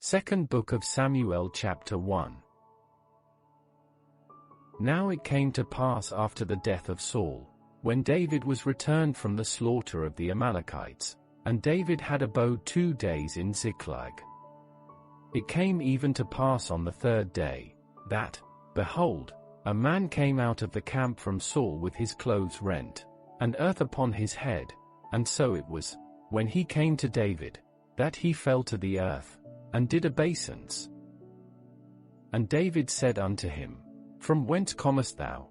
Second Book of Samuel chapter 1. Now it came to pass after the death of Saul, when David was returned from the slaughter of the Amalekites, and David had abode 2 days in Ziklag. It came even to pass on the 3rd day, that, behold, a man came out of the camp from Saul with his clothes rent, and earth upon his head, and so it was, when he came to David, that he fell to the earth, and did obeisance. And David said unto him, From whence comest thou?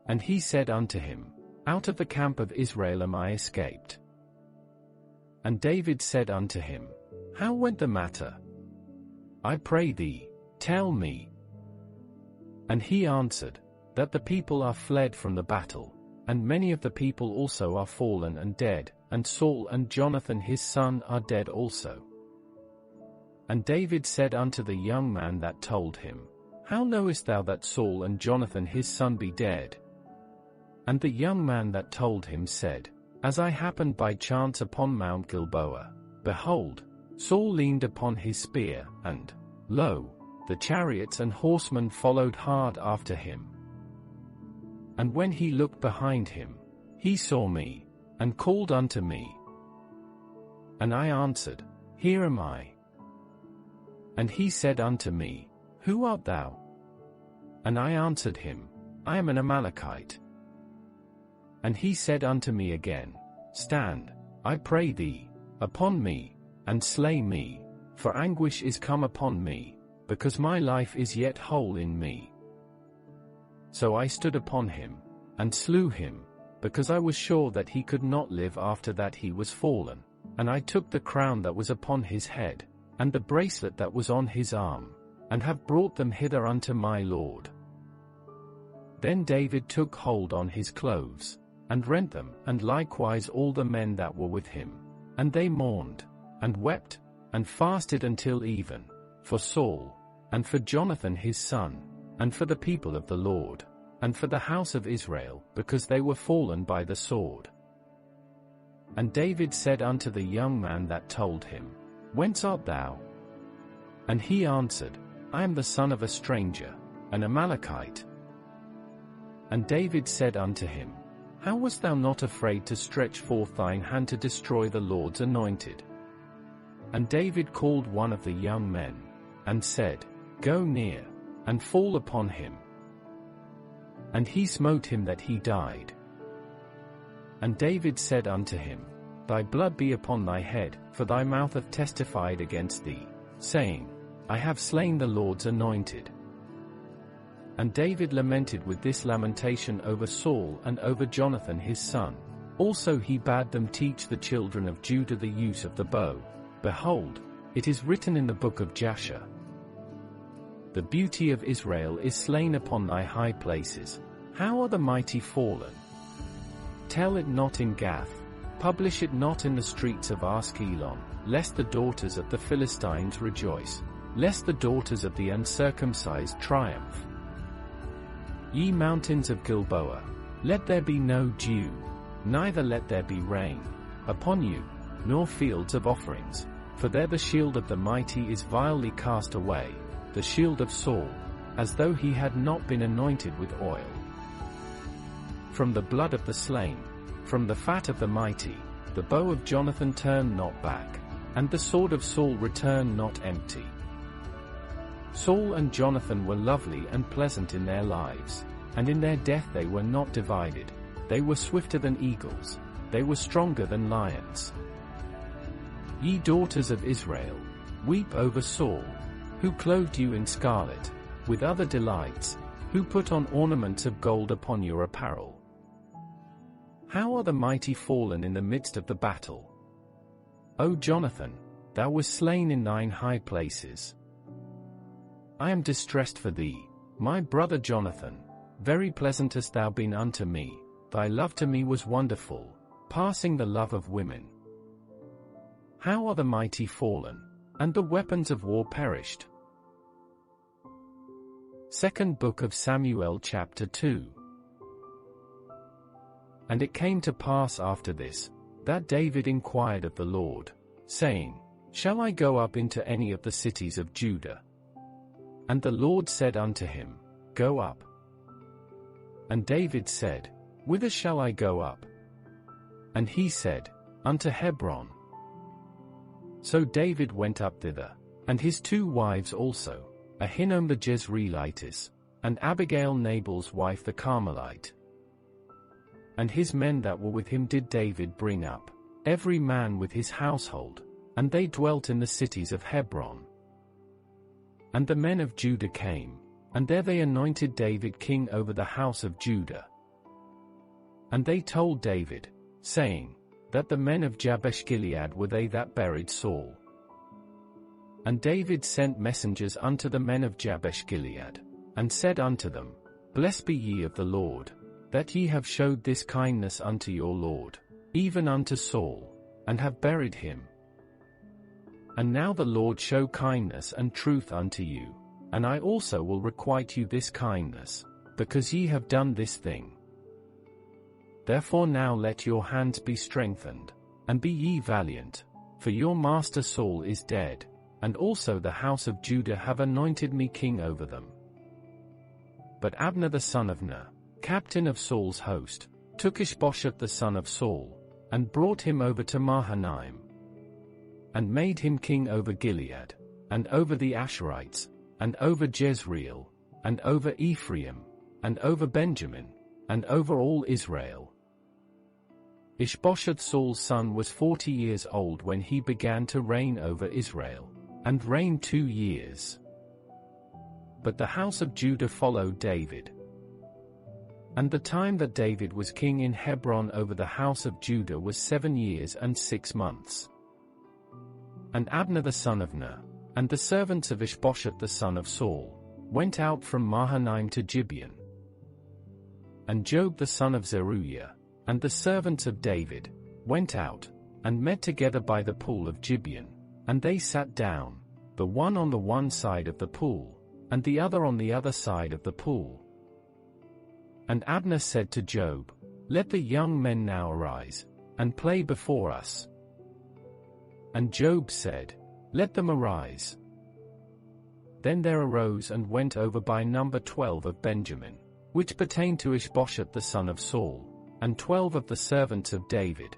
And he said unto him, Out of the camp of Israel am I escaped. And David said unto him, How went the matter? I pray thee, tell me. And he answered, That the people are fled from the battle, and many of the people also are fallen and dead, and Saul and Jonathan his son are dead also. And David said unto the young man that told him, How knowest thou that Saul and Jonathan his son be dead? And the young man that told him said, As I happened by chance upon Mount Gilboa, behold, Saul leaned upon his spear, and, lo, the chariots and horsemen followed hard after him. And when he looked behind him, he saw me, and called unto me. And I answered, Here am I. And he said unto me, Who art thou? And I answered him, I am an Amalekite. And he said unto me again, Stand, I pray thee, upon me, and slay me, for anguish is come upon me, because my life is yet whole in me. So I stood upon him, and slew him, because I was sure that he could not live after that he was fallen, and I took the crown that was upon his head, and the bracelet that was on his arm, and have brought them hither unto my Lord. Then David took hold on his clothes, and rent them, and likewise all the men that were with him, and they mourned, and wept, and fasted until even, for Saul, and for Jonathan his son, and for the people of the Lord, and for the house of Israel, because they were fallen by the sword. And David said unto the young man that told him, Whence art thou? And he answered, I am the son of a stranger, an Amalekite. And David said unto him, How wast thou not afraid to stretch forth thine hand to destroy the Lord's anointed? And David called one of the young men, and said, Go near, and fall upon him. And he smote him that he died. And David said unto him, Thy blood be upon thy head, for thy mouth hath testified against thee, saying, I have slain the Lord's anointed. And David lamented with this lamentation over Saul and over Jonathan his son. Also he bade them teach the children of Judah the use of the bow. Behold, it is written in the book of Jasher, The beauty of Israel is slain upon thy high places. How are the mighty fallen? Tell it not in Gath, publish it not in the streets of Askelon, lest the daughters of the Philistines rejoice, lest the daughters of the uncircumcised triumph. Ye mountains of Gilboa, let there be no dew, neither let there be rain upon you, nor fields of offerings, for there the shield of the mighty is vilely cast away, the shield of Saul, as though he had not been anointed with oil. From the blood of the slain, from the fat of the mighty, the bow of Jonathan turned not back, and the sword of Saul returned not empty. Saul and Jonathan were lovely and pleasant in their lives, and in their death they were not divided. They were swifter than eagles, they were stronger than lions. Ye daughters of Israel, weep over Saul, who clothed you in scarlet, with other delights, who put on ornaments of gold upon your apparel. How are the mighty fallen in the midst of the battle? O Jonathan, thou wast slain in thine high places. I am distressed for thee, my brother Jonathan, very pleasant hast thou been unto me, thy love to me was wonderful, passing the love of women. How are the mighty fallen, and the weapons of war perished? Second Book of Samuel chapter 2. And it came to pass after this, that David inquired of the Lord, saying, Shall I go up into any of the cities of Judah? And the Lord said unto him, Go up. And David said, Whither shall I go up? And he said, Unto Hebron. So David went up thither, and his 2 wives also, Ahinoam the Jezreelitess, and Abigail Nabal's wife the Carmelite. And his men that were with him did David bring up, every man with his household, and they dwelt in the cities of Hebron. And the men of Judah came, and there they anointed David king over the house of Judah. And they told David, saying, that the men of Jabesh-Gilead were they that buried Saul. And David sent messengers unto the men of Jabesh-Gilead, and said unto them, Blessed be ye of the Lord, that ye have showed this kindness unto your Lord, even unto Saul, and have buried him. And now the Lord show kindness and truth unto you, and I also will requite you this kindness, because ye have done this thing. Therefore now let your hands be strengthened, and be ye valiant, for your master Saul is dead, and also the house of Judah have anointed me king over them. But Abner the son of Ner, captain of Saul's host, took Ishbosheth the son of Saul, and brought him over to Mahanaim, and made him king over Gilead, and over the Asherites, and over Jezreel, and over Ephraim, and over Benjamin, and over all Israel. Ishbosheth Saul's son was 40 years old when he began to reign over Israel, and reigned 2 years. But the house of Judah followed David. And the time that David was king in Hebron over the house of Judah was 7 years and 6 months. And Abner the son of Ner, and the servants of Ishbosheth the son of Saul, went out from Mahanaim to Gibeon. And Joab the son of Zeruiah, and the servants of David, went out, and met together by the pool of Gibeon, and they sat down, the one on the one side of the pool, and the other on the other side of the pool. And Abner said to Joab, Let the young men now arise, and play before us. And Joab said, Let them arise. Then there arose and went over by number 12 of Benjamin, which pertained to Ishbosheth the son of Saul, and 12 of the servants of David.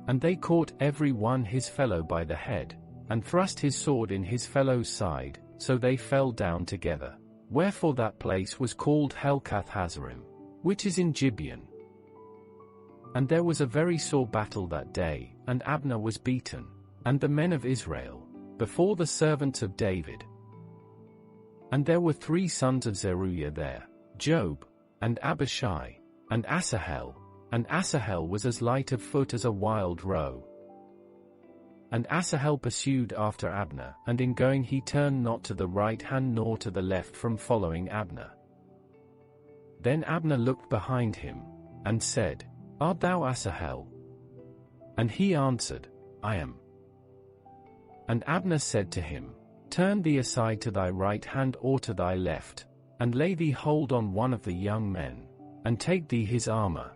And they caught every one his fellow by the head, and thrust his sword in his fellow's side, so they fell down together. Wherefore that place was called Helkath-Hazarim, which is in Gibeon. And there was a very sore battle that day, and Abner was beaten, and the men of Israel, before the servants of David. And there were 3 sons of Zeruiah there, Joab, and Abishai, and Asahel, and Asahel was as light of foot as a wild roe. And Asahel pursued after Abner, and in going he turned not to the right hand nor to the left from following Abner. Then Abner looked behind him, and said, Art thou Asahel? And he answered, I am. And Abner said to him, Turn thee aside to thy right hand or to thy left, and lay thee hold on one of the young men, and take thee his armor.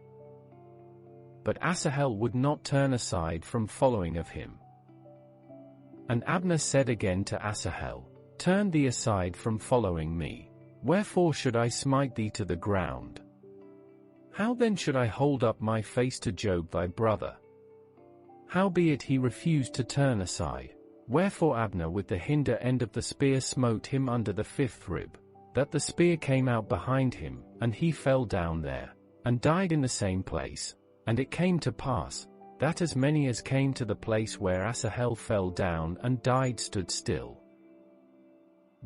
But Asahel would not turn aside from following of him. And Abner said again to Asahel, Turn thee aside from following me, wherefore should I smite thee to the ground? How then should I hold up my face to Joab thy brother? Howbeit he refused to turn aside, wherefore Abner with the hinder end of the spear smote him under the 5th rib, that the spear came out behind him, and he fell down there, and died in the same place. And it came to pass, that as many as came to the place where Asahel fell down and died stood still.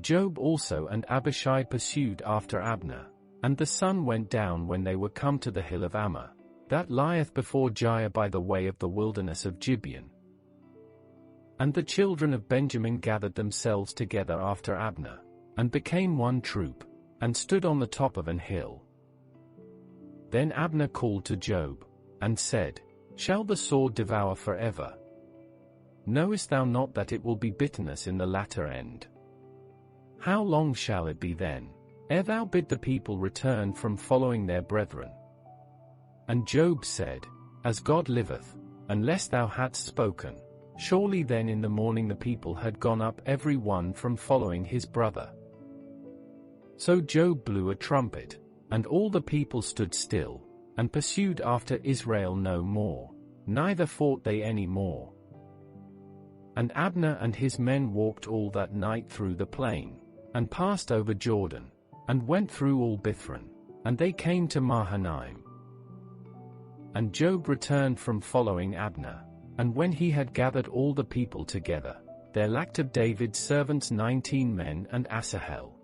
Joab also and Abishai pursued after Abner, and the sun went down when they were come to the hill of Ammah, that lieth before Giah by the way of the wilderness of Gibeon. And the children of Benjamin gathered themselves together after Abner, and became one troop, and stood on the top of an hill. Then Abner called to Joab, and said, Shall the sword devour forever? Knowest thou not that it will be bitterness in the latter end? How long shall it be then, ere thou bid the people return from following their brethren? And Joab said, As God liveth, unless thou hadst spoken, Surely then in the morning the people had gone up every one from following his brother. So Job blew a trumpet, and all the people stood still, and pursued after Israel no more, neither fought they any more. And Abner and his men walked all that night through the plain, and passed over Jordan, and went through all Bithron, and they came to Mahanaim. And Job returned from following Abner, and when he had gathered all the people together, there lacked of David's servants 19 men and Asahel.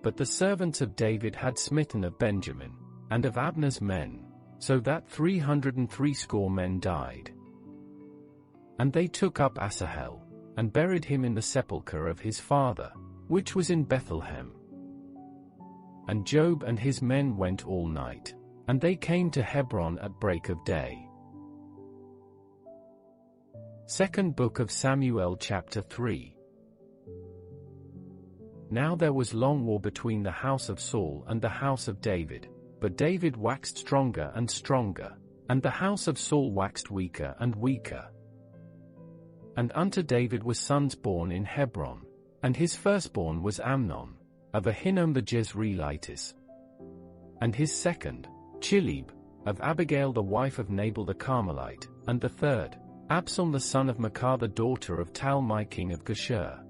But the servants of David had smitten of Benjamin, and of Abner's men, so that 360 men died. And they took up Asahel, and buried him in the sepulchre of his father, which was in Bethlehem. And Job and his men went all night, and they came to Hebron at break of day. Second Book of Samuel chapter 3. Now there was long war between the house of Saul and the house of David, but David waxed stronger and stronger, and the house of Saul waxed weaker and weaker. And unto David were sons born in Hebron, and his firstborn was Amnon, of Ahinoam the Jezreelitess. And his second, Chilib, of Abigail the wife of Nabal the Carmelite, and the third, Absalom the son of Maacah the daughter of Talmai king of Geshur.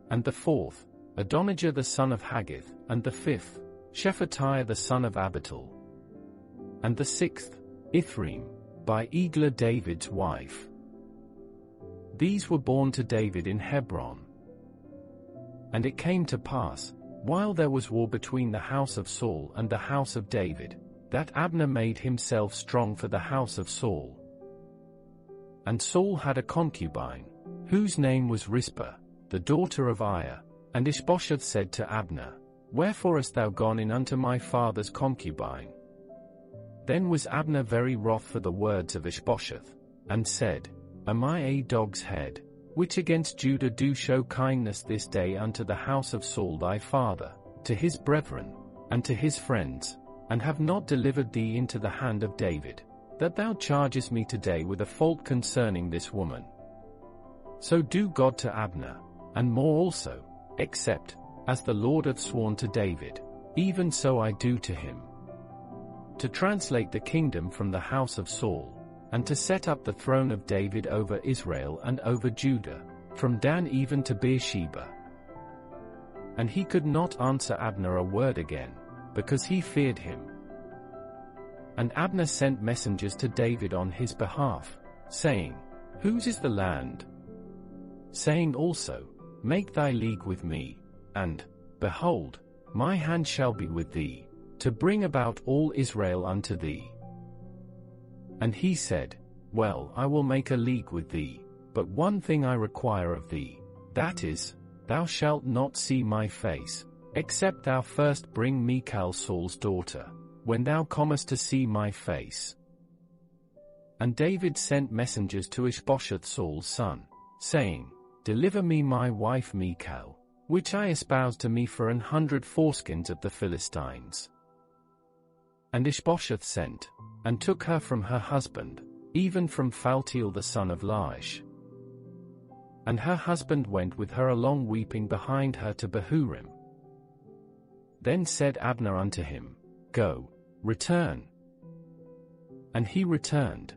And the fourth, Adonijah the son of Haggith, and the fifth, Shephatiah the son of Abital. And the sixth, Ithream, by Eglah David's wife. These were born to David in Hebron. And it came to pass, while there was war between the house of Saul and the house of David, that Abner made himself strong for the house of Saul. And Saul had a concubine, whose name was Rizpah, the daughter of Aiah, and Ishbosheth said to Abner, Wherefore hast thou gone in unto my father's concubine? Then was Abner very wroth for the words of Ishbosheth, and said, Am I a dog's head, which against Judah do show kindness this day unto the house of Saul thy father, to his brethren, and to his friends, and have not delivered thee into the hand of David, that thou chargest me today with a fault concerning this woman? So do God to Abner, and more also, except, as the Lord hath sworn to David, even so I do to him. To translate the kingdom from the house of Saul, and to set up the throne of David over Israel and over Judah, from Dan even to Beersheba. And he could not answer Abner a word again, because he feared him. And Abner sent messengers to David on his behalf, saying, Whose is the land? Saying also, Make thy league with me, and, behold, my hand shall be with thee, to bring about all Israel unto thee. And he said, Well, I will make a league with thee, but one thing I require of thee, that is, thou shalt not see my face, except thou first bring Michal Saul's daughter, when thou comest to see my face. And David sent messengers to Ishbosheth Saul's son, saying, Deliver me my wife Michal, which I espoused to me for 100 foreskins of the Philistines. And Ishbosheth sent, and took her from her husband, even from Phaltiel the son of Laish. And her husband went with her along weeping behind her to Bahurim. Then said Abner unto him, Go, return. And he returned.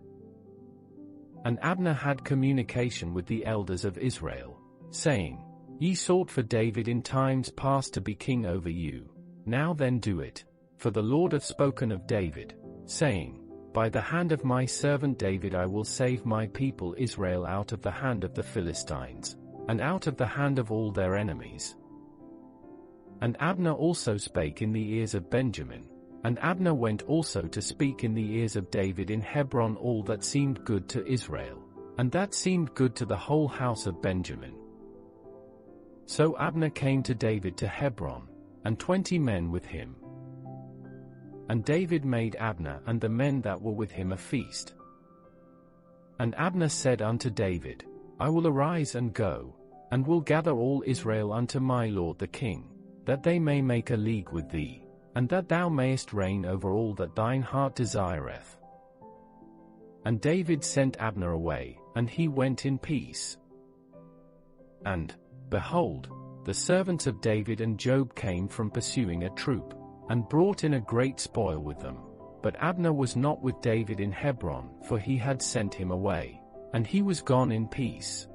And Abner had communication with the elders of Israel, saying, Ye sought for David in times past to be king over you, now then do it, for the Lord hath spoken of David, saying, By the hand of my servant David I will save my people Israel out of the hand of the Philistines, and out of the hand of all their enemies. And Abner also spake in the ears of Benjamin, and Abner went also to speak in the ears of David in Hebron all that seemed good to Israel, and that seemed good to the whole house of Benjamin. So Abner came to David to Hebron, and 20 men with him. And David made Abner and the men that were with him a feast. And Abner said unto David, I will arise and go, and will gather all Israel unto my lord the king, that they may make a league with thee, and that thou mayest reign over all that thine heart desireth. And David sent Abner away, and he went in peace. And, behold, the servants of David and Joab came from pursuing a troop, and brought in a great spoil with them. But Abner was not with David in Hebron, for he had sent him away, and he was gone in peace.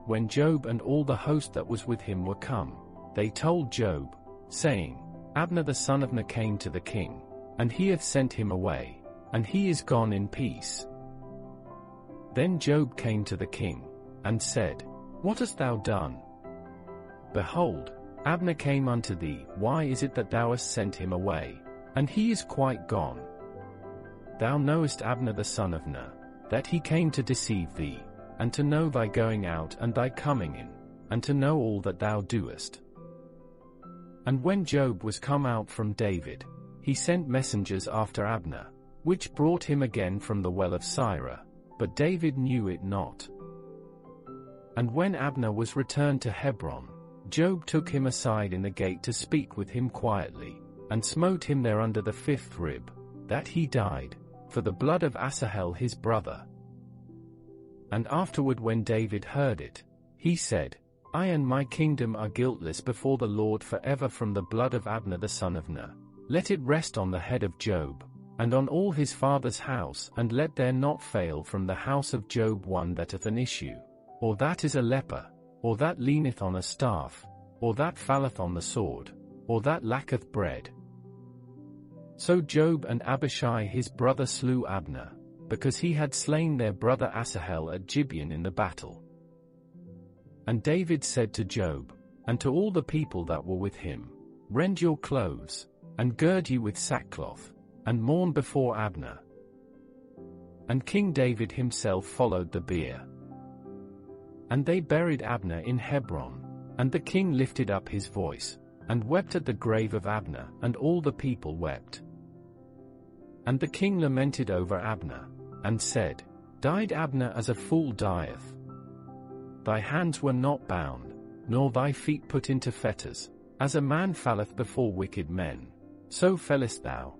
When Joab and all the host that was with him were come, they told Joab, saying, Abner the son of Ner came to the king, and he hath sent him away, and he is gone in peace. Then Joab came to the king, and said, What hast thou done? Behold, Abner came unto thee, why is it that thou hast sent him away, and he is quite gone? Thou knowest Abner the son of Ner, that he came to deceive thee, and to know thy going out and thy coming in, and to know all that thou doest. And when Joab was come out from David, he sent messengers after Abner, which brought him again from the well of Sirah, but David knew it not. And when Abner was returned to Hebron, Joab took him aside in the gate to speak with him quietly, and smote him there under the 5th rib, that he died, for the blood of Asahel his brother. And afterward when David heard it, he said, I and my kingdom are guiltless before the Lord forever from the blood of Abner the son of Ner. Let it rest on the head of Joab, and on all his father's house, and let there not fail from the house of Joab one that hath an issue, or that is a leper, or that leaneth on a staff, or that falleth on the sword, or that lacketh bread. So Joab and Abishai his brother slew Abner, because he had slain their brother Asahel at Gibeon in the battle. And David said to Joab, and to all the people that were with him, Rend your clothes, and gird you with sackcloth, and mourn before Abner. And King David himself followed the bier. And they buried Abner in Hebron, and the king lifted up his voice, and wept at the grave of Abner, and all the people wept. And the king lamented over Abner, and said, Died Abner as a fool dieth. Thy hands were not bound, nor thy feet put into fetters, as a man falleth before wicked men, so fellest thou.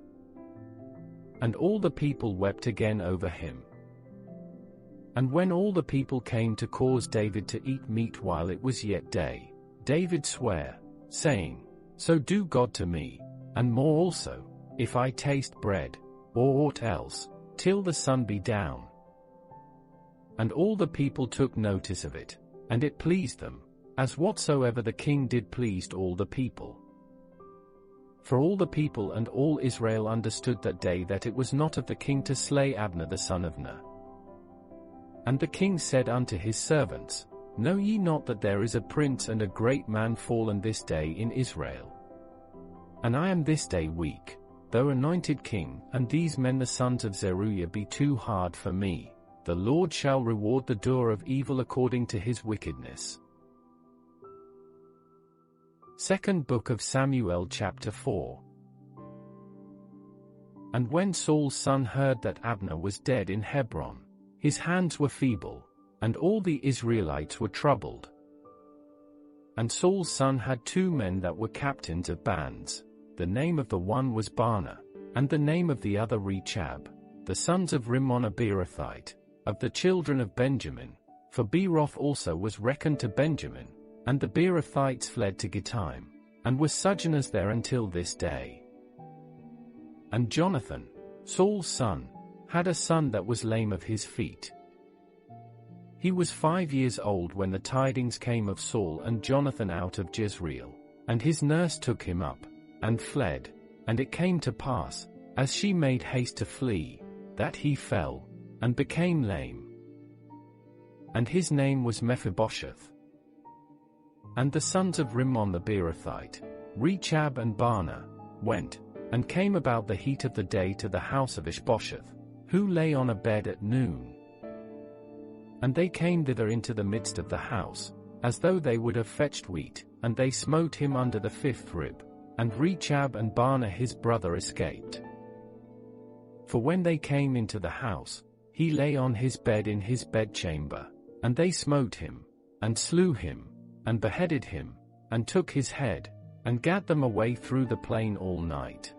And all the people wept again over him. And when all the people came to cause David to eat meat while it was yet day, David sware, saying, So do God to me, and more also, if I taste bread, or aught else, till the sun be down. And all the people took notice of it, and it pleased them, as whatsoever the king did pleased all the people. For all the people and all Israel understood that day that it was not of the king to slay Abner the son of Ner. And the king said unto his servants, Know ye not that there is a prince and a great man fallen this day in Israel? And I am this day weak, though anointed king, and these men the sons of Zeruiah be too hard for me. The Lord shall reward the doer of evil according to his wickedness. Second Book of Samuel chapter 4. And when Saul's son heard that Abner was dead in Hebron, his hands were feeble, and all the Israelites were troubled. And Saul's son had 2 men that were captains of bands. The name of the one was Baanah, and the name of the other Rechab, the sons of Rimmon a Beerothite, of the children of Benjamin, for Beeroth also was reckoned to Benjamin, and the Beerothites fled to Gittaim, and were sojourners there until this day. And Jonathan, Saul's son, had a son that was lame of his feet. He was 5 years old when the tidings came of Saul and Jonathan out of Jezreel, and his nurse took him up, and fled, and it came to pass, as she made haste to flee, that he fell, and became lame. And his name was Mephibosheth. And the sons of Rimmon the Beerothite, Rechab and Baanah, went, and came about the heat of the day to the house of Ishbosheth, who lay on a bed at noon. And they came thither into the midst of the house, as though they would have fetched wheat, and they smote him under the 5th rib, and Rechab and Baanah his brother escaped. For when they came into the house, he lay on his bed in his bedchamber, and they smote him, and slew him, and beheaded him, and took his head, and gat them away through the plain all night.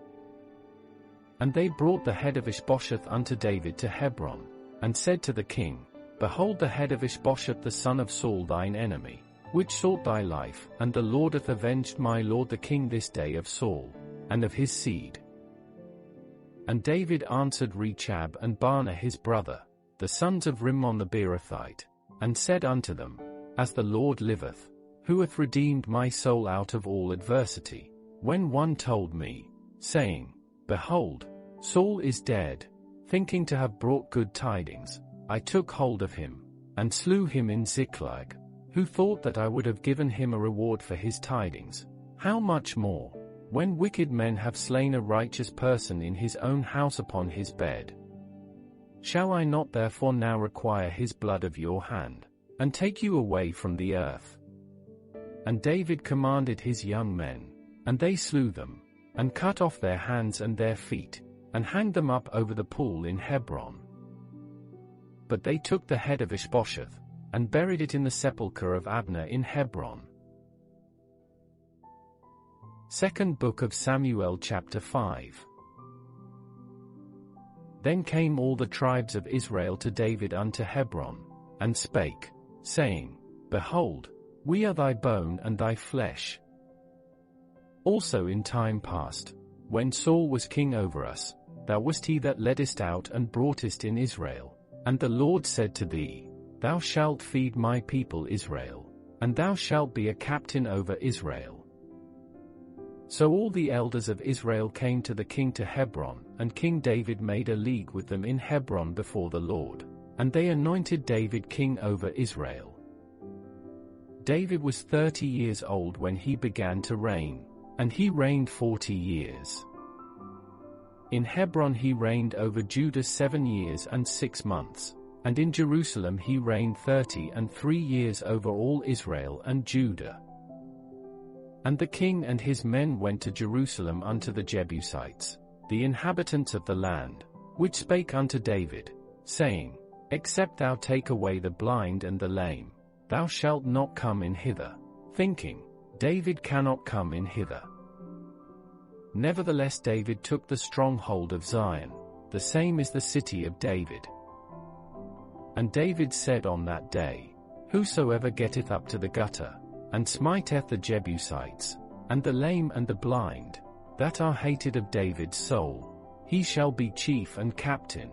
And they brought the head of Ishbosheth unto David to Hebron, and said to the king, Behold the head of Ishbosheth the son of Saul thine enemy, which sought thy life, and the Lord hath avenged my lord the king this day of Saul, and of his seed. And David answered Rechab and Baanah his brother, the sons of Rimmon the Beerothite, and said unto them, As the Lord liveth, who hath redeemed my soul out of all adversity, when one told me, saying, Behold, Saul is dead, thinking to have brought good tidings, I took hold of him, and slew him in Ziklag, who thought that I would have given him a reward for his tidings. How much more, when wicked men have slain a righteous person in his own house upon his bed? Shall I not therefore now require his blood of your hand, and take you away from the earth? And David commanded his young men, and they slew them, and cut off their hands and their feet, and hanged them up over the pool in Hebron. But they took the head of Ishbosheth, and buried it in the sepulchre of Abner in Hebron. Second Book of Samuel chapter 5. Then came all the tribes of Israel to David unto Hebron, and spake, saying, Behold, we are thy bone and thy flesh. Also in time past, when Saul was king over us, thou wast he that leddest out and broughtest in Israel, and the Lord said to thee, Thou shalt feed my people Israel, and thou shalt be a captain over Israel. So all the elders of Israel came to the king to Hebron, and King David made a league with them in Hebron before the Lord, and they anointed David king over Israel. David was 30 years old when he began to reign, and he reigned 40 years. In Hebron he reigned over Judah 7 years and 6 months, and in Jerusalem he reigned 33 years over all Israel and Judah. And the king and his men went to Jerusalem unto the Jebusites, the inhabitants of the land, which spake unto David, saying, Except thou take away the blind and the lame, thou shalt not come in hither, thinking, David cannot come in hither. Nevertheless David took the stronghold of Zion, the same is the city of David. And David said on that day, Whosoever getteth up to the gutter, and smiteth the Jebusites, and the lame and the blind, that are hated of David's soul, he shall be chief and captain.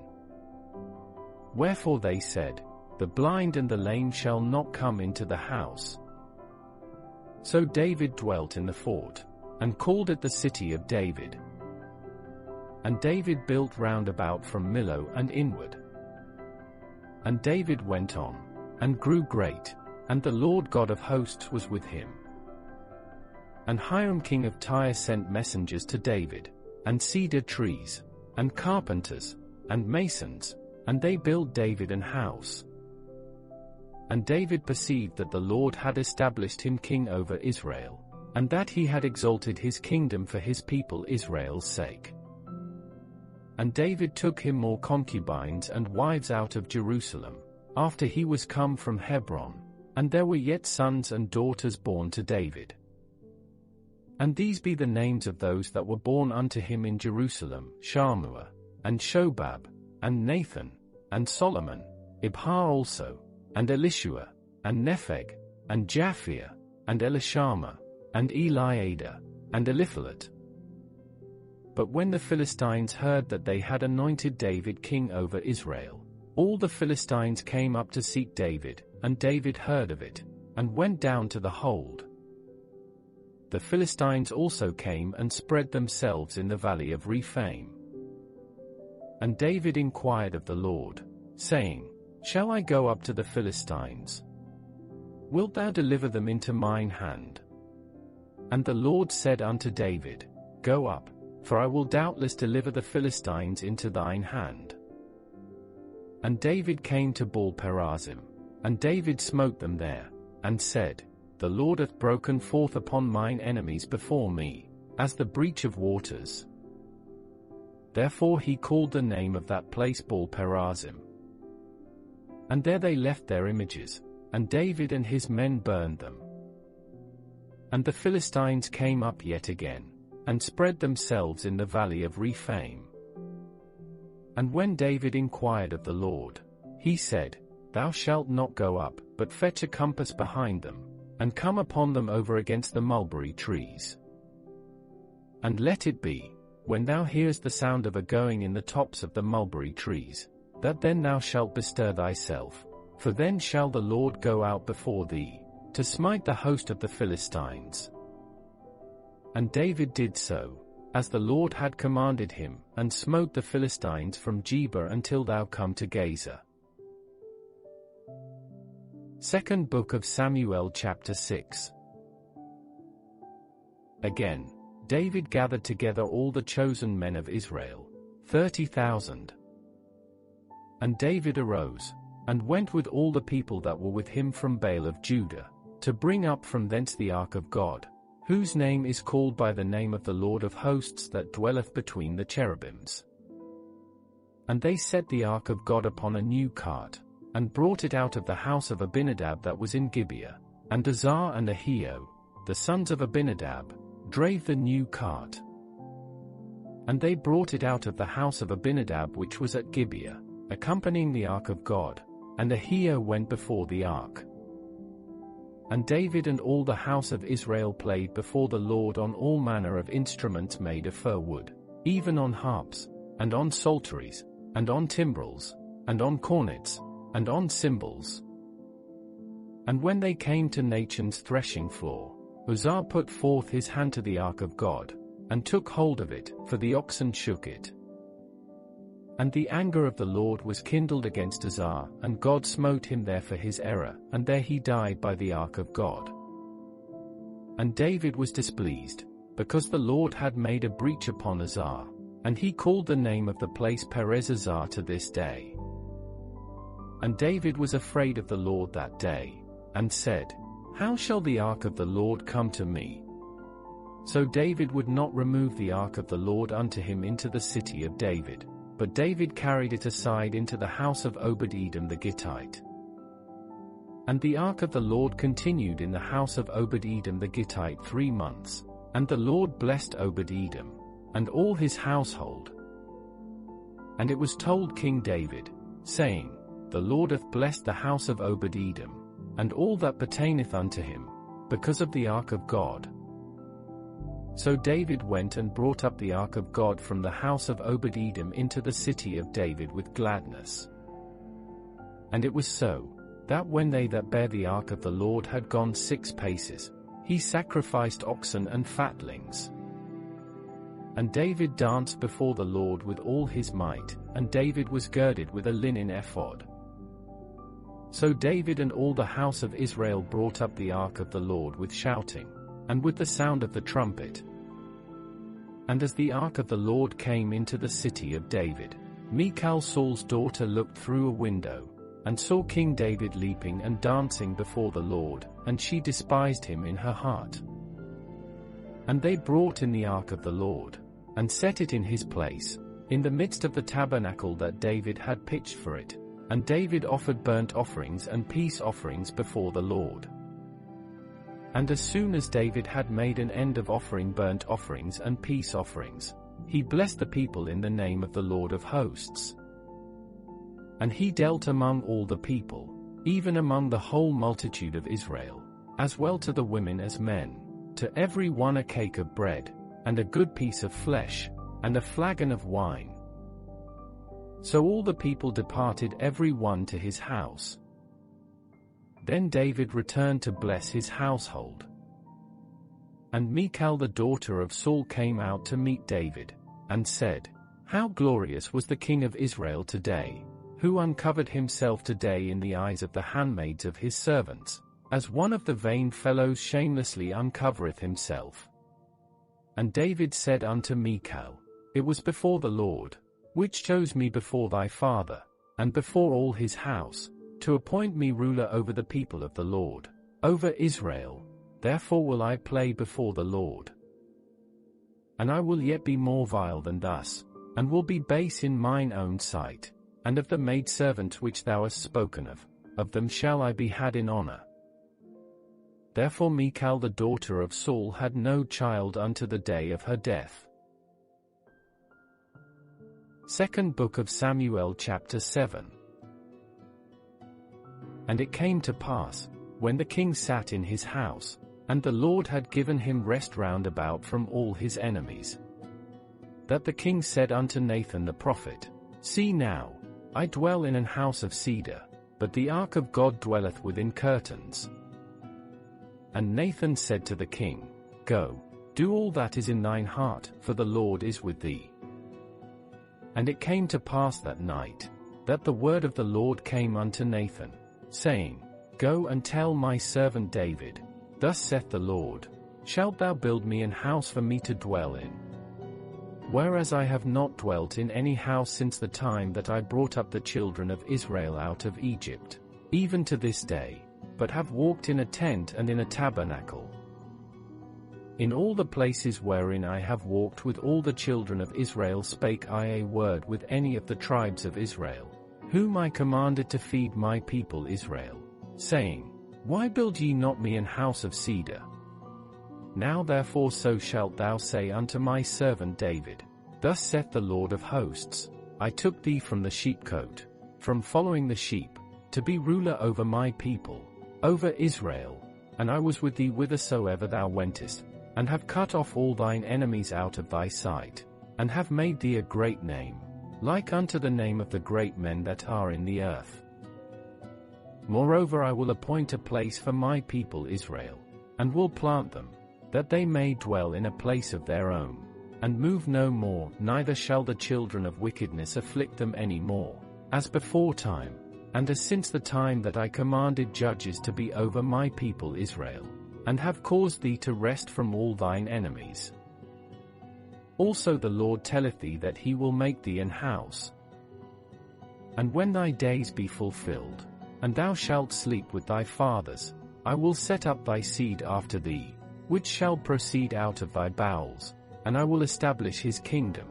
Wherefore they said, The blind and the lame shall not come into the house. So David dwelt in the fort, and called it the city of David. And David built round about from Millo and inward. And David went on, and grew great, and the Lord God of hosts was with him. And Hiram king of Tyre sent messengers to David, and cedar trees, and carpenters, and masons, and they built David an house. And David perceived that the Lord had established him king over Israel, and that he had exalted his kingdom for his people Israel's sake. And David took him more concubines and wives out of Jerusalem, after he was come from Hebron, and there were yet sons and daughters born to David. And these be the names of those that were born unto him in Jerusalem, Shammua, and Shobab, and Nathan, and Solomon, Ibhar also, and Elishua, and Nepheg, and Japhia, and Elishama, and Eliada, and Eliphalet. But when the Philistines heard that they had anointed David king over Israel, all the Philistines came up to seek David, and David heard of it, and went down to the hold. The Philistines also came and spread themselves in the valley of Rephaim. And David inquired of the Lord, saying, Shall I go up to the Philistines? Wilt thou deliver them into mine hand? And the Lord said unto David, Go up, for I will doubtless deliver the Philistines into thine hand. And David came to Baal-perazim, and David smote them there, and said, The Lord hath broken forth upon mine enemies before me, as the breach of waters. Therefore he called the name of that place Baal-perazim. And there they left their images, and David and his men burned them. And the Philistines came up yet again, and spread themselves in the valley of Rephaim. And when David inquired of the Lord, he said, Thou shalt not go up, but fetch a compass behind them, and come upon them over against the mulberry trees. And let it be, when thou hearest the sound of a going in the tops of the mulberry trees, that then thou shalt bestir thyself, for then shall the Lord go out before thee, to smite the host of the Philistines. And David did so, as the Lord had commanded him, and smote the Philistines from Geba until thou come to Gaza. Second Book of Samuel chapter 6. Again, David gathered together all the chosen men of Israel, 30,000. And David arose, and went with all the people that were with him from Baal of Judah, to bring up from thence the ark of God, whose name is called by the name of the Lord of hosts that dwelleth between the cherubims. And they set the ark of God upon a new cart, and brought it out of the house of Abinadab that was in Gibeah, and Uzzah and Ahio, the sons of Abinadab, drave the new cart. And they brought it out of the house of Abinadab which was at Gibeah, accompanying the ark of God, and Ahio went before the ark. And David and all the house of Israel played before the Lord on all manner of instruments made of fir wood, even on harps, and on psalteries, and on timbrels, and on cornets, and on cymbals. And when they came to Nachon's threshing floor, Uzzah put forth his hand to the ark of God, and took hold of it, for the oxen shook it. And the anger of the Lord was kindled against Uzzah, and God smote him there for his error, and there he died by the ark of God. And David was displeased, because the Lord had made a breach upon Uzzah, and he called the name of the place Perez Uzzah to this day. And David was afraid of the Lord that day, and said, How shall the ark of the Lord come to me? So David would not remove the ark of the Lord unto him into the city of David, but David carried it aside into the house of Obed-Edom the Gittite. And the ark of the Lord continued in the house of Obed-Edom the Gittite 3 months, and the Lord blessed Obed-Edom, and all his household. And it was told King David, saying, The Lord hath blessed the house of Obed-Edom, and all that pertaineth unto him, because of the ark of God. So David went and brought up the ark of God from the house of Obed-Edom into the city of David with gladness. And it was so, that when they that bare the ark of the Lord had gone 6 paces, he sacrificed oxen and fatlings. And David danced before the Lord with all his might, and David was girded with a linen ephod. So David and all the house of Israel brought up the ark of the Lord with shouting, and with the sound of the trumpet. And as the ark of the Lord came into the city of David, Michal Saul's daughter looked through a window, and saw King David leaping and dancing before the Lord, and she despised him in her heart. And they brought in the ark of the Lord, and set it in his place, in the midst of the tabernacle that David had pitched for it, and David offered burnt offerings and peace offerings before the Lord. And as soon as David had made an end of offering burnt offerings and peace offerings, he blessed the people in the name of the Lord of hosts. And he dealt among all the people, even among the whole multitude of Israel, as well to the women as men, to every one a cake of bread, and a good piece of flesh, and a flagon of wine. So all the people departed every one to his house. Then David returned to bless his household. And Michal the daughter of Saul came out to meet David, and said, How glorious was the king of Israel today, who uncovered himself today in the eyes of the handmaids of his servants, as one of the vain fellows shamelessly uncovereth himself. And David said unto Michal, It was before the Lord, which chose me before thy father, and before all his house, to appoint me ruler over the people of the Lord, over Israel. Therefore will I play before the Lord. And I will yet be more vile than thus, and will be base in mine own sight, and of the maidservants which thou hast spoken of them shall I be had in honor. Therefore Michal the daughter of Saul had no child unto the day of her death. Second Book of Samuel chapter 7. And it came to pass, when the king sat in his house, and the Lord had given him rest round about from all his enemies, that the king said unto Nathan the prophet, See now, I dwell in an house of cedar, but the ark of God dwelleth within curtains. And Nathan said to the king, Go, do all that is in thine heart, for the Lord is with thee. And it came to pass that night, that the word of the Lord came unto Nathan, saying, Go and tell my servant David, Thus saith the Lord, Shalt thou build me an house for me to dwell in? Whereas I have not dwelt in any house since the time that I brought up the children of Israel out of Egypt, even to this day, but have walked in a tent and in a tabernacle. In all the places wherein I have walked with all the children of Israel spake I a word with any of the tribes of Israel, whom I commanded to feed my people Israel, saying, Why build ye not me an house of cedar? Now therefore so shalt thou say unto my servant David, Thus saith the Lord of hosts, I took thee from the sheepcote, from following the sheep, to be ruler over my people, over Israel, and I was with thee whithersoever thou wentest, and have cut off all thine enemies out of thy sight, and have made thee a great name, like unto the name of the great men that are in the earth. Moreover I will appoint a place for my people Israel, and will plant them, that they may dwell in a place of their own, and move no more, neither shall the children of wickedness afflict them any more, as before time, and as since the time that I commanded judges to be over my people Israel, and have caused thee to rest from all thine enemies. Also the Lord telleth thee that he will make thee an house. And when thy days be fulfilled, and thou shalt sleep with thy fathers, I will set up thy seed after thee, which shall proceed out of thy bowels, and I will establish his kingdom.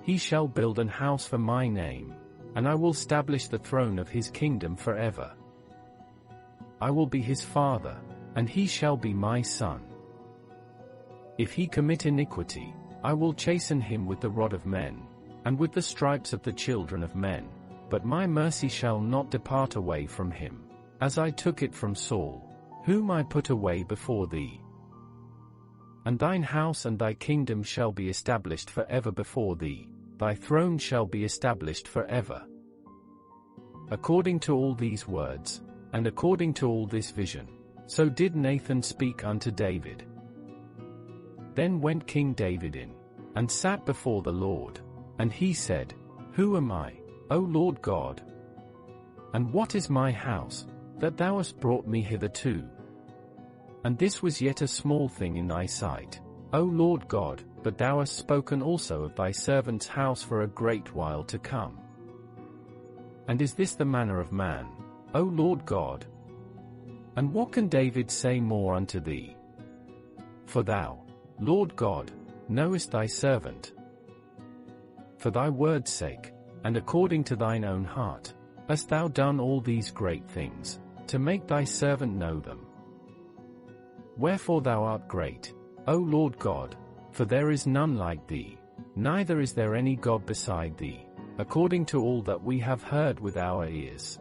He shall build an house for my name, and I will establish the throne of his kingdom forever. I will be his father, and he shall be my son. If he commit iniquity, I will chasten him with the rod of men, and with the stripes of the children of men, but my mercy shall not depart away from him, as I took it from Saul, whom I put away before thee. And thine house and thy kingdom shall be established forever before thee, thy throne shall be established forever. According to all these words, and according to all this vision, so did Nathan speak unto David. Then went King David in, and sat before the Lord, and he said, Who am I, O Lord God? And what is my house, that thou hast brought me hitherto? And this was yet a small thing in thy sight, O Lord God, but thou hast spoken also of thy servant's house for a great while to come. And is this the manner of man, O Lord God? And what can David say more unto thee? For thou, Lord God, knowest thy servant. For thy word's sake, and according to thine own heart, hast thou done all these great things, to make thy servant know them. Wherefore thou art great, O Lord God, for there is none like thee, neither is there any God beside thee, according to all that we have heard with our ears.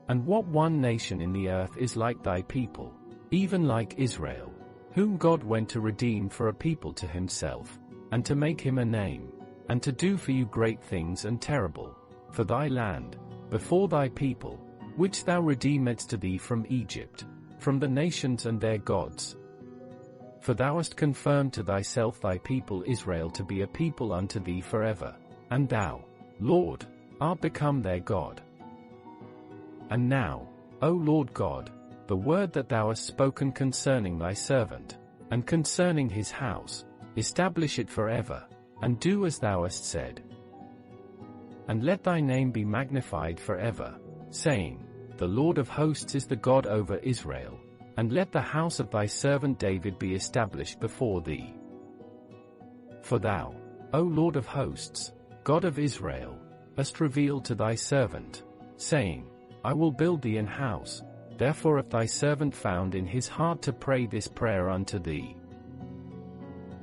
And what one nation in the earth is like thy people, even like Israel, whom God went to redeem for a people to himself, and to make him a name, and to do for you great things and terrible, for thy land, before thy people, which thou redeemedst to thee from Egypt, from the nations and their gods. For thou hast confirmed to thyself thy people Israel to be a people unto thee forever, and thou, Lord, art become their God. And now, O Lord God, the word that thou hast spoken concerning thy servant, and concerning his house, establish it forever, and do as thou hast said. And let thy name be magnified forever, saying, The Lord of hosts is the God over Israel, and let the house of thy servant David be established before thee. For thou, O Lord of hosts, God of Israel, hast revealed to thy servant, saying, I will build thee an house, therefore hath thy servant found in his heart to pray this prayer unto thee.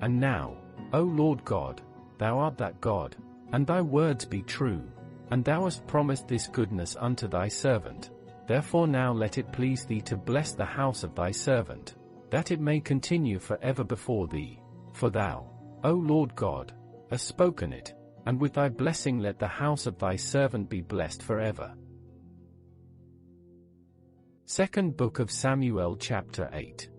And now, O Lord God, thou art that God, and thy words be true, and thou hast promised this goodness unto thy servant. Therefore now let it please thee to bless the house of thy servant, that it may continue forever before thee. For thou, O Lord God, hast spoken it, and with thy blessing let the house of thy servant be blessed forever. Second Book of Samuel chapter 8.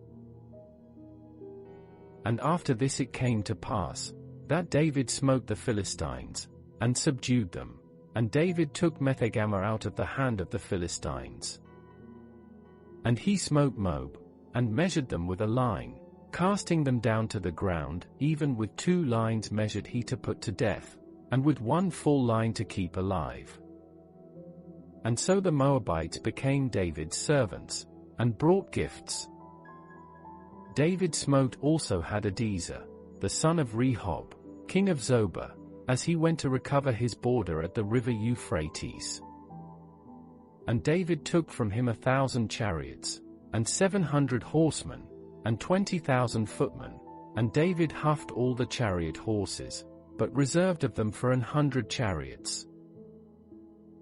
And after this it came to pass, that David smote the Philistines, and subdued them. And David took Methegama out of the hand of the Philistines. And he smote Moab, and measured them with a line, casting them down to the ground, even with 2 lines measured he to put to death, and with 1 full line to keep alive. And so the Moabites became David's servants, and brought gifts. David smote also Hadadezer, the son of Rehob, king of Zobah, as he went to recover his border at the river Euphrates. And David took from him 1,000 chariots, and 700 horsemen, and 20,000 footmen, and David huffed all the chariot horses, but reserved of them for 100 chariots.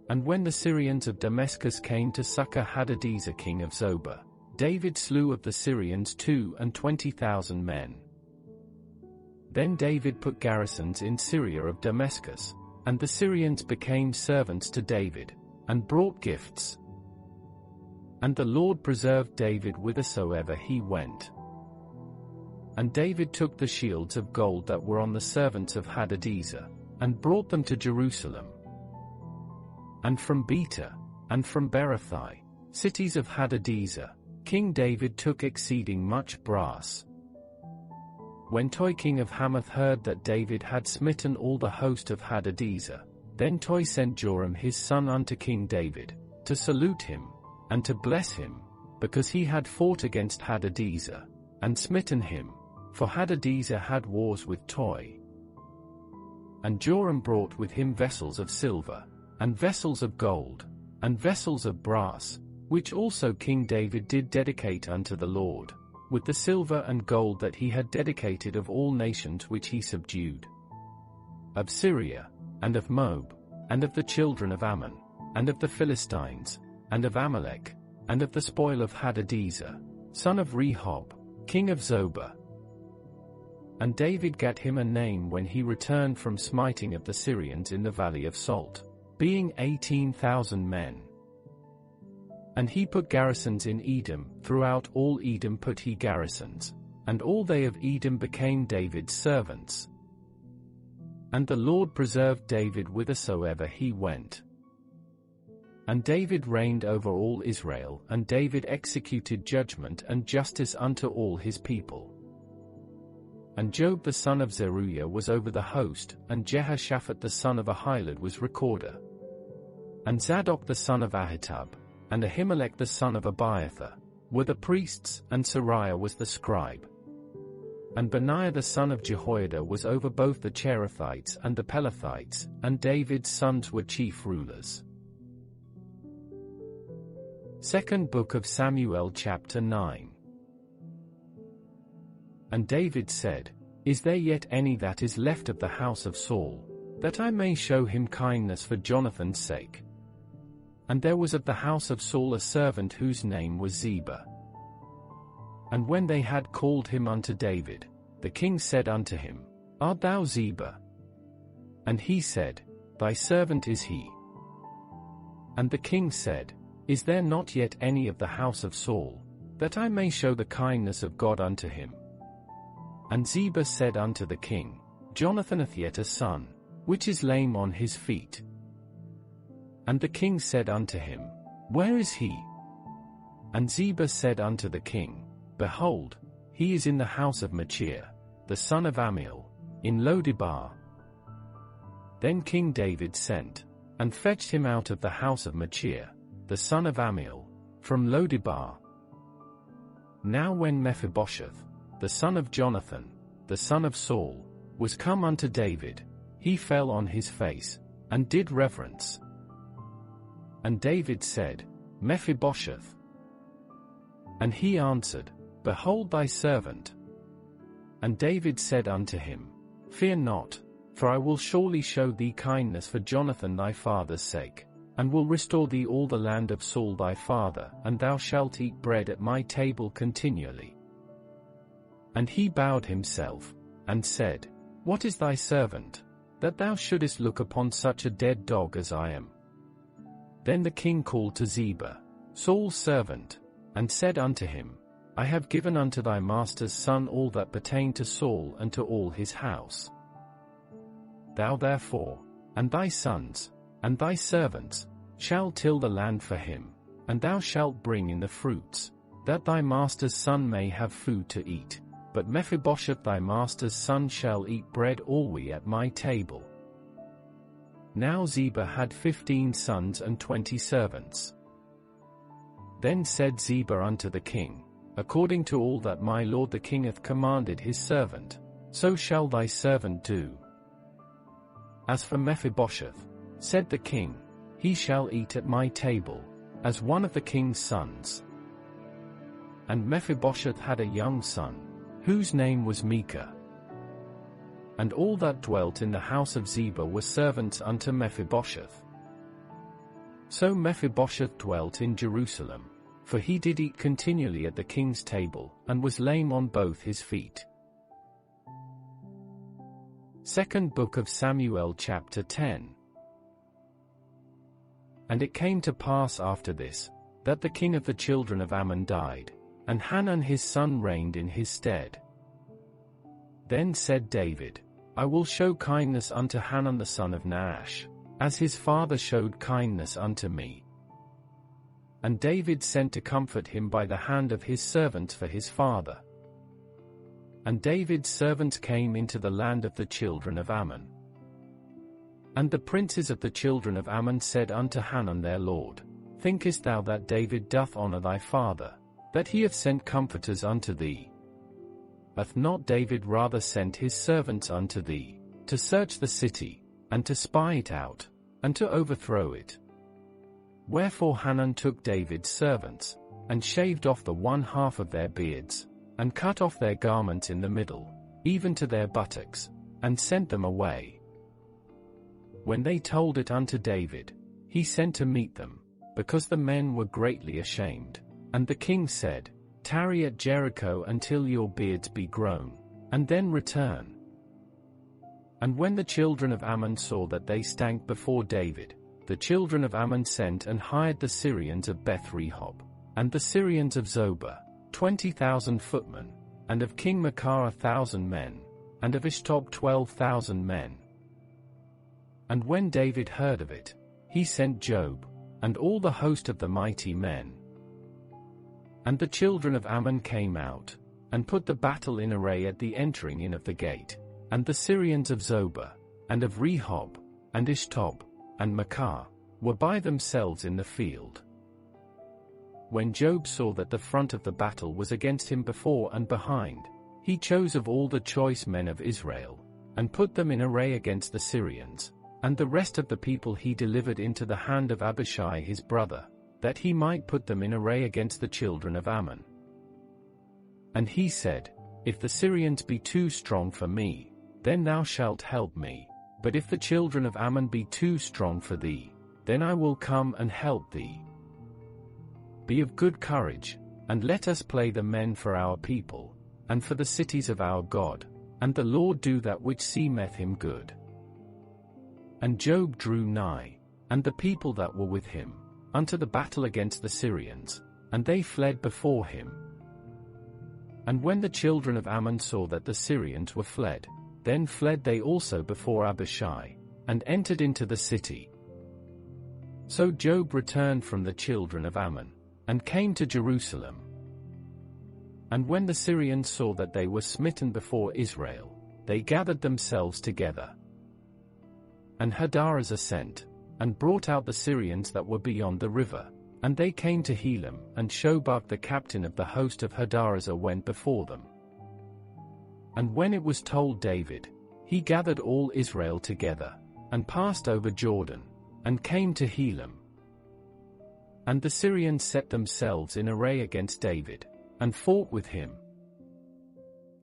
And when the Syrians of Damascus came to succor Hadadezer king of Zobah, David slew of the Syrians 22,000 men. Then David put garrisons in Syria of Damascus, and the Syrians became servants to David, and brought gifts. And the Lord preserved David whithersoever he went. And David took the shields of gold that were on the servants of Hadadezer, and brought them to Jerusalem. And from Betah, and from Berothai, cities of Hadadezer, King David took exceeding much brass. When Toi king of Hamath heard that David had smitten all the host of Hadadezer, then Toi sent Joram his son unto King David, to salute him, and to bless him, because he had fought against Hadadezer, and smitten him, for Hadadezer had wars with Toi. And Joram brought with him vessels of silver, and vessels of gold, and vessels of brass, which also King David did dedicate unto the Lord, with the silver and gold that he had dedicated of all nations which he subdued, of Syria, and of Moab, and of the children of Ammon, and of the Philistines, and of Amalek, and of the spoil of Hadadezer, son of Rehob, king of Zobah. And David gat him a name when he returned from smiting of the Syrians in the valley of Salt, being 18,000 men. And he put garrisons in Edom, throughout all Edom put he garrisons, and all they of Edom became David's servants. And the Lord preserved David whithersoever he went. And David reigned over all Israel, and David executed judgment and justice unto all his people. And Job the son of Zeruiah was over the host, and Jehoshaphat the son of Ahilud was recorder. And Zadok the son of Ahitub, and Ahimelech the son of Abiathar, were the priests, and Sariah was the scribe. And Benaiah the son of Jehoiada was over both the Cherethites and the Pelethites, and David's sons were chief rulers. Second Book of Samuel chapter 9. And David said, Is there yet any that is left of the house of Saul, that I may show him kindness for Jonathan's sake? And there was of the house of Saul a servant whose name was Ziba. And when they had called him unto David, the king said unto him, Art thou Ziba? And he said, Thy servant is he. And the king said, Is there not yet any of the house of Saul, that I may show the kindness of God unto him? And Ziba said unto the king, Jonathan hath yet a son, which is lame on his feet. And the king said unto him, Where is he? And Ziba said unto the king, Behold, he is in the house of Machir, the son of Amiel, in Lodebar. Then King David sent, and fetched him out of the house of Machir, the son of Amiel, from Lodebar. Now when Mephibosheth, the son of Jonathan, the son of Saul, was come unto David, he fell on his face, and did reverence. And David said, Mephibosheth. And he answered, Behold thy servant. And David said unto him, Fear not, For I will surely show thee kindness for Jonathan thy father's sake, and will restore thee all the land of Saul thy father, and thou shalt eat bread at my table continually. And he bowed himself, and said, What is thy servant, that thou shouldest look upon such a dead dog as I am? Then the king called to Ziba, Saul's servant, and said unto him, I have given unto thy master's son all that pertained to Saul and to all his house. Thou therefore, and thy sons, and thy servants, shall till the land for him, and thou shalt bring in the fruits, that thy master's son may have food to eat. But Mephibosheth thy master's son shall eat bread always at my table. Now Ziba had 15 sons and 20 servants. Then said Ziba unto the king, According to all that my lord the king hath commanded his servant, so shall thy servant do. As for Mephibosheth, said the king, he shall eat at my table, as one of the king's sons. And Mephibosheth had a young son, whose name was Micah. And all that dwelt in the house of Ziba were servants unto Mephibosheth. So Mephibosheth dwelt in Jerusalem, for he did eat continually at the king's table, and was lame on both his feet. Second Book of Samuel chapter 10. And it came to pass after this, that the king of the children of Ammon died, and Hanun his son reigned in his stead. Then said David, I will show kindness unto Hanun the son of Nahash, as his father showed kindness unto me. And David sent to comfort him by the hand of his servants for his father. And David's servants came into the land of the children of Ammon. And the princes of the children of Ammon said unto Hanun their lord, Thinkest thou that David doth honor thy father, that he hath sent comforters unto thee? Hath not David rather sent his servants unto thee, to search the city, and to spy it out, and to overthrow it? Wherefore Hanun took David's servants, and shaved off the one half of their beards, and cut off their garments in the middle, even to their buttocks, and sent them away. When they told it unto David, he sent to meet them, because the men were greatly ashamed. And the king said, Tarry at Jericho until your beards be grown, and then return. And when the children of Ammon saw that they stank before David, the children of Ammon sent and hired the Syrians of Beth-rehob, and the Syrians of Zobah, 20,000 footmen, and of King Maachah 1,000 men, and of Ishtob 12,000 men. And when David heard of it, he sent Joab, and all the host of the mighty men. And the children of Ammon came out, and put the battle in array at the entering in of the gate, and the Syrians of Zobah, and of Rehob, and Ishtob, and Maachah, were by themselves in the field. When Joab saw that the front of the battle was against him before and behind, he chose of all the choice men of Israel, and put them in array against the Syrians, and the rest of the people he delivered into the hand of Abishai his brother, that he might put them in array against the children of Ammon. And he said, If the Syrians be too strong for me, then thou shalt help me, but if the children of Ammon be too strong for thee, then I will come and help thee. Be of good courage, and let us play the men for our people, and for the cities of our God, and the Lord do that which seemeth him good. And Joab drew nigh, and the people that were with him, unto the battle against the Syrians, and they fled before him. And when the children of Ammon saw that the Syrians were fled, then fled they also before Abishai, and entered into the city. So Joab returned from the children of Ammon, and came to Jerusalem. And when the Syrians saw that they were smitten before Israel, they gathered themselves together. And Hadarezer sent, and brought out the Syrians that were beyond the river, and they came to Helam, and Shobach the captain of the host of Hadarezer went before them. And when it was told David, he gathered all Israel together, and passed over Jordan, and came to Helam. And the Syrians set themselves in array against David, and fought with him.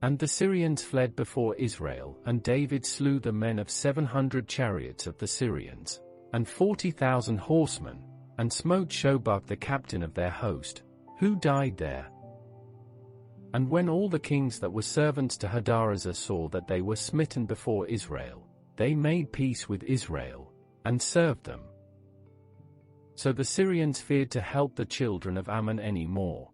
And the Syrians fled before Israel, and David slew the men of 700 chariots of the Syrians, and 40,000 horsemen, and smote Shobach the captain of their host, who died there. And when all the kings that were servants to Hadarezer saw that they were smitten before Israel, they made peace with Israel, and served them. So the Syrians feared to help the children of Ammon any more.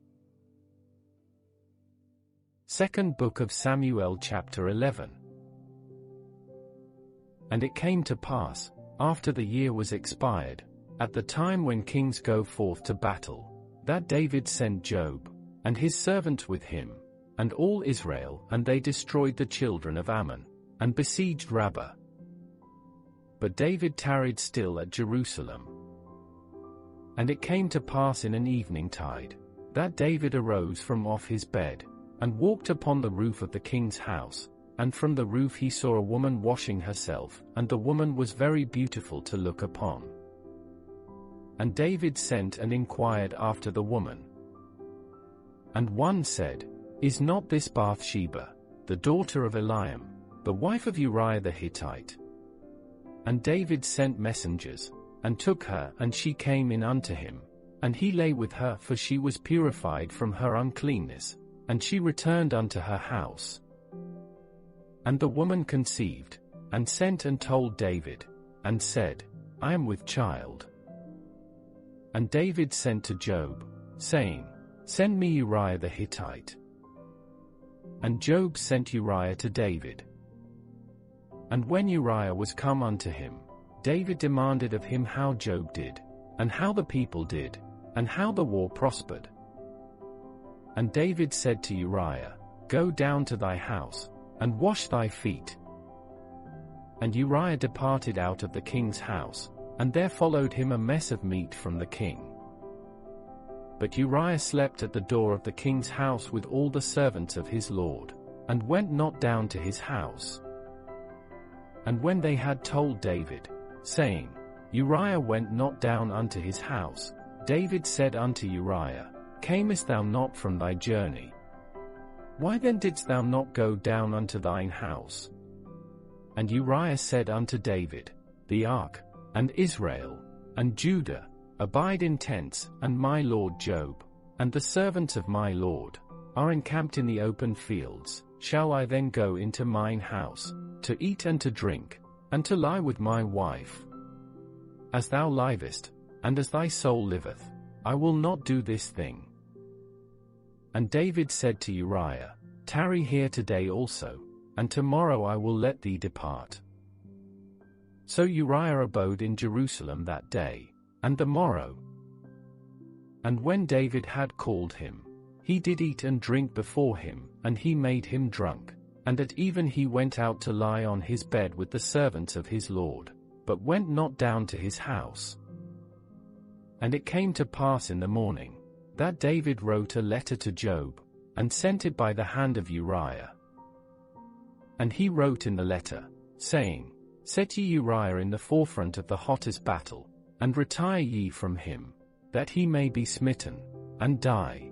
Second Book of Samuel chapter 11. And it came to pass, after the year was expired, at the time when kings go forth to battle, that David sent Joab, and his servants with him, and all Israel, and they destroyed the children of Ammon, and besieged Rabbah. But David tarried still at Jerusalem. And it came to pass in an eventide, that David arose from off his bed, and walked upon the roof of the king's house, and from the roof he saw a woman washing herself, and the woman was very beautiful to look upon. And David sent and inquired after the woman. And one said, Is not this Bathsheba, the daughter of Eliam, the wife of Uriah the Hittite? And David sent messengers, and took her, and she came in unto him, and he lay with her, for she was purified from her uncleanness, and she returned unto her house. And the woman conceived, and sent and told David, and said, I am with child. And David sent to Joab, saying, Send me Uriah the Hittite. And Joab sent Uriah to David. And when Uriah was come unto him, David demanded of him how Joab did, and how the people did, and how the war prospered. And David said to Uriah, Go down to thy house, and wash thy feet. And Uriah departed out of the king's house, and there followed him a mess of meat from the king. But Uriah slept at the door of the king's house with all the servants of his lord, and went not down to his house. And when they had told David, saying, Uriah went not down unto his house, David said unto Uriah, Camest thou not from thy journey? Why then didst thou not go down unto thine house? And Uriah said unto David, The ark, and Israel, and Judah, abide in tents, and my lord Joab, and the servants of my lord, are encamped in the open fields. Shall I then go into mine house, to eat and to drink, and to lie with my wife? As thou livest, and as thy soul liveth, I will not do this thing. And David said to Uriah, Tarry here today also, and tomorrow I will let thee depart. So Uriah abode in Jerusalem that day, and the morrow. And when David had called him, he did eat and drink before him, and he made him drunk, and at even he went out to lie on his bed with the servants of his lord, but went not down to his house. And it came to pass in the morning, that David wrote a letter to Joab, and sent it by the hand of Uriah. And he wrote in the letter, saying, Set ye Uriah in the forefront of the hottest battle, and retire ye from him, that he may be smitten, and die.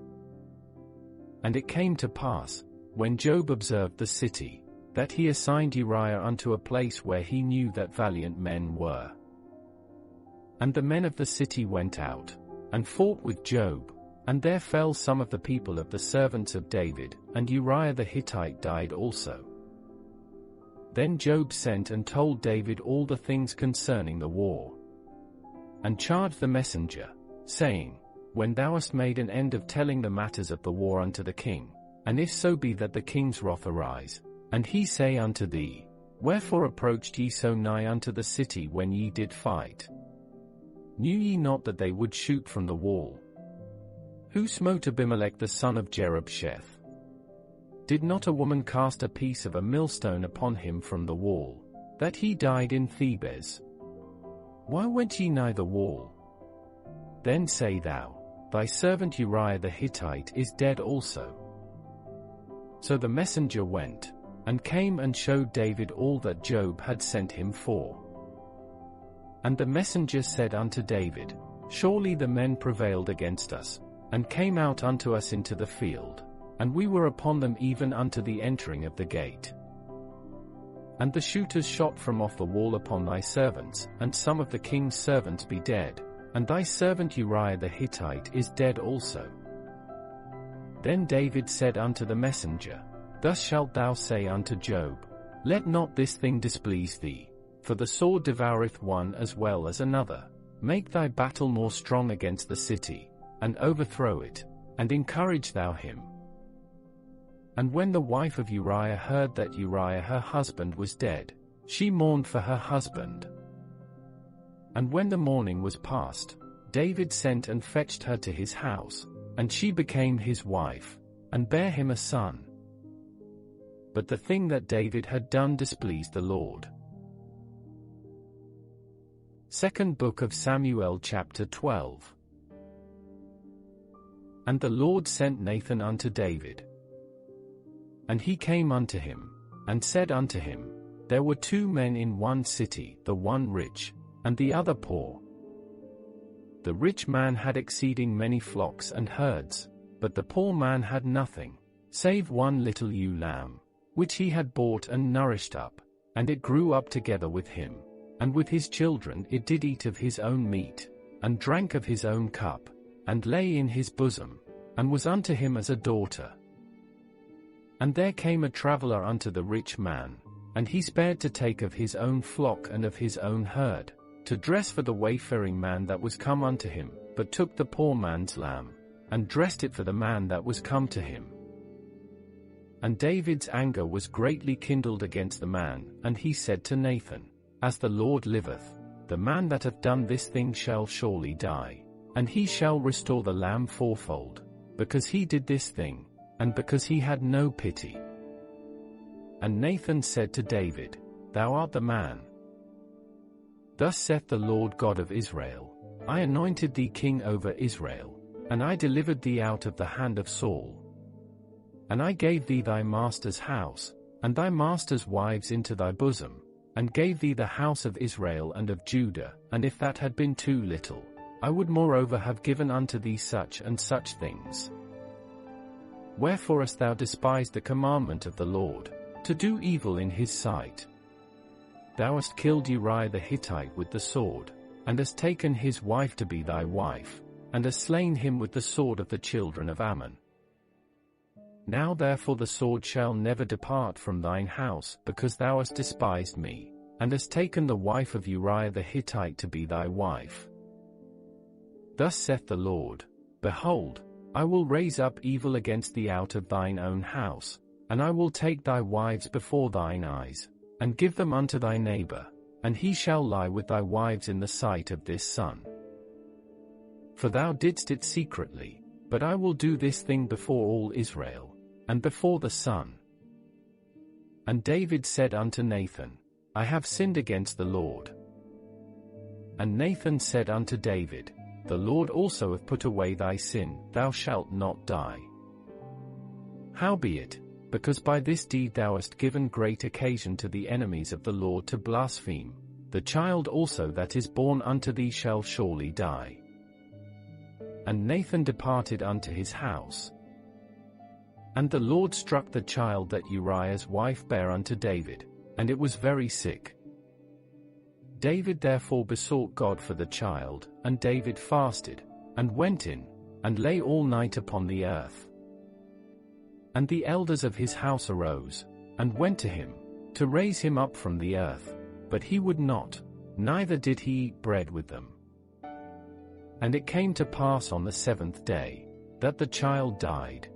And it came to pass, when Joab observed the city, that he assigned Uriah unto a place where he knew that valiant men were. And the men of the city went out, and fought with Joab, and there fell some of the people of the servants of David, and Uriah the Hittite died also. Then Joab sent and told David all the things concerning the war, and charged the messenger, saying, When thou hast made an end of telling the matters of the war unto the king, and if so be that the king's wrath arise, and he say unto thee, Wherefore approached ye so nigh unto the city when ye did fight? Knew ye not that they would shoot from the wall? Who smote Abimelech the son of Jerubsheth? Did not a woman cast a piece of a millstone upon him from the wall, that he died in Thebez? Why went ye nigh the wall? Then say thou, Thy servant Uriah the Hittite is dead also. So the messenger went, and came and showed David all that Joab had sent him for. And the messenger said unto David, Surely the men prevailed against us, and came out unto us into the field, and we were upon them even unto the entering of the gate. And the shooters shot from off the wall upon thy servants, and some of the king's servants be dead, and thy servant Uriah the Hittite is dead also. Then David said unto the messenger, Thus shalt thou say unto Job, Let not this thing displease thee, for the sword devoureth one as well as another. Make thy battle more strong against the city, and overthrow it, and encourage thou him. And when the wife of Uriah heard that Uriah her husband was dead, she mourned for her husband. And when the mourning was past, David sent and fetched her to his house, and she became his wife, and bare him a son. But the thing that David had done displeased the Lord. 2nd Book of Samuel chapter 12. And the Lord sent Nathan unto David. And he came unto him, and said unto him, There were 2 men in one city, the one rich, and the other poor. The rich man had exceeding many flocks and herds, but the poor man had nothing, save one little ewe lamb, which he had bought and nourished up, and it grew up together with him, and with his children it did eat of his own meat, and drank of his own cup, and lay in his bosom, and was unto him as a daughter. And there came a traveler unto the rich man, and he spared to take of his own flock and of his own herd, to dress for the wayfaring man that was come unto him, but took the poor man's lamb, and dressed it for the man that was come to him. And David's anger was greatly kindled against the man, and he said to Nathan, As the Lord liveth, the man that hath done this thing shall surely die, and he shall restore the lamb fourfold, because he did this thing, and because he had no pity. And Nathan said to David, Thou art the man. Thus saith the Lord God of Israel, I anointed thee king over Israel, and I delivered thee out of the hand of Saul. And I gave thee thy master's house, and thy master's wives into thy bosom, and gave thee the house of Israel and of Judah, and if that had been too little, I would moreover have given unto thee such and such things. Wherefore hast thou despised the commandment of the Lord, to do evil in his sight? Thou hast killed Uriah the Hittite with the sword, and hast taken his wife to be thy wife, and hast slain him with the sword of the children of Ammon. Now therefore the sword shall never depart from thine house, because thou hast despised me, and hast taken the wife of Uriah the Hittite to be thy wife. Thus saith the Lord, Behold, I will raise up evil against thee out of thine own house, and I will take thy wives before thine eyes, and give them unto thy neighbor, and he shall lie with thy wives in the sight of this sun. For thou didst it secretly, but I will do this thing before all Israel, and before the sun. And David said unto Nathan, I have sinned against the Lord. And Nathan said unto David, The Lord also hath put away thy sin, thou shalt not die. Howbeit, because by this deed thou hast given great occasion to the enemies of the Lord to blaspheme, the child also that is born unto thee shall surely die. And Nathan departed unto his house. And the Lord struck the child that Uriah's wife bare unto David, and it was very sick. David therefore besought God for the child, and David fasted, and went in, and lay all night upon the earth. And the elders of his house arose, and went to him, to raise him up from the earth, but he would not, neither did he eat bread with them. And it came to pass on the 7th day, that the child died.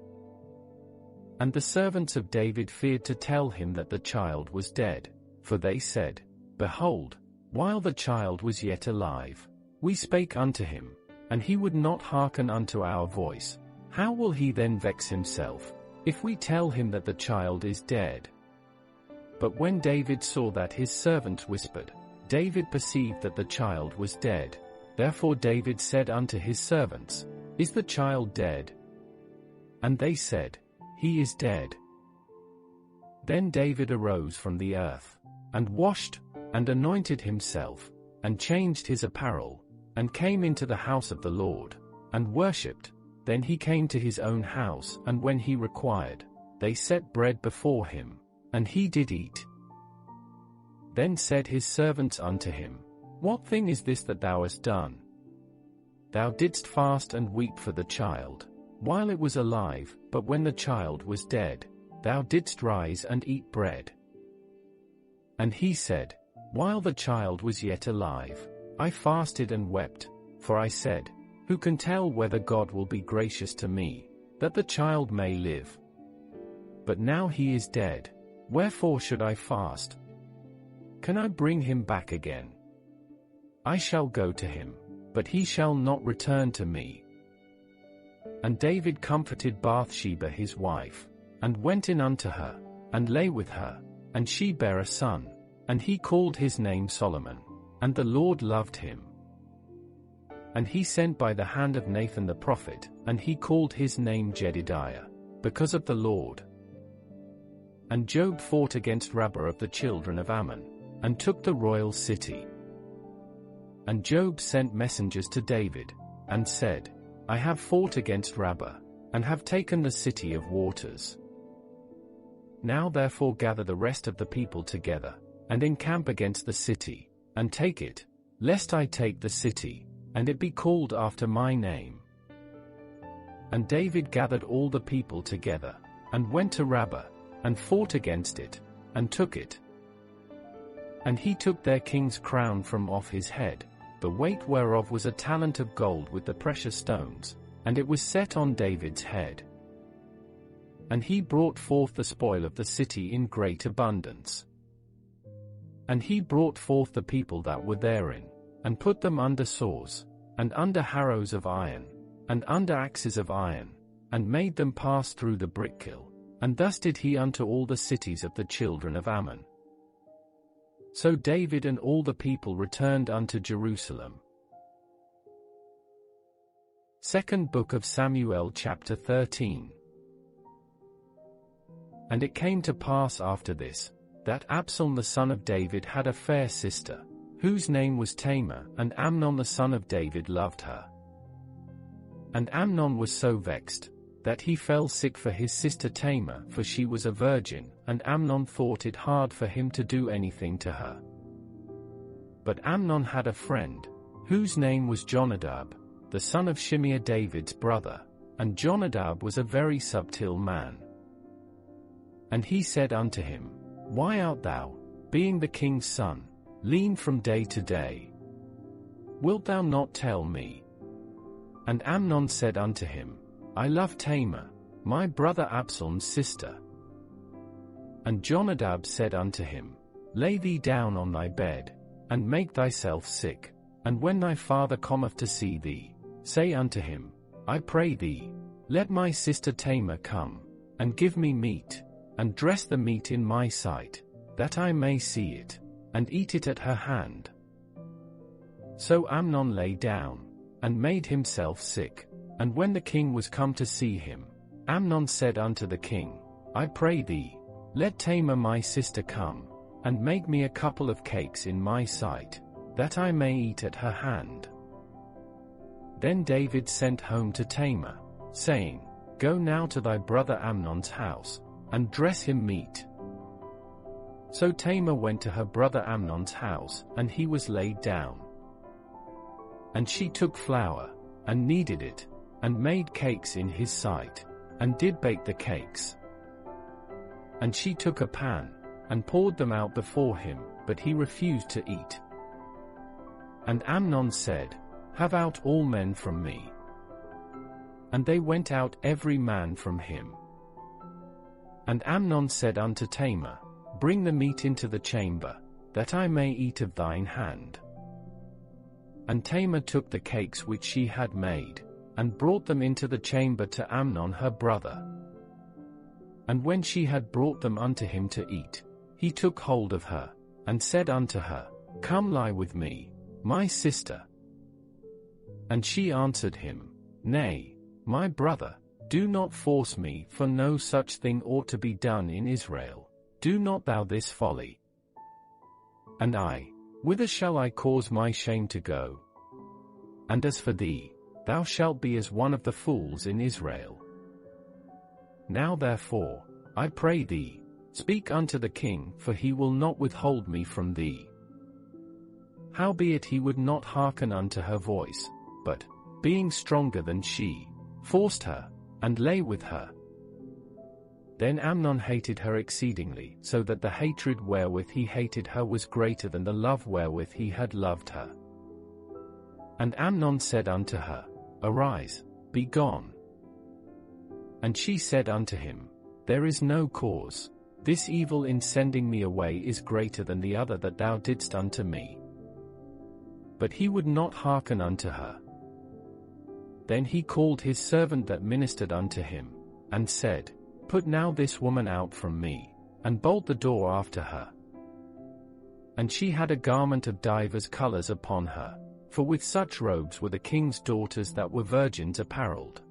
And the servants of David feared to tell him that the child was dead, for they said, Behold, while the child was yet alive, we spake unto him, and he would not hearken unto our voice. How will he then vex himself, if we tell him that the child is dead? But when David saw that his servants whispered, David perceived that the child was dead. Therefore David said unto his servants, Is the child dead? And they said, He is dead. Then David arose from the earth, and washed, and anointed himself, and changed his apparel, and came into the house of the Lord, and worshipped. Then he came to his own house, and when he required, they set bread before him, and he did eat. Then said his servants unto him, What thing is this that thou hast done? Thou didst fast and weep for the child, while it was alive, but when the child was dead, thou didst rise and eat bread. And he said, While the child was yet alive, I fasted and wept, for I said, Who can tell whether God will be gracious to me, that the child may live? But now he is dead, wherefore should I fast? Can I bring him back again? I shall go to him, but he shall not return to me. And David comforted Bathsheba his wife, and went in unto her, and lay with her, and she bare a son, and he called his name Solomon, and the Lord loved him. And he sent by the hand of Nathan the prophet, and he called his name Jedidiah, because of the Lord. And Job fought against Rabbah of the children of Ammon, and took the royal city. And Job sent messengers to David, and said, I have fought against Rabbah, and have taken the city of waters. Now therefore gather the rest of the people together, and encamp against the city, and take it, lest I take the city, and it be called after my name. And David gathered all the people together, and went to Rabbah, and fought against it, and took it. And he took their king's crown from off his head, the weight whereof was a talent of gold with the precious stones, and it was set on David's head. And he brought forth the spoil of the city in great abundance. And he brought forth the people that were therein, and put them under saws, and under harrows of iron, and under axes of iron, and made them pass through the brickkiln, and thus did he unto all the cities of the children of Ammon. So David and all the people returned unto Jerusalem. Second Book of Samuel chapter 13. And it came to pass after this, that Absalom the son of David had a fair sister, whose name was Tamar, and Amnon the son of David loved her. And Amnon was so vexed, that he fell sick for his sister Tamar, for she was a virgin, and Amnon thought it hard for him to do anything to her. But Amnon had a friend, whose name was Jonadab, the son of Shimeah David's brother, and Jonadab was a very subtle man. And he said unto him, Why art thou, being the king's son, lean from day to day? Wilt thou not tell me? And Amnon said unto him, I love Tamar, my brother Absalom's sister. And Jonadab said unto him, Lay thee down on thy bed, and make thyself sick, and when thy father cometh to see thee, say unto him, I pray thee, let my sister Tamar come, and give me meat, and dress the meat in my sight, that I may see it, and eat it at her hand. So Amnon lay down, and made himself sick. And when the king was come to see him, Amnon said unto the king, I pray thee, let Tamar my sister come, and make me a couple of cakes in my sight, that I may eat at her hand. Then David sent home to Tamar, saying, Go now to thy brother Amnon's house, and dress him meat. So Tamar went to her brother Amnon's house, and he was laid down. And she took flour, and kneaded it, and made cakes in his sight, and did bake the cakes. And she took a pan, and poured them out before him, but he refused to eat. And Amnon said, Have out all men from me. And they went out every man from him. And Amnon said unto Tamar, Bring the meat into the chamber, that I may eat of thine hand. And Tamar took the cakes which she had made, and brought them into the chamber to Amnon her brother. And when she had brought them unto him to eat, he took hold of her, and said unto her, Come lie with me, my sister. And she answered him, Nay, my brother, do not force me, for no such thing ought to be done in Israel. Do not thou this folly. And I, whither shall I cause my shame to go? And as for thee, thou shalt be as one of the fools in Israel. Now therefore, I pray thee, speak unto the king, for he will not withhold me from thee. Howbeit he would not hearken unto her voice, but, being stronger than she, forced her, and lay with her. Then Amnon hated her exceedingly, so that the hatred wherewith he hated her was greater than the love wherewith he had loved her. And Amnon said unto her, Arise, be gone. And she said unto him, There is no cause. This evil in sending me away is greater than the other that thou didst unto me. But he would not hearken unto her. Then he called his servant that ministered unto him, and said, Put now this woman out from me, and bolt the door after her. And she had a garment of divers colors upon her, for with such robes were the king's daughters that were virgins apparelled.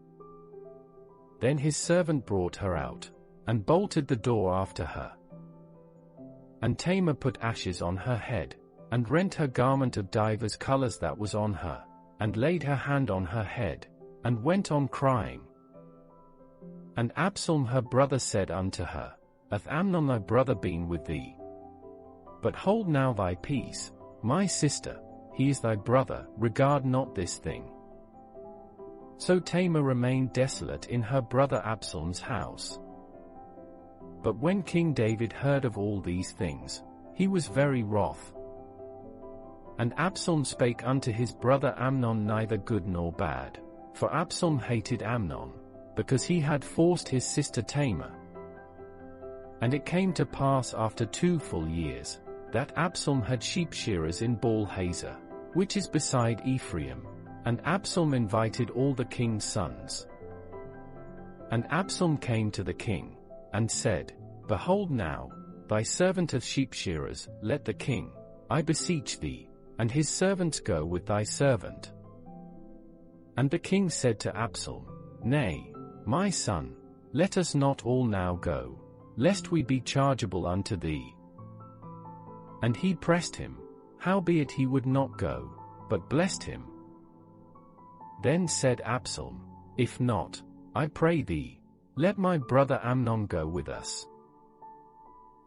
Then his servant brought her out, and bolted the door after her. And Tamar put ashes on her head, and rent her garment of divers colors that was on her, and laid her hand on her head, and went on crying. And Absalom her brother said unto her, Hath Amnon thy brother been with thee? But hold now thy peace, my sister, he is thy brother, regard not this thing. So Tamar remained desolate in her brother Absalom's house. But when King David heard of all these things, he was very wroth. And Absalom spake unto his brother Amnon neither good nor bad, for Absalom hated Amnon, because he had forced his sister Tamar. And it came to pass after 2 full years, that Absalom had sheep shearers in Baal-hazor, which is beside Ephraim, and Absalom invited all the king's sons. And Absalom came to the king, and said, Behold now, thy servant hath sheep shearers, let the king, I beseech thee, and his servants go with thy servant. And the king said to Absalom, Nay, my son, let us not all now go, lest we be chargeable unto thee. And he pressed him, howbeit he would not go, but blessed him. Then said Absalom, If not, I pray thee, let my brother Amnon go with us.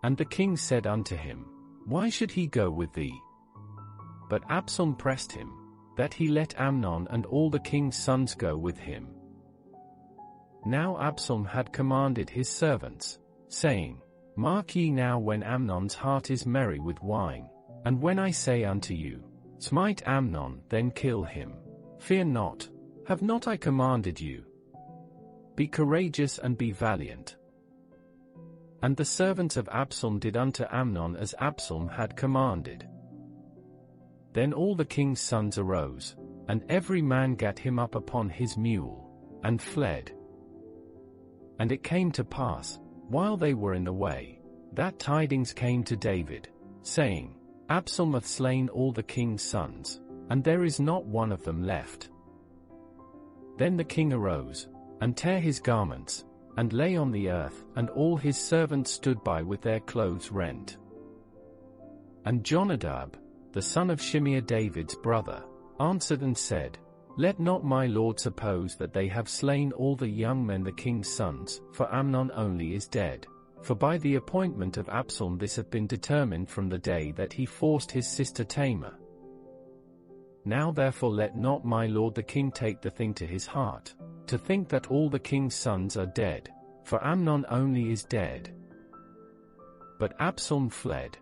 And the king said unto him, Why should he go with thee? But Absalom pressed him, that he let Amnon and all the king's sons go with him. Now Absalom had commanded his servants, saying, Mark ye now when Amnon's heart is merry with wine, and when I say unto you, Smite Amnon, then kill him. Fear not, have not I commanded you? Be courageous and be valiant. And the servants of Absalom did unto Amnon as Absalom had commanded. Then all the king's sons arose, and every man gat him up upon his mule, and fled. And it came to pass, while they were in the way, that tidings came to David, saying, Absalom hath slain all the king's sons, and there is not one of them left. Then the king arose, and tare his garments, and lay on the earth, and all his servants stood by with their clothes rent. And Jonadab, the son of Shimeah David's brother, answered and said, Let not my lord suppose that they have slain all the young men the king's sons, for Amnon only is dead. For by the appointment of Absalom this hath been determined from the day that he forced his sister Tamar. Now therefore let not my lord the king take the thing to his heart, to think that all the king's sons are dead, for Amnon only is dead. But Absalom fled.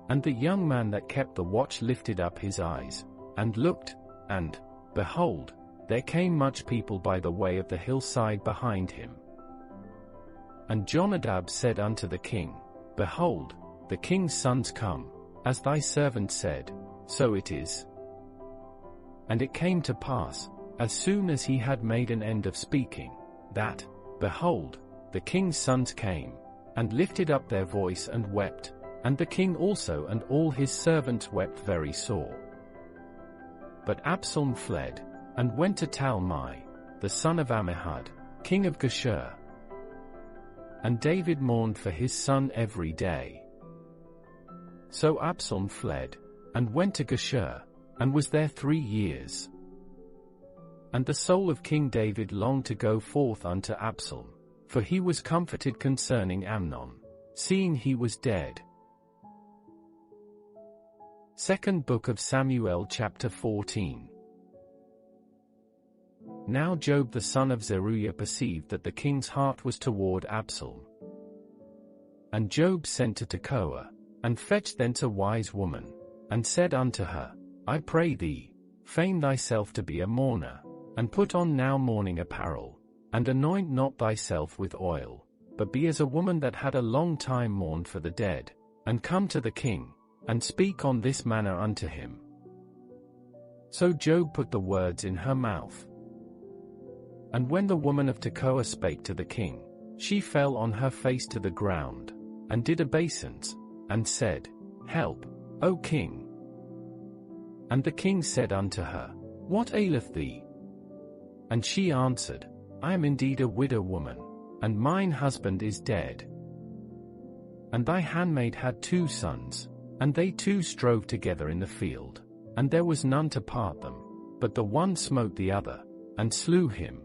And the young man that kept the watch lifted up his eyes, and looked, and, behold, there came much people by the way of the hillside behind him. And Jonadab said unto the king, Behold, the king's sons come, as thy servant said, so it is. And it came to pass, as soon as he had made an end of speaking, that, behold, the king's sons came, and lifted up their voice and wept, and the king also and all his servants wept very sore. But Absalom fled, and went to Talmai, the son of Ammihud, king of Geshur. And David mourned for his son every day. So Absalom fled, and went to Geshur, and was there 3 years. And the soul of King David longed to go forth unto Absalom, for he was comforted concerning Amnon, seeing he was dead. Second Book of Samuel chapter 14. Now Job the son of Zeruiah perceived that the king's heart was toward Absalom. And Job sent to Tekoa, and fetched thence a wise woman, and said unto her, I pray thee, feign thyself to be a mourner, and put on now mourning apparel, and anoint not thyself with oil, but be as a woman that had a long time mourned for the dead, and come to the king, and speak on this manner unto him. So Job put the words in her mouth. And when the woman of Tekoa spake to the king, she fell on her face to the ground, and did obeisance, and said, Help, O king. And the king said unto her, What aileth thee? And she answered, I am indeed a widow woman, and mine husband is dead. And thy handmaid had 2 sons, and they 2 strove together in the field, and there was none to part them, but the one smote the other, and slew him.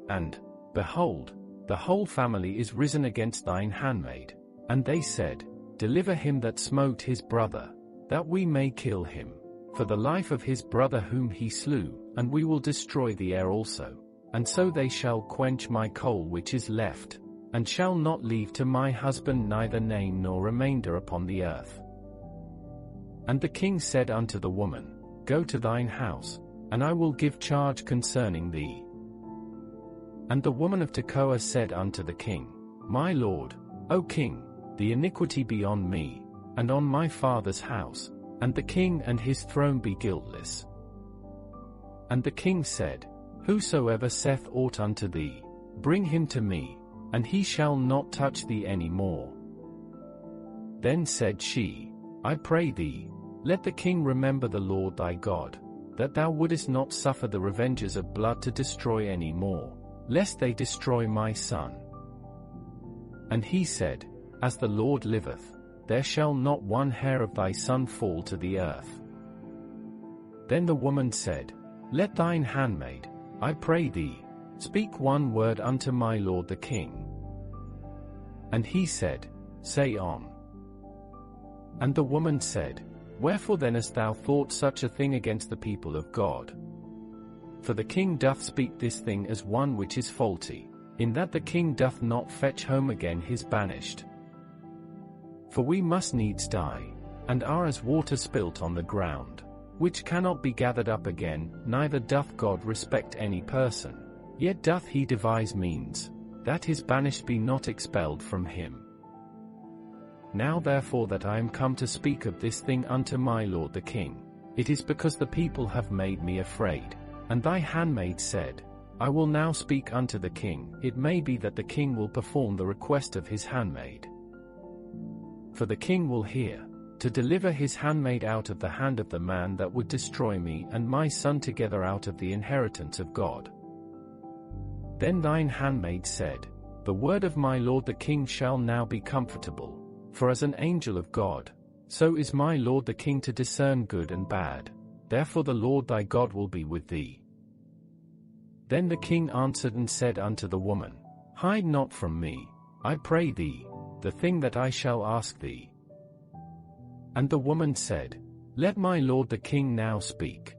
And, behold, the whole family is risen against thine handmaid, and they said, Deliver him that smote his brother, that we may kill him, for the life of his brother whom he slew, and we will destroy the heir also, and so they shall quench my coal which is left, and shall not leave to my husband neither name nor remainder upon the earth. And the king said unto the woman, Go to thine house, and I will give charge concerning thee. And the woman of Tekoa said unto the king, My lord, O king, the iniquity be on me, and on my father's house, and the king and his throne be guiltless. And the king said, Whosoever saith aught unto thee, bring him to me, and he shall not touch thee any more. Then said she, I pray thee, let the king remember the Lord thy God, that thou wouldest not suffer the revengers of blood to destroy any more, lest they destroy my son. And he said, As the Lord liveth, there shall not one hair of thy son fall to the earth. Then the woman said, Let thine handmaid, I pray thee, speak one word unto my lord the king. And he said, Say on. And the woman said, Wherefore then hast thou thought such a thing against the people of God? For the king doth speak this thing as one which is faulty, in that the king doth not fetch home again his banished. For we must needs die, and are as water spilt on the ground, which cannot be gathered up again, neither doth God respect any person, yet doth he devise means, that his banished be not expelled from him. Now therefore that I am come to speak of this thing unto my lord the king, it is because the people have made me afraid. And thy handmaid said, I will now speak unto the king, it may be that the king will perform the request of his handmaid. For the king will hear, to deliver his handmaid out of the hand of the man that would destroy me and my son together out of the inheritance of God. Then thine handmaid said, The word of my lord the king shall now be comfortable, for as an angel of God, so is my lord the king to discern good and bad. Therefore the Lord thy God will be with thee. Then the king answered and said unto the woman, Hide not from me, I pray thee, the thing that I shall ask thee. And the woman said, Let my lord the king now speak.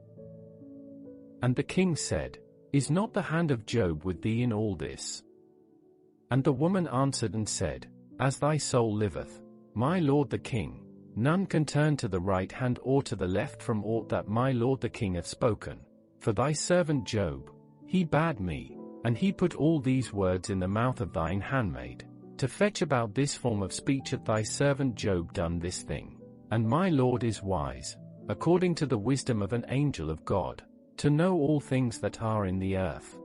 And the king said, Is not the hand of Job with thee in all this? And the woman answered and said, As thy soul liveth, my lord the king, none can turn to the right hand or to the left from aught that my lord the king hath spoken. For thy servant Job, he bade me, and he put all these words in the mouth of thine handmaid, to fetch about this form of speech hath thy servant Job done this thing. And my lord is wise, according to the wisdom of an angel of God, to know all things that are in the earth.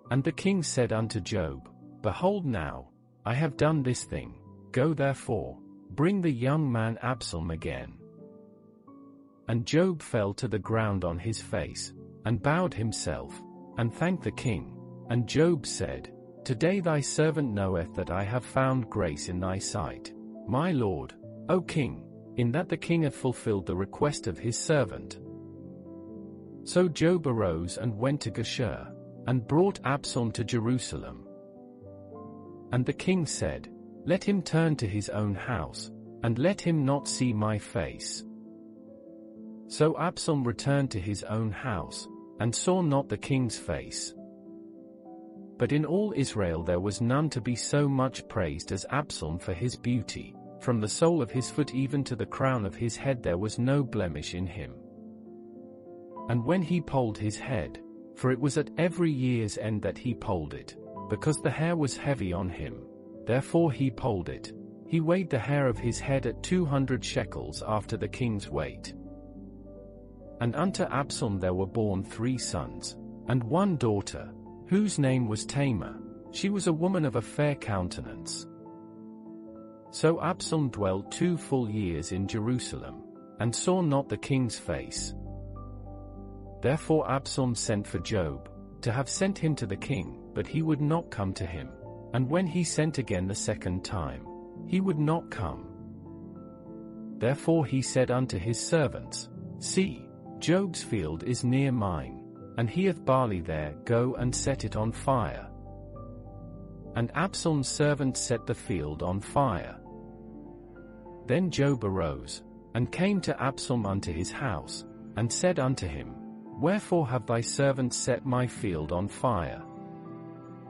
And the king said unto Job, Behold now, I have done this thing, go therefore, bring the young man Absalom again. And Job fell to the ground on his face, and bowed himself, and thanked the king. And Job said, Today thy servant knoweth that I have found grace in thy sight, my lord, O king, in that the king hath fulfilled the request of his servant. So Joab arose and went to Geshur, and brought Absalom to Jerusalem. And the king said, Let him turn to his own house, and let him not see my face. So Absalom returned to his own house, and saw not the king's face. But in all Israel there was none to be so much praised as Absalom for his beauty. From the sole of his foot even to the crown of his head there was no blemish in him. And when he polled his head, for it was at every year's end that he polled it, because the hair was heavy on him, therefore he polled it, he weighed the hair of his head at 200 shekels after the king's weight. And unto Absalom there were born 3 sons, and 1 daughter, whose name was Tamar. She was a woman of a fair countenance. So Absalom dwelt 2 full years in Jerusalem, and saw not the king's face. Therefore Absalom sent for Joab, to have sent him to the king, but he would not come to him. And when he sent again the 2nd time, he would not come. Therefore he said unto his servants, See, Joab's field is near mine, and he hath barley there, go and set it on fire. And Absalom's servants set the field on fire. Then Joab arose, and came to Absalom unto his house, and said unto him, Wherefore have thy servants set my field on fire?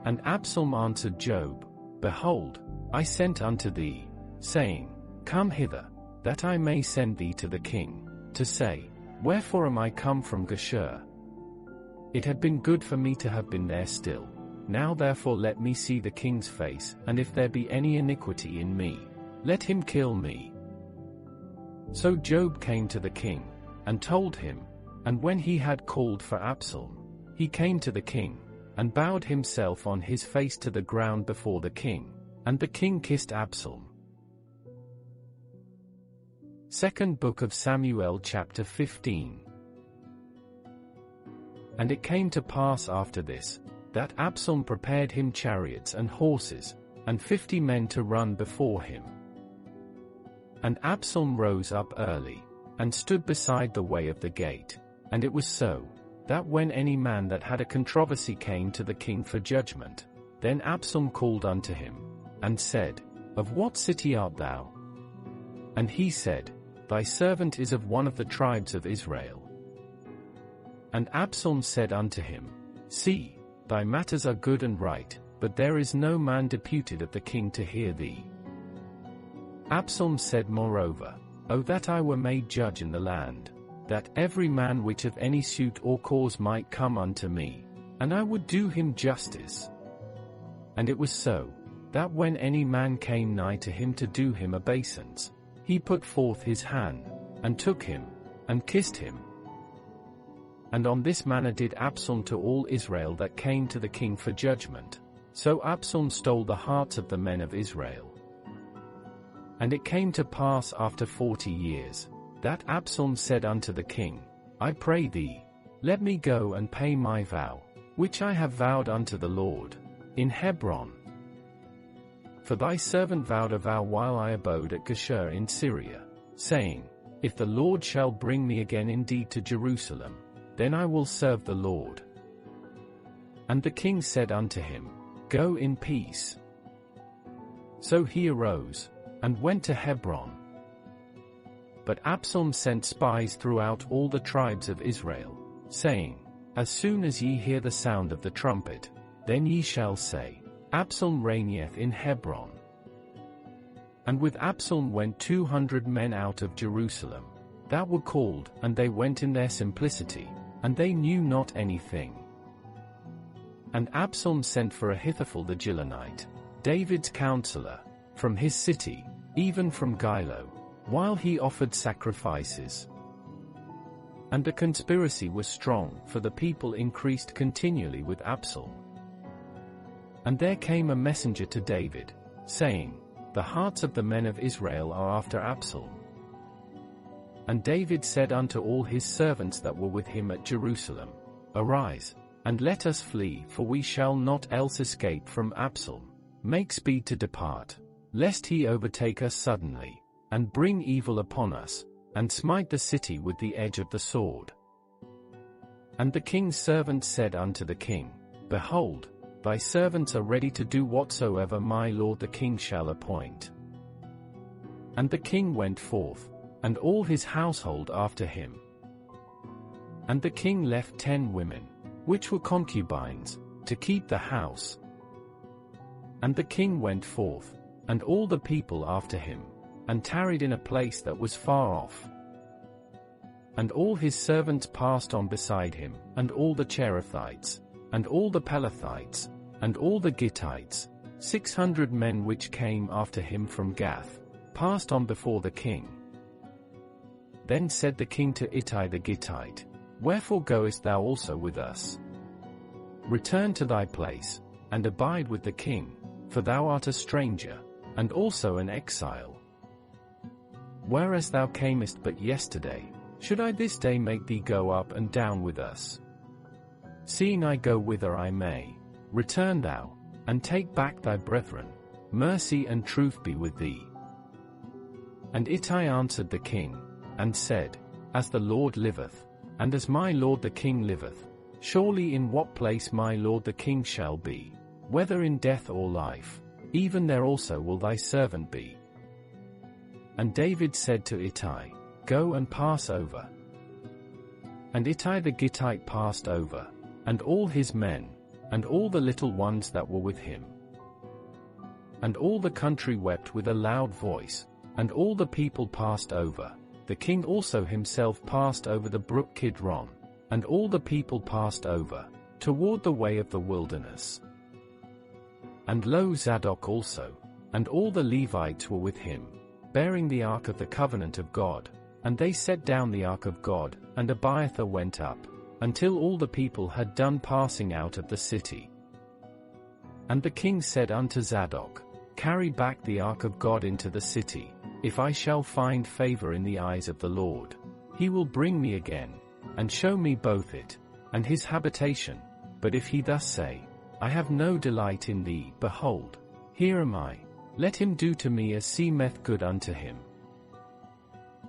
And Absalom answered Joab, Behold, I sent unto thee, saying, Come hither, that I may send thee to the king, to say, Wherefore am I come from Geshur? It had been good for me to have been there still. Now therefore let me see the king's face, and if there be any iniquity in me, let him kill me. So Joab came to the king, and told him, and when he had called for Absalom, he came to the king, and bowed himself on his face to the ground before the king, and the king kissed Absalom. 2nd Book of Samuel chapter 15. And it came to pass after this, that Absalom prepared him chariots and horses, and 50 men to run before him. And Absalom rose up early, and stood beside the way of the gate. And it was so, that when any man that had a controversy came to the king for judgment, then Absalom called unto him, and said, Of what city art thou? And he said, Thy servant is of one of the tribes of Israel. And Absalom said unto him, See, thy matters are good and right, but there is no man deputed of the king to hear thee. Absalom said moreover, O that I were made judge in the land, that every man which of any suit or cause might come unto me, and I would do him justice. And it was so, that when any man came nigh to him to do him obeisance, he put forth his hand, and took him, and kissed him. And on this manner did Absalom to all Israel that came to the king for judgment. So Absalom stole the hearts of the men of Israel. And it came to pass after 40 years, that Absalom said unto the king, I pray thee, let me go and pay my vow, which I have vowed unto the Lord, in Hebron. For thy servant vowed a vow while I abode at Geshur in Syria, saying, If the Lord shall bring me again indeed to Jerusalem, then I will serve the Lord. And the king said unto him, Go in peace. So he arose, and went to Hebron. But Absalom sent spies throughout all the tribes of Israel, saying, As soon as ye hear the sound of the trumpet, then ye shall say, Absalom reigneth in Hebron. And with Absalom went 200 men out of Jerusalem, that were called, and they went in their simplicity, and they knew not anything. And Absalom sent for Ahithophel the Gilonite, David's counselor, from his city, even from Gilo, while he offered sacrifices. And the conspiracy was strong, for the people increased continually with Absalom. And there came a messenger to David, saying, The hearts of the men of Israel are after Absalom. And David said unto all his servants that were with him at Jerusalem, Arise, and let us flee, for we shall not else escape from Absalom. Make speed to depart, lest he overtake us suddenly, and bring evil upon us, and smite the city with the edge of the sword. And the king's servants said unto the king, Behold, thy servants are ready to do whatsoever my lord the king shall appoint. And the king went forth, and all his household after him. And the king left 10 women, which were concubines, to keep the house. And the king went forth, and all the people after him, and tarried in a place that was far off. And all his servants passed on beside him, and all the Cherethites, and all the Pelethites, and all the Gittites, 600 men which came after him from Gath, passed on before the king. Then said the king to Ittai the Gittite, Wherefore goest thou also with us? Return to thy place, and abide with the king, for thou art a stranger, and also an exile. Whereas thou camest but yesterday, should I this day make thee go up and down with us? Seeing I go whither I may, return thou, and take back thy brethren, mercy and truth be with thee. And Ittai answered the king, and said, As the Lord liveth, and as my lord the king liveth, surely in what place my lord the king shall be, whether in death or life, even there also will thy servant be. And David said to Ittai, Go and pass over. And Ittai the Gittite passed over, and all his men, and all the little ones that were with him. And all the country wept with a loud voice, and all the people passed over. The king also himself passed over the brook Kidron, and all the people passed over, toward the way of the wilderness. And lo, Zadok also, and all the Levites were with him, bearing the ark of the covenant of God, and they set down the ark of God, and Abiathar went up, until all the people had done passing out of the city. And the king said unto Zadok, Carry back the ark of God into the city. If I shall find favor in the eyes of the Lord, he will bring me again, and show me both it, and his habitation. But if he thus say, I have no delight in thee, behold, here am I, let him do to me as seemeth good unto him.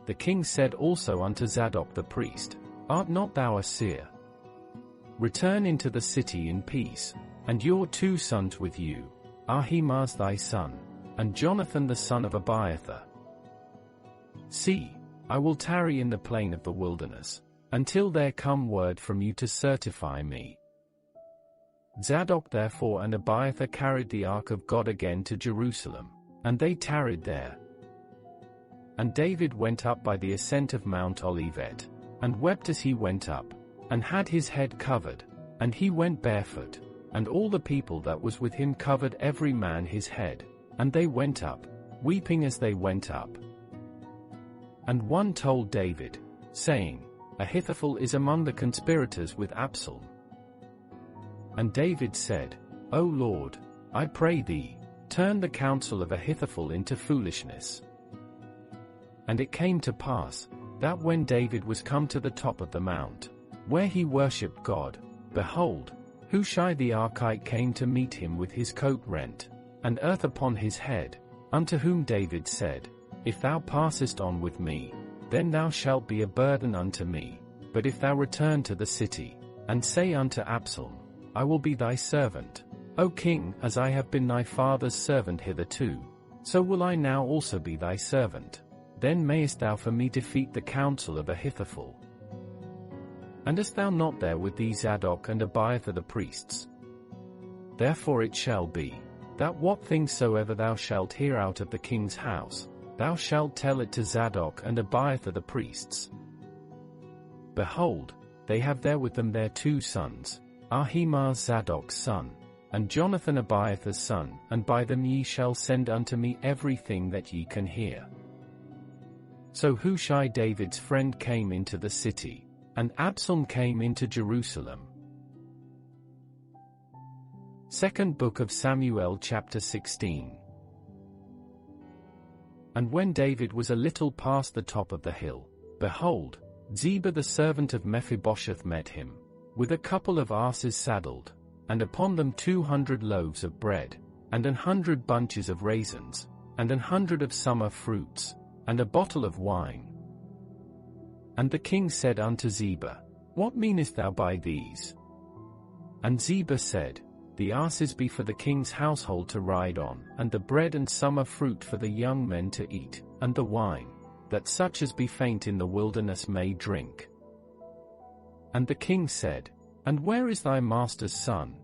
The king said also unto Zadok the priest, Art not thou a seer? Return into the city in peace, and your 2 sons with you, Ahimaaz thy son, and Jonathan the son of Abiathar. See, I will tarry in the plain of the wilderness, until there come word from you to certify me. Zadok therefore and Abiathar carried the ark of God again to Jerusalem, and they tarried there. And David went up by the ascent of Mount Olivet, and wept as he went up, and had his head covered, and he went barefoot, and all the people that was with him covered every man his head, and they went up, weeping as they went up. And one told David, saying, Ahithophel is among the conspirators with Absalom. And David said, O Lord, I pray thee, turn the counsel of Ahithophel into foolishness. And it came to pass, that when David was come to the top of the mount, where he worshipped God, behold, Hushai the Archite came to meet him with his coat rent, and earth upon his head, unto whom David said, If thou passest on with me, then thou shalt be a burden unto me, but if thou return to the city, and say unto Absalom, I will be thy servant, O king, as I have been thy father's servant hitherto, so will I now also be thy servant. Then mayest thou for me defeat the counsel of Ahithophel. And as thou not there with thee Zadok and Abiathar the priests? Therefore it shall be, that what things soever thou shalt hear out of the king's house, thou shalt tell it to Zadok and Abiathar the priests. Behold, they have there with them their 2 sons, Ahimaaz Zadok's son, and Jonathan Abiathar's son, and by them ye shall send unto me everything that ye can hear. So Hushai David's friend came into the city, and Absalom came into Jerusalem. 2nd Book of Samuel chapter 16. And when David was a little past the top of the hill, behold, Ziba the servant of Mephibosheth met him, with a couple of asses saddled, and upon them 200 loaves of bread, and 100 bunches of raisins, and 100 of summer fruits, and a bottle of wine. And the king said unto Ziba, What meanest thou by these? And Ziba said, The asses be for the king's household to ride on, and the bread and summer fruit for the young men to eat, and the wine, that such as be faint in the wilderness may drink. And the king said, And where is thy master's son?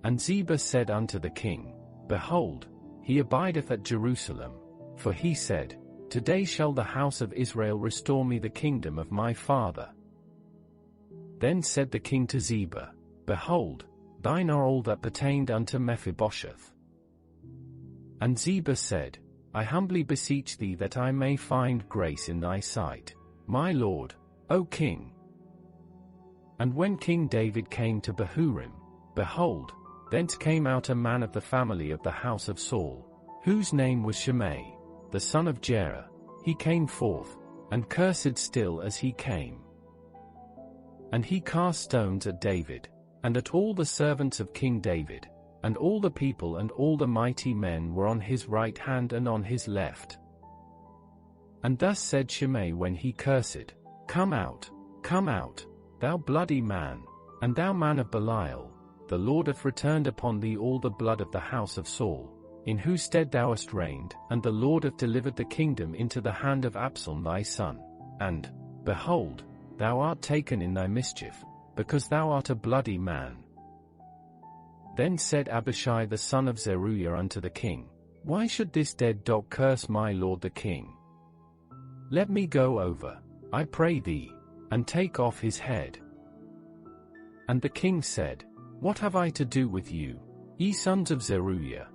And Ziba said unto the king, Behold, he abideth at Jerusalem. For he said, Today shall the house of Israel restore me the kingdom of my father. Then said the king to Ziba, Behold, thine are all that pertained unto Mephibosheth. And Ziba said, I humbly beseech thee that I may find grace in thy sight, my lord, O king. And when King David came to Bahurim, behold, thence came out a man of the family of the house of Saul, whose name was Shimei, the son of Jerah. He came forth, and cursed still as he came. And he cast stones at David, and at all the servants of King David, and all the people and all the mighty men were on his right hand and on his left. And thus said Shimei when he cursed, Come out, thou bloody man, and thou man of Belial, the Lord hath returned upon thee all the blood of the house of Saul, in whose stead thou hast reigned, and the Lord hath delivered the kingdom into the hand of Absalom thy son, and, behold, thou art taken in thy mischief, because thou art a bloody man. Then said Abishai the son of Zeruiah unto the king, Why should this dead dog curse my lord the king? Let me go over, I pray thee, and take off his head. And the king said, What have I to do with you, ye sons of Zeruiah?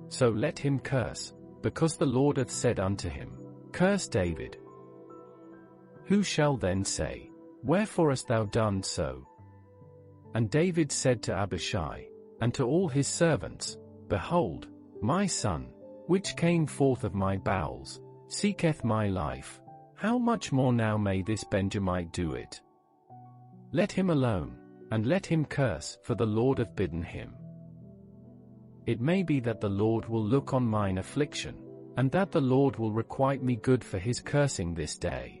So let him curse, because the Lord hath said unto him, Curse David. Who shall then say, Wherefore hast thou done so? And David said to Abishai, and to all his servants, Behold, my son, which came forth of my bowels, seeketh my life. How much more now may this Benjamite do it? Let him alone, and let him curse, for the Lord hath bidden him. It may be that the Lord will look on mine affliction, and that the Lord will requite me good for his cursing this day.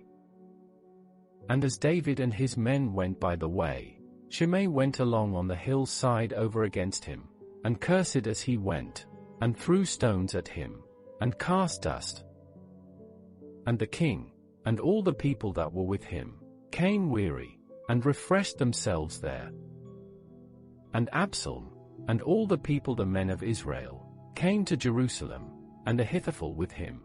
And as David and his men went by the way, Shimei went along on the hillside over against him, and cursed as he went, and threw stones at him, and cast dust. And the king, and all the people that were with him, came weary, and refreshed themselves there. And Absalom, and all the people the men of Israel, came to Jerusalem, and Ahithophel with him.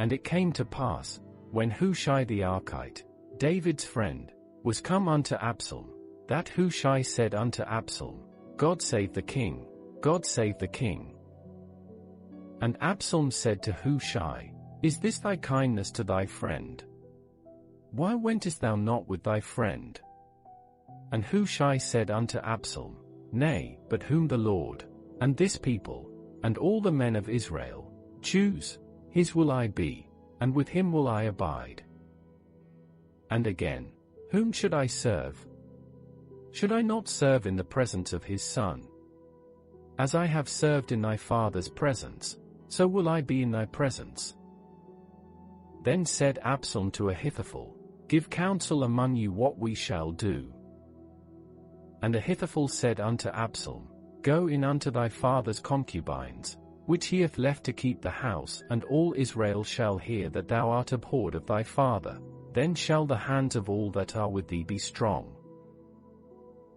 And it came to pass, when Hushai the Archite, David's friend, was come unto Absalom, that Hushai said unto Absalom, God save the king, God save the king. And Absalom said to Hushai, Is this thy kindness to thy friend? Why wentest thou not with thy friend? And Hushai said unto Absalom, Nay, but whom the Lord, and this people, and all the men of Israel, choose, his will I be, and with him will I abide. And again, whom should I serve? Should I not serve in the presence of his son? As I have served in thy father's presence, so will I be in thy presence. Then said Absalom to Ahithophel, Give counsel among you what we shall do. And Ahithophel said unto Absalom, Go in unto thy father's concubines, which he hath left to keep the house, and all Israel shall hear that thou art abhorred of thy father. Then shall the hands of all that are with thee be strong.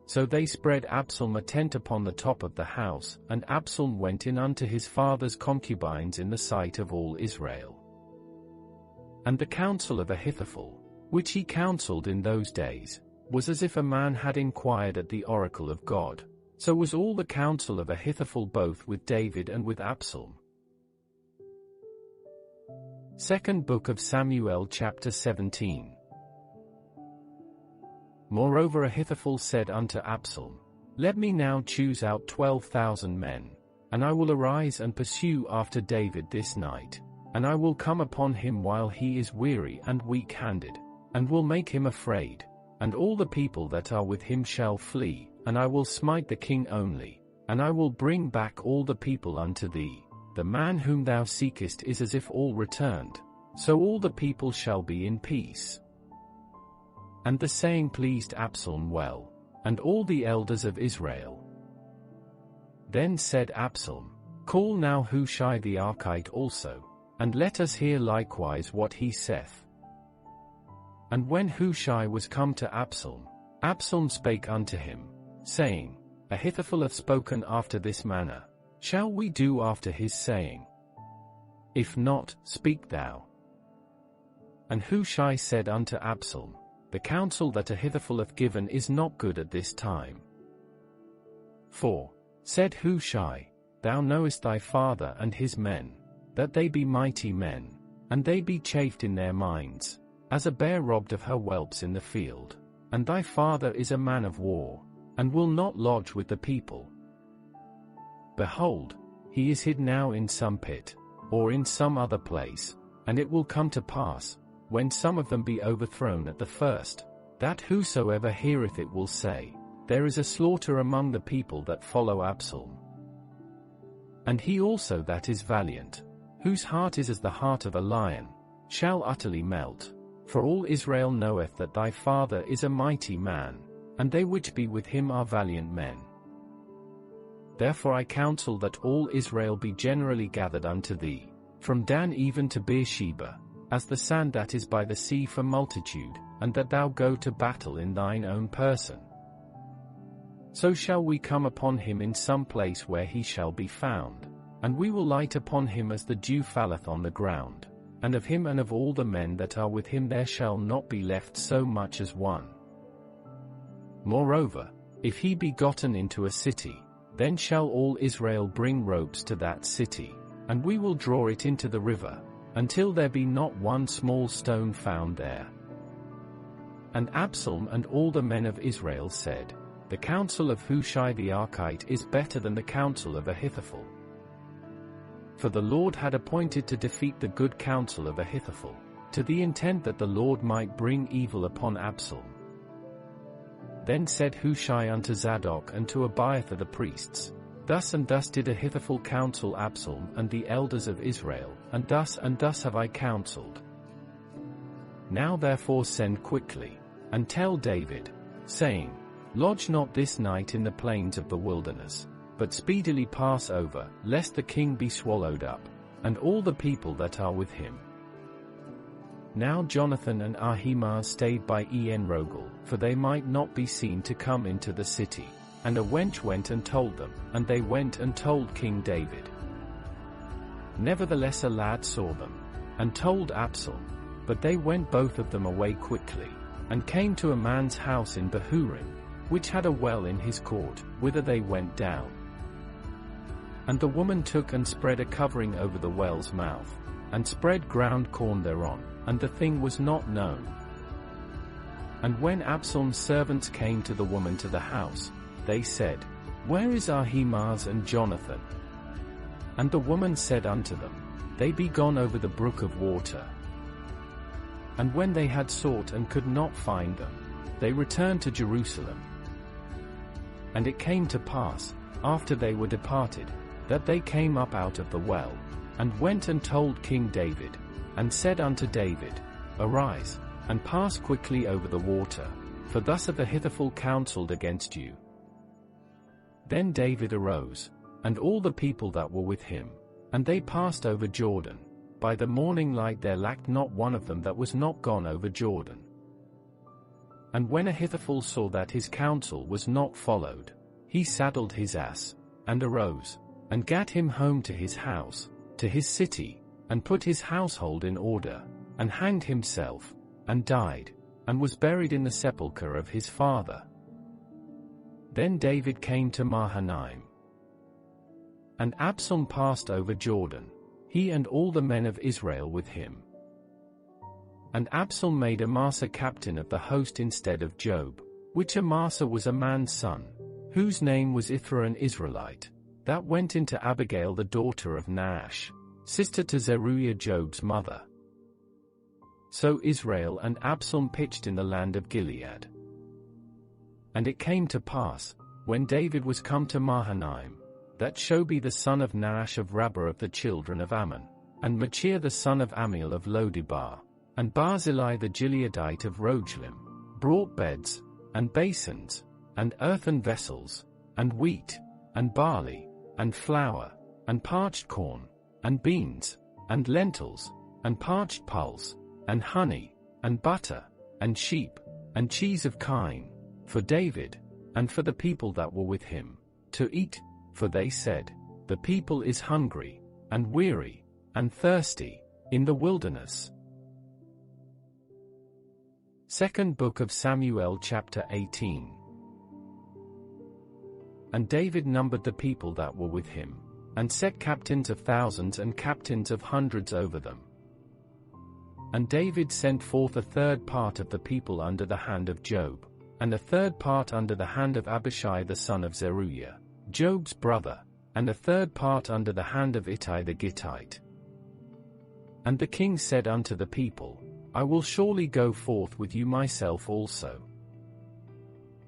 So they spread Absalom a tent upon the top of the house, and Absalom went in unto his father's concubines in the sight of all Israel. And the counsel of Ahithophel, which he counselled in those days, was as if a man had inquired at the oracle of God. So was all the counsel of Ahithophel both with David and with Absalom. Second Book of Samuel chapter 17. Moreover Ahithophel said unto Absalom, Let me now choose out 12,000 men, and I will arise and pursue after David this night, and I will come upon him while he is weary and weak-handed, and will make him afraid, and all the people that are with him shall flee, and I will smite the king only, and I will bring back all the people unto thee. The man whom thou seekest is as if all returned, so all the people shall be in peace. And the saying pleased Absalom well, and all the elders of Israel. Then said Absalom, Call now Hushai the Archite also, and let us hear likewise what he saith. And when Hushai was come to Absalom, Absalom spake unto him, saying, Ahithophel hath spoken after this manner. Shall we do after his saying? If not, speak thou. And Hushai said unto Absalom, The counsel that Ahithophel hath given is not good at this time. For, said Hushai, Thou knowest thy father and his men, that they be mighty men, and they be chafed in their minds, as a bear robbed of her whelps in the field, and thy father is a man of war, and will not lodge with the people. Behold, he is hid now in some pit, or in some other place, and it will come to pass, when some of them be overthrown at the first, that whosoever heareth it will say, There is a slaughter among the people that follow Absalom. And he also that is valiant, whose heart is as the heart of a lion, shall utterly melt. For all Israel knoweth that thy father is a mighty man, and they which be with him are valiant men. Therefore I counsel that all Israel be generally gathered unto thee, from Dan even to Beersheba, as the sand that is by the sea for multitude, and that thou go to battle in thine own person. So shall we come upon him in some place where he shall be found, and we will light upon him as the dew falleth on the ground, and of him and of all the men that are with him there shall not be left so much as one. Moreover, if he be gotten into a city, then shall all Israel bring ropes to that city, and we will draw it into the river, until there be not one small stone found there. And Absalom and all the men of Israel said, The counsel of Hushai the Archite is better than the counsel of Ahithophel. For the Lord had appointed to defeat the good counsel of Ahithophel, to the intent that the Lord might bring evil upon Absalom. Then said Hushai unto Zadok and to Abiathar the priests, Thus and thus did Ahithophel counsel Absalom and the elders of Israel, and thus have I counseled. Now therefore send quickly, and tell David, saying, Lodge not this night in the plains of the wilderness, but speedily pass over, lest the king be swallowed up, and all the people that are with him. Now Jonathan and Ahimaaz stayed by En-rogel, for they might not be seen to come into the city. And a wench went and told them, and they went and told King David. Nevertheless a lad saw them, and told Absalom, but they went both of them away quickly, and came to a man's house in Bahurim, which had a well in his court, whither they went down. And the woman took and spread a covering over the well's mouth, and spread ground corn thereon, and the thing was not known. And when Absalom's servants came to the woman to the house, they said, Where is Ahimaaz and Jonathan? And the woman said unto them, They be gone over the brook of water. And when they had sought and could not find them, they returned to Jerusalem. And it came to pass, after they were departed, that they came up out of the well, and went and told King David, and said unto David, Arise, and pass quickly over the water, for thus hath Ahithophel counselled against you. Then David arose, and all the people that were with him, and they passed over Jordan. By the morning light there lacked not one of them that was not gone over Jordan. And when Ahithophel saw that his counsel was not followed, he saddled his ass, and arose, and gat him home to his house, to his city, and put his household in order, and hanged himself, and died, and was buried in the sepulchre of his father. Then David came to Mahanaim. And Absalom passed over Jordan, he and all the men of Israel with him. And Absalom made Amasa captain of the host instead of Joab, which Amasa was a man's son, whose name was Ithra an Israelite, that went into Abigail the daughter of Nahash, sister to Zeruiah Joab's mother. So Israel and Absalom pitched in the land of Gilead. And it came to pass, when David was come to Mahanaim, that Shobi the son of Nahash of Rabbah of the children of Ammon, and Machir the son of Amiel of Lodebar, and Barzillai the Gileadite of Roglim, brought beds, and basins, and earthen vessels, and wheat, and barley, and flour, and parched corn, and beans, and lentils, and parched pulse, and honey, and butter, and sheep, and cheese of kine, for David, and for the people that were with him, to eat, for they said, the people is hungry, and weary, and thirsty, in the wilderness. Second Book of Samuel chapter 18. And David numbered the people that were with him, and set captains of thousands and captains of hundreds over them. And David sent forth a third part of the people under the hand of Joab, and a third part under the hand of Abishai the son of Zeruiah, Joab's brother, and a third part under the hand of Ittai the Gittite. And the king said unto the people, I will surely go forth with you myself also.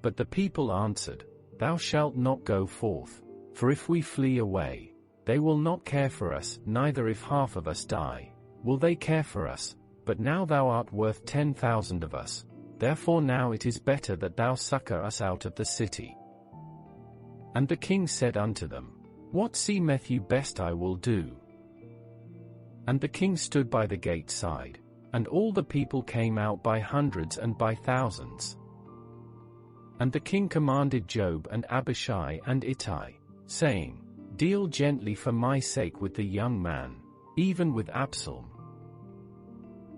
But the people answered, Thou shalt not go forth, for if we flee away, they will not care for us, neither if half of us die, will they care for us, but now thou art worth 10,000 of us, therefore now it is better that thou succor us out of the city. And the king said unto them, What seemeth you best I will do? And the king stood by the gate side, and all the people came out by hundreds and by thousands. And the king commanded Joab and Abishai and Ittai, saying, Deal gently for my sake with the young man, even with Absalom.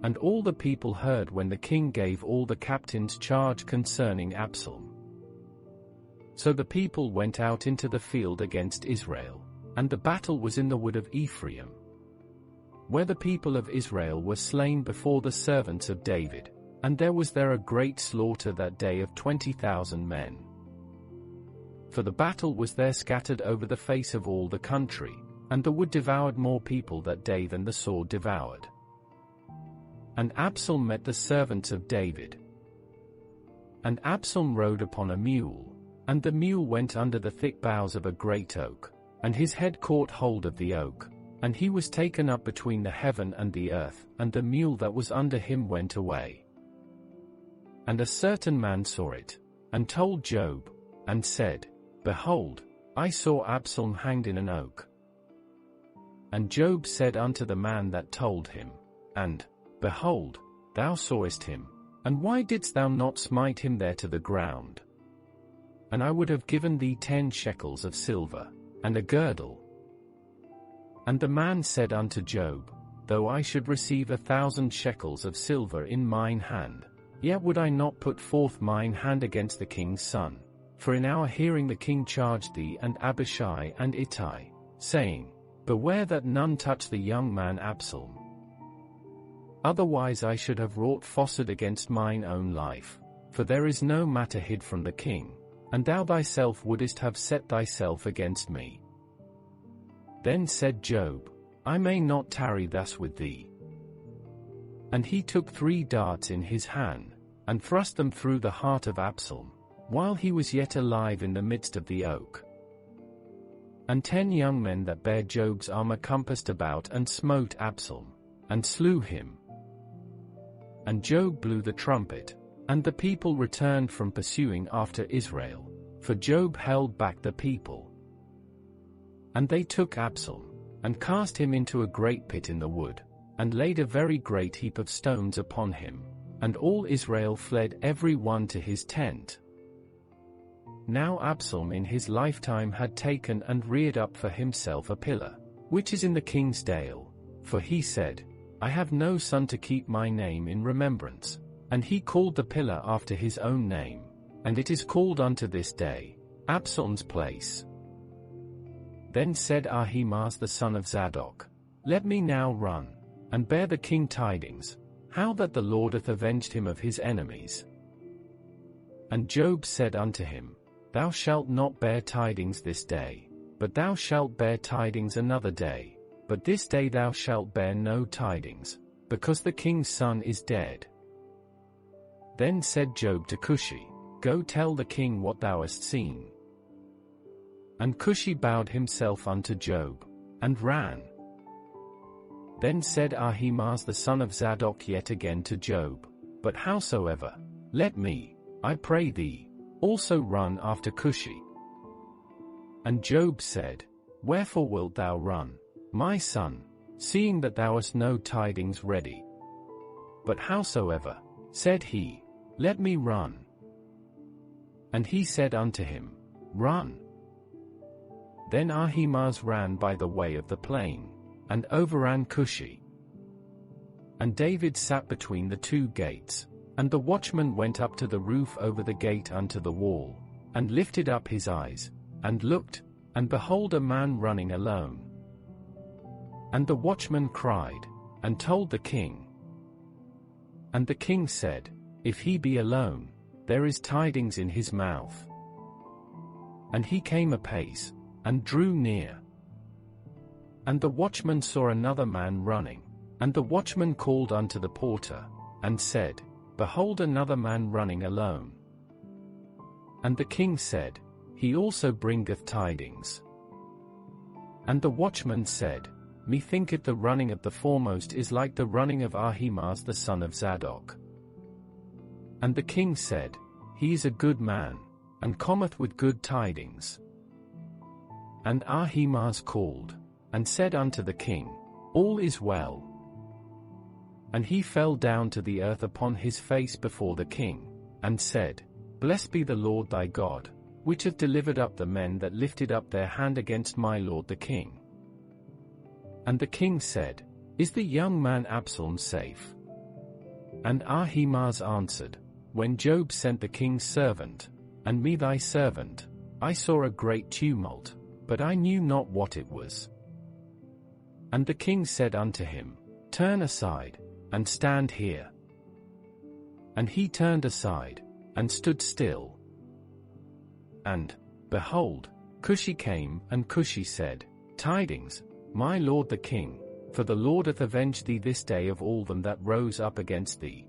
And all the people heard when the king gave all the captains charge concerning Absalom. So the people went out into the field against Israel, and the battle was in the wood of Ephraim, where the people of Israel were slain before the servants of David, and there was there a great slaughter that day of 20,000 men. For the battle was there scattered over the face of all the country, and the wood devoured more people that day than the sword devoured. And Absalom met the servants of David. And Absalom rode upon a mule, and the mule went under the thick boughs of a great oak, and his head caught hold of the oak, and he was taken up between the heaven and the earth, and the mule that was under him went away. And a certain man saw it, and told Joab, and said, Behold, I saw Absalom hanged in an oak. And Joab said unto the man that told him, And, behold, thou sawest him, and why didst thou not smite him there to the ground? And I would have given thee 10 shekels of silver, and a girdle. And the man said unto Joab, Though I should receive 1,000 shekels of silver in mine hand, yet would I not put forth mine hand against the king's son. For in our hearing the king charged thee and Abishai and Ittai, saying, Beware that none touch the young man Absalom. Otherwise I should have wrought falsehood against mine own life, for there is no matter hid from the king, and thou thyself wouldest have set thyself against me. Then said Joab, I may not tarry thus with thee. And he took 3 darts in his hand, and thrust them through the heart of Absalom, while he was yet alive in the midst of the oak. And 10 young men that bare Joab's armor compassed about and smote Absalom, and slew him. And Joab blew the trumpet, and the people returned from pursuing after Israel, for Joab held back the people. And they took Absalom, and cast him into a great pit in the wood, and laid a very great heap of stones upon him, and all Israel fled every one to his tent. Now Absalom in his lifetime had taken and reared up for himself a pillar, which is in the king's dale, for he said, I have no son to keep my name in remembrance, and he called the pillar after his own name, and it is called unto this day, Absalom's place. Then said Ahimaaz the son of Zadok, Let me now run, and bear the king tidings, how that the Lord hath avenged him of his enemies. And Joab said unto him, Thou shalt not bear tidings this day, but thou shalt bear tidings another day, but this day thou shalt bear no tidings, because the king's son is dead. Then said Joab to Cushi, Go tell the king what thou hast seen. And Cushi bowed himself unto Joab, and ran. Then said Ahimaaz the son of Zadok yet again to Joab, But howsoever, Let me, I pray thee, also run after Cushi. And Job said, Wherefore wilt thou run, my son, seeing that thou hast no tidings ready? But howsoever, said he, let me run. And he said unto him, Run. Then Ahimaaz ran by the way of the plain, and overran Cushi. And David sat between the two gates, and the watchman went up to the roof over the gate unto the wall, and lifted up his eyes, and looked, and behold a man running alone. And the watchman cried, and told the king. And the king said, If he be alone, there is tidings in his mouth. And he came apace, and drew near. And the watchman saw another man running, and the watchman called unto the porter, and said, Behold another man running alone. And the king said, He also bringeth tidings. And the watchman said, Methinketh the running of the foremost is like the running of Ahimaaz the son of Zadok. And the king said, He is a good man, and cometh with good tidings. And Ahimaaz called, and said unto the king, All is well. And he fell down to the earth upon his face before the king, and said, Blessed be the Lord thy God, which hath delivered up the men that lifted up their hand against my lord the king. And the king said, Is the young man Absalom safe? And Ahimaaz answered, When Job sent the king's servant, and me thy servant, I saw a great tumult, but I knew not what it was. And the king said unto him, Turn aside, and stand here. And he turned aside, and stood still. And, behold, Cushi came, and Cushi said, Tidings, my lord the king, for the Lord hath avenged thee this day of all them that rose up against thee.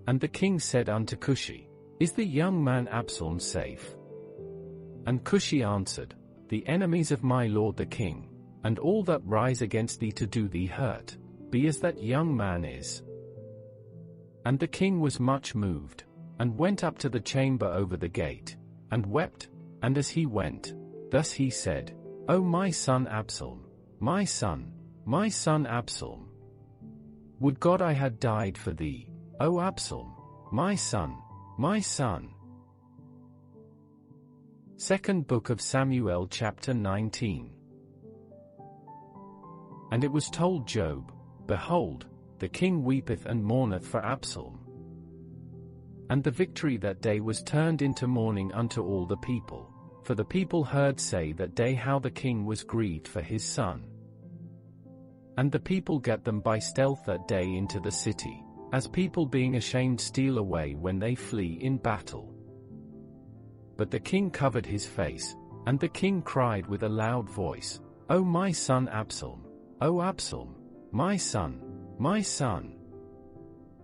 And the king said unto Cushi, Is the young man Absalom safe? And Cushi answered, The enemies of my lord the king, and all that rise against thee to do thee hurt, be as that young man is. And the king was much moved, and went up to the chamber over the gate, and wept, and as he went, thus he said, O my son Absalom, my son Absalom! Would God I had died for thee, O Absalom, my son, my son! 2nd Book of Samuel chapter 19. And it was told Job, Behold, the king weepeth and mourneth for Absalom. And the victory that day was turned into mourning unto all the people, for the people heard say that day how the king was grieved for his son. And the people gat them by stealth that day into the city, as people being ashamed steal away when they flee in battle. But the king covered his face, and the king cried with a loud voice, O my son Absalom, O Absalom, my son, my son!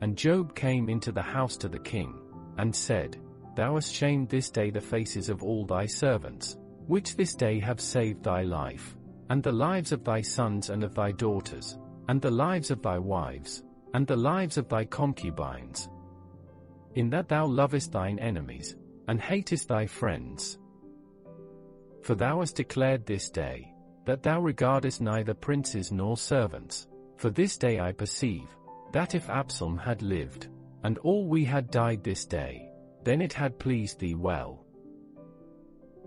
And Job came into the house to the king, and said, Thou hast shamed this day the faces of all thy servants, which this day have saved thy life, and the lives of thy sons and of thy daughters, and the lives of thy wives, and the lives of thy concubines, in that thou lovest thine enemies, and hatest thy friends. For thou hast declared this day, that thou regardest neither princes nor servants, for this day I perceive, that if Absalom had lived, and all we had died this day, then it had pleased thee well.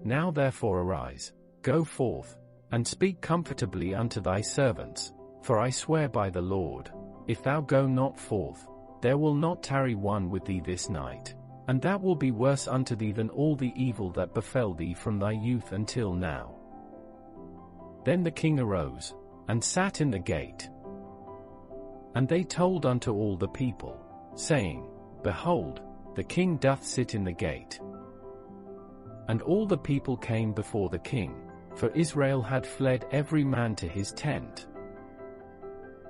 Now therefore arise, go forth, and speak comfortably unto thy servants, for I swear by the Lord, if thou go not forth, there will not tarry one with thee this night, and that will be worse unto thee than all the evil that befell thee from thy youth until now. Then the king arose, and sat in the gate. And they told unto all the people, saying, Behold, the king doth sit in the gate. And all the people came before the king, for Israel had fled every man to his tent.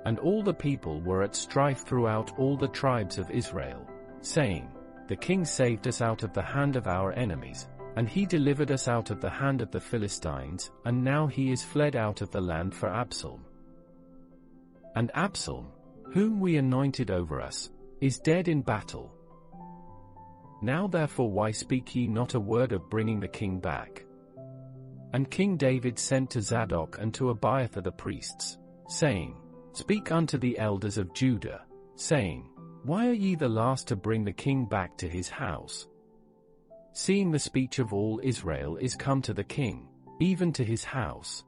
And all the people were at strife throughout all the tribes of Israel, saying, The king saved us out of the hand of our enemies, and he delivered us out of the hand of the Philistines, and now he is fled out of the land for Absalom. And Absalom, whom we anointed over us, is dead in battle. Now therefore why speak ye not a word of bringing the king back? And King David sent to Zadok and to Abiathar the priests, saying, Speak unto the elders of Judah, saying, Why are ye the last to bring the king back to his house? Seeing the speech of all Israel is come to the king, even to his house.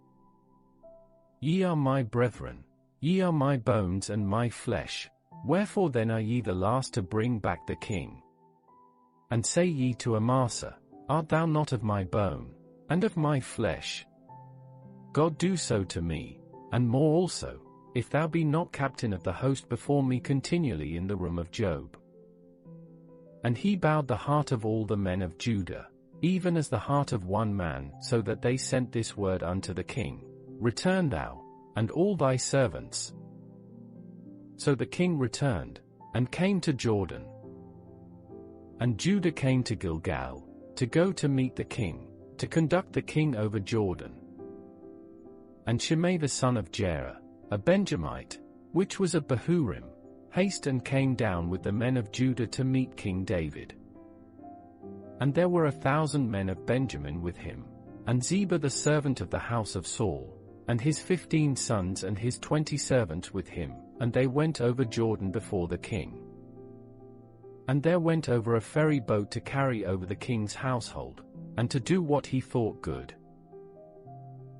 Ye are my brethren, ye are my bones and my flesh, wherefore then are ye the last to bring back the king? And say ye to Amasa, Art thou not of my bone, and of my flesh? God do so to me, and more also, if thou be not captain of the host before me continually in the room of Job. And he bowed the heart of all the men of Judah, even as the heart of one man, so that they sent this word unto the king, Return thou, and all thy servants. So the king returned, and came to Jordan. And Judah came to Gilgal, to go to meet the king, to conduct the king over Jordan. And Shimei the son of Jerah, a Benjamite, which was of Bahurim, hasted and came down with the men of Judah to meet King David. And there were 1,000 men of Benjamin with him, and Ziba the servant of the house of Saul, and his 15 sons and his 20 servants with him, and they went over Jordan before the king. And there went over a ferry boat to carry over the king's household, and to do what he thought good.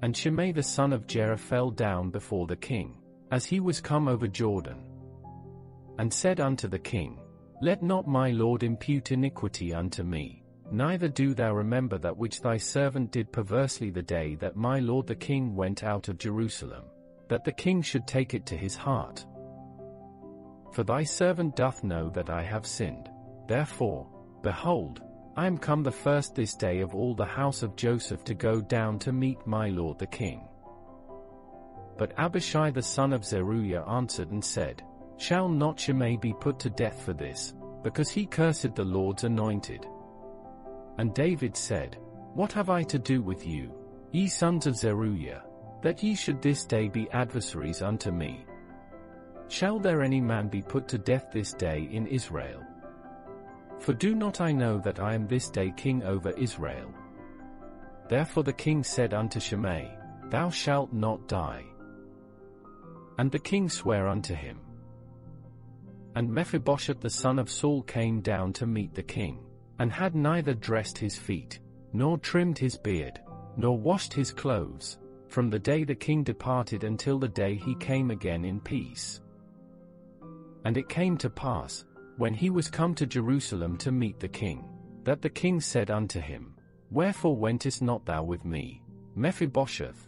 And Shimei the son of Jerah fell down before the king, as he was come over Jordan, and said unto the king, Let not my lord impute iniquity unto me, neither do thou remember that which thy servant did perversely the day that my lord the king went out of Jerusalem, that the king should take it to his heart. For thy servant doth know that I have sinned. Therefore, behold, I am come the first this day of all the house of Joseph to go down to meet my lord the king. But Abishai the son of Zeruiah answered and said, Shall not Shimei be put to death for this, because he cursed the Lord's anointed? And David said, What have I to do with you, ye sons of Zeruiah, that ye should this day be adversaries unto me? Shall there any man be put to death this day in Israel? For do not I know that I am this day king over Israel? Therefore the king said unto Shimei, Thou shalt not die. And the king sware unto him. And Mephibosheth the son of Saul came down to meet the king, and had neither dressed his feet, nor trimmed his beard, nor washed his clothes, from the day the king departed until the day he came again in peace. And it came to pass, when he was come to Jerusalem to meet the king, that the king said unto him, Wherefore wentest not thou with me, Mephibosheth?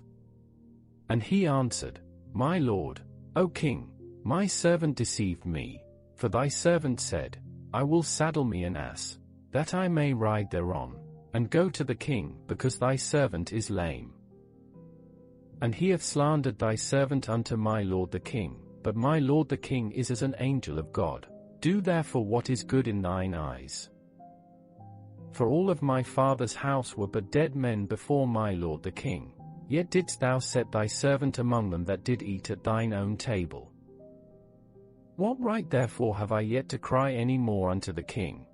And he answered, My lord, O king, my servant deceived me, for thy servant said, I will saddle me an ass, that I may ride thereon, and go to the king, because thy servant is lame. And he hath slandered thy servant unto my lord the king, but my lord the king is as an angel of God. Do therefore what is good in thine eyes. For all of my father's house were but dead men before my lord the king, yet didst thou set thy servant among them that did eat at thine own table. What right therefore have I yet to cry any more unto the king?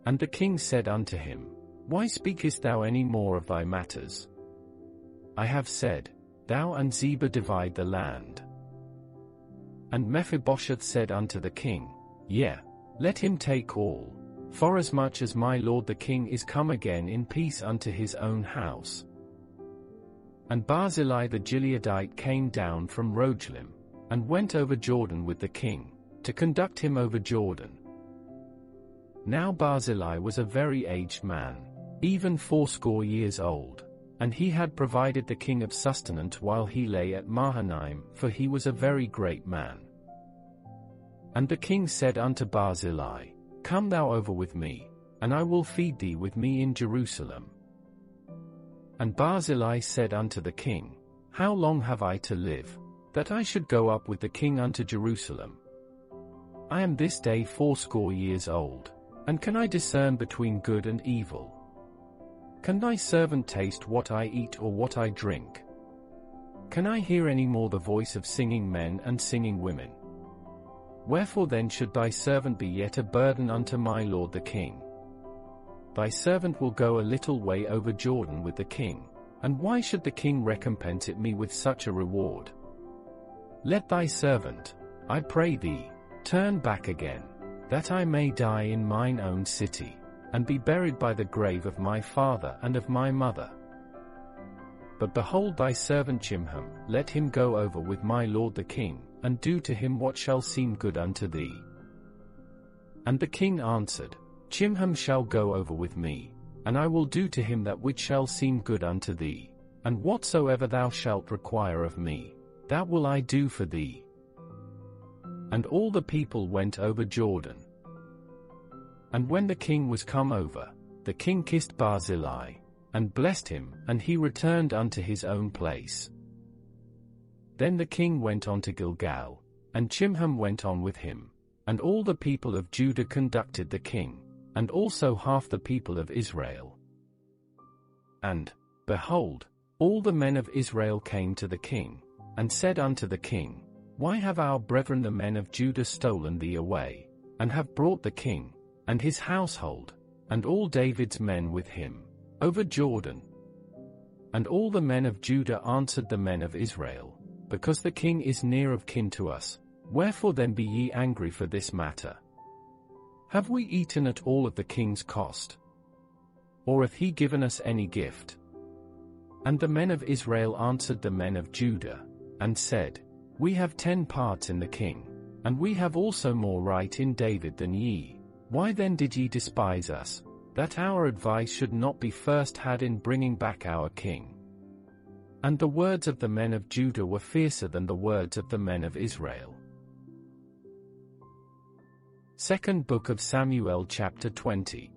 And the king said unto him, Why speakest thou any more of thy matters? I have said, Thou and Ziba divide the land. And Mephibosheth said unto the king, Yea, let him take all, forasmuch as my lord the king is come again in peace unto his own house. And Barzillai the Gileadite came down from Rogelim, and went over Jordan with the king, to conduct him over Jordan. Now Barzillai was a very aged man, even 80 years old, and he had provided the king of sustenance while he lay at Mahanaim, for he was a very great man. And the king said unto Barzillai, Come thou over with me, and I will feed thee with me in Jerusalem. And Barzillai said unto the king, How long have I to live, that I should go up with the king unto Jerusalem? I am this day 80 years old, and can I discern between good and evil? Can thy servant taste what I eat or what I drink? Can I hear any more the voice of singing men and singing women? Wherefore then should thy servant be yet a burden unto my lord the king, thy servant will go a little way over Jordan with the king, and why should the king recompense me with such a reward? Let thy servant, I pray thee, turn back again, that I may die in mine own city, and be buried by the grave of my father and of my mother. But behold thy servant Chimham, let him go over with my lord the king, and do to him what shall seem good unto thee. And the king answered, Chimham shall go over with me, and I will do to him that which shall seem good unto thee, and whatsoever thou shalt require of me, that will I do for thee. And all the people went over Jordan. And when the king was come over, the king kissed Barzillai, and blessed him, and he returned unto his own place. Then the king went on to Gilgal, and Chimham went on with him, and all the people of Judah conducted the king, and also half the people of Israel. And, behold, all the men of Israel came to the king, and said unto the king, Why have our brethren the men of Judah stolen thee away, and have brought the king, and his household, and all David's men with him, over Jordan? And all the men of Judah answered the men of Israel, Because the king is near of kin to us, wherefore then be ye angry for this matter? Have we eaten at all of the king's cost? Or hath he given us any gift? And the men of Israel answered the men of Judah, and said, We have 10 parts in the king, and we have also more right in David than ye. Why then did ye despise us, that our advice should not be first had in bringing back our king? And the words of the men of Judah were fiercer than the words of the men of Israel. Second Book of Samuel chapter 20.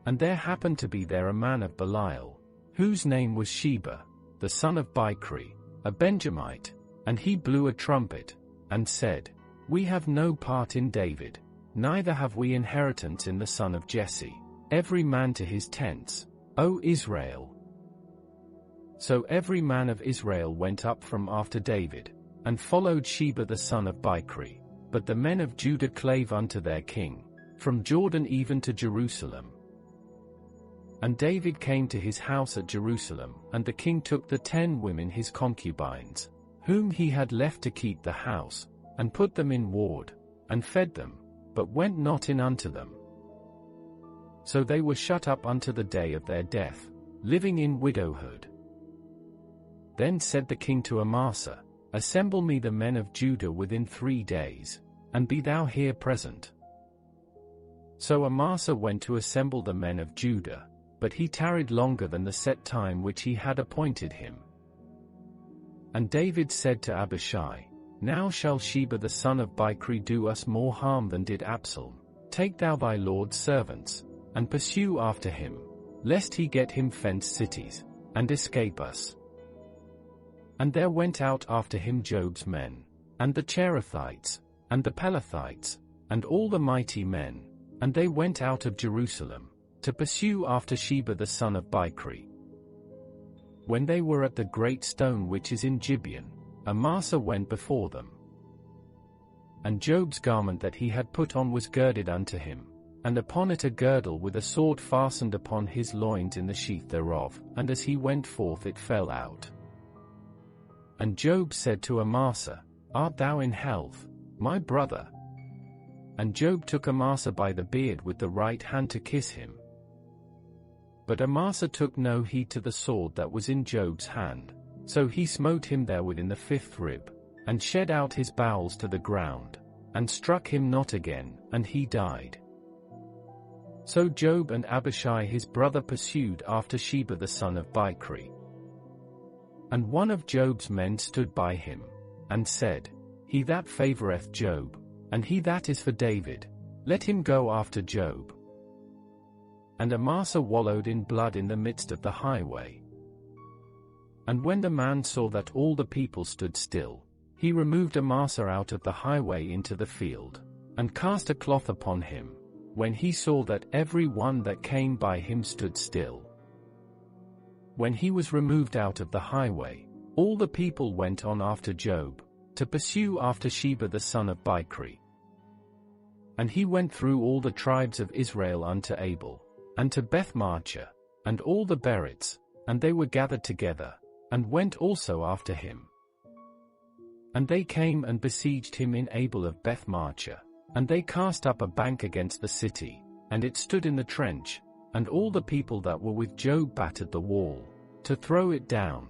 And there happened to be there a man of Belial, whose name was Sheba, the son of Bichri, a Benjamite, and he blew a trumpet, and said, We have no part in David, neither have we inheritance in the son of Jesse, every man to his tents, O Israel. So every man of Israel went up from after David, and followed Sheba the son of Bichri, but the men of Judah clave unto their king, from Jordan even to Jerusalem. And David came to his house at Jerusalem, and the king took the 10 women his concubines, whom he had left to keep the house, and put them in ward, and fed them, but went not in unto them. So they were shut up unto the day of their death, living in widowhood. Then said the king to Amasa, Assemble me the men of Judah within 3 days, and be thou here present. So Amasa went to assemble the men of Judah, but he tarried longer than the set time which he had appointed him. And David said to Abishai, Now shall Sheba the son of Bichri do us more harm than did Absalom. Take thou thy lord's servants, and pursue after him, lest he get him fenced cities, and escape us. And there went out after him Job's men, and the Cherethites, and the Pelethites, and all the mighty men, and they went out of Jerusalem, to pursue after Sheba the son of Bichri. When they were at the great stone which is in Gibeon, Amasa went before them. And Job's garment that he had put on was girded unto him, and upon it a girdle with a sword fastened upon his loins in the sheath thereof, and as he went forth it fell out. And Job said to Amasa, Art thou in health, my brother? And Job took Amasa by the beard with the right hand to kiss him. But Amasa took no heed to the sword that was in Job's hand, so he smote him therewith in the 5th rib, and shed out his bowels to the ground, and struck him not again, and he died. So Job and Abishai his brother pursued after Sheba the son of Bichri. And one of Job's men stood by him, and said, He that favoureth Job, and he that is for David, let him go after Job. And Amasa wallowed in blood in the midst of the highway. And when the man saw that all the people stood still, he removed Amasa out of the highway into the field, and cast a cloth upon him, when he saw that every one that came by him stood still. When he was removed out of the highway, all the people went on after Job, to pursue after Sheba the son of Bichri. And he went through all the tribes of Israel unto Abel, and to Beth-Marchah, and all the Berites, and they were gathered together, and went also after him. And they came and besieged him in Abel of Beth-Marchah, and they cast up a bank against the city, and it stood in the trench, and all the people that were with Job battered the wall, to throw it down.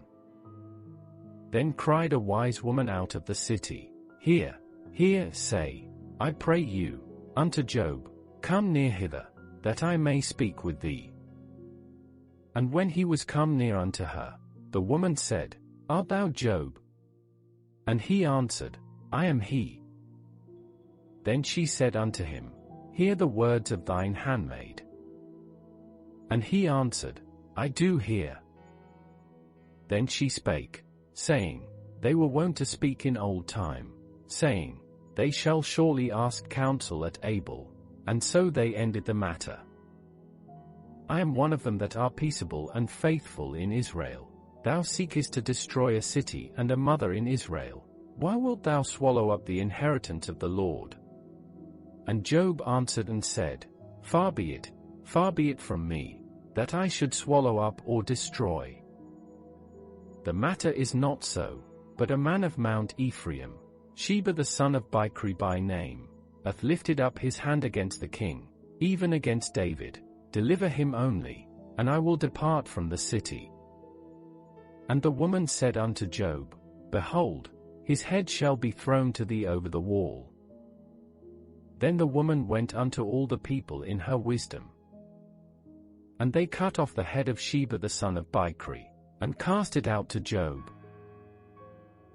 Then cried a wise woman out of the city, Hear, hear, say, I pray you, unto Job, Come near hither, that I may speak with thee. And when he was come near unto her, the woman said, Art thou Job? And he answered, I am he. Then she said unto him, Hear the words of thine handmaid. And he answered, I do hear. Then she spake, saying, They were wont to speak in old time, saying, They shall surely ask counsel at Abel, and so they ended the matter. I am one of them that are peaceable and faithful in Israel. Thou seekest to destroy a city and a mother in Israel. Why wilt thou swallow up the inheritance of the Lord? And Job answered and said, Far be it from me, that I should swallow up or destroy. The matter is not so, but a man of Mount Ephraim, Sheba the son of Bichri by name, hath lifted up his hand against the king, even against David. Deliver him only, and I will depart from the city. And the woman said unto Job, Behold, his head shall be thrown to thee over the wall. Then the woman went unto all the people in her wisdom. And they cut off the head of Sheba the son of Bichri, and cast it out to Job.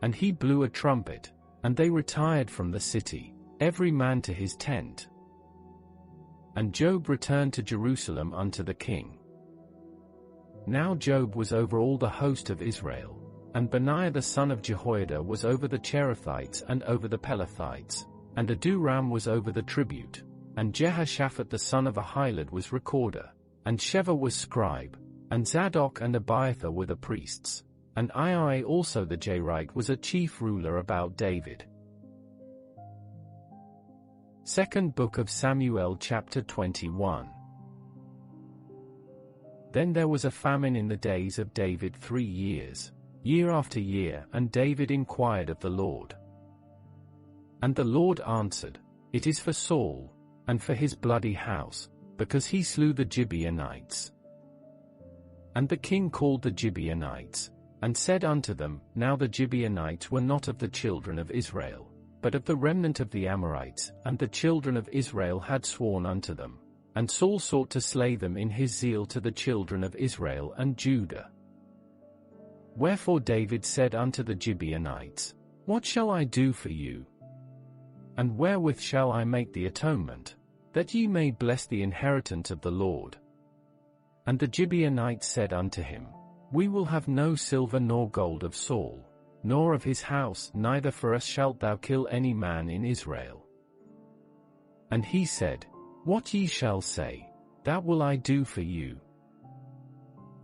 And he blew a trumpet, and they retired from the city, every man to his tent. And Job returned to Jerusalem unto the king. Now Job was over all the host of Israel, and Benaiah the son of Jehoiada was over the Cherethites and over the Pelethites, and Aduram was over the tribute, and Jehoshaphat the son of Ahilud was recorder, and Sheva was scribe, and Zadok and Abiathar were the priests, and Ai also the Jairite was a chief ruler about David. Second Book of Samuel chapter 21. Then there was a famine in the days of David 3 years, year after year, and David inquired of the Lord. And the Lord answered, It is for Saul, and for his bloody house, because he slew the Gibeonites. And the king called the Gibeonites, and said unto them, Now the Gibeonites were not of the children of Israel, but of the remnant of the Amorites, and the children of Israel had sworn unto them. And Saul sought to slay them in his zeal to the children of Israel and Judah. Wherefore David said unto the Gibeonites, What shall I do for you? And wherewith shall I make the atonement, that ye may bless the inheritance of the Lord? And the Gibeonites said unto him, We will have no silver nor gold of Saul, nor of his house, neither for us shalt thou kill any man in Israel. And he said, What ye shall say, that will I do for you.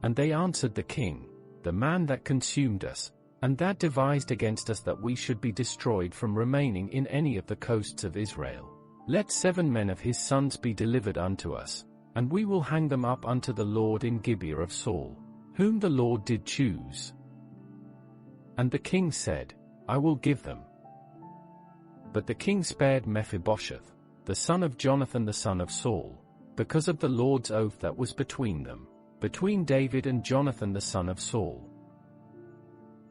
And they answered the king, The man that consumed us, and that devised against us that we should be destroyed from remaining in any of the coasts of Israel, let 7 men of his sons be delivered unto us, and we will hang them up unto the Lord in Gibeah of Saul, whom the Lord did choose. And the king said, I will give them. But the king spared Mephibosheth, the son of Jonathan the son of Saul, because of the Lord's oath that was between them, between David and Jonathan the son of Saul.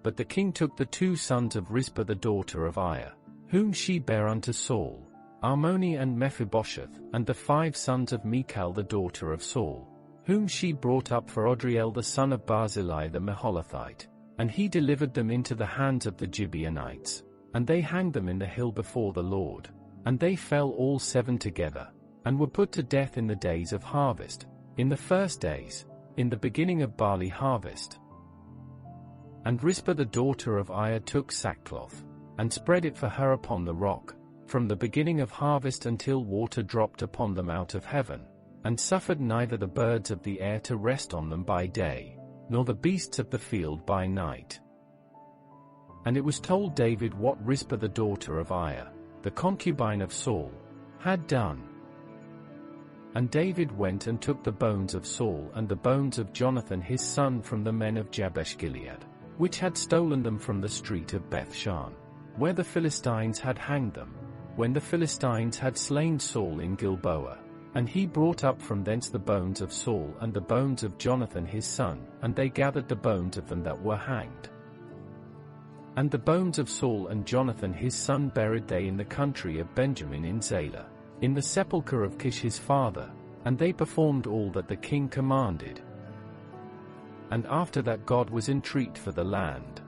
But the king took the 2 sons of Rizpah the daughter of Aiah, whom she bare unto Saul, Armoni and Mephibosheth, and the 5 sons of Michal the daughter of Saul, whom she brought up for Adriel the son of Barzillai the Meholathite, and he delivered them into the hands of the Gibeonites, and they hanged them in the hill before the Lord, and they fell all 7 together, and were put to death in the days of harvest, in the first days, in the beginning of barley harvest. And Rizpah the daughter of Aiah took sackcloth, and spread it for her upon the rock, from the beginning of harvest until water dropped upon them out of heaven, and suffered neither the birds of the air to rest on them by day, nor the beasts of the field by night. And it was told David what Rizpah the daughter of Aiah, the concubine of Saul, had done. And David went and took the bones of Saul and the bones of Jonathan his son from the men of Jabesh-Gilead, which had stolen them from the street of Beth-shan, where the Philistines had hanged them, when the Philistines had slain Saul in Gilboa. And he brought up from thence the bones of Saul and the bones of Jonathan his son, and they gathered the bones of them that were hanged. And the bones of Saul and Jonathan his son buried they in the country of Benjamin in Zelah, in the sepulchre of Kish his father, and they performed all that the king commanded. And after that God was entreat for the land.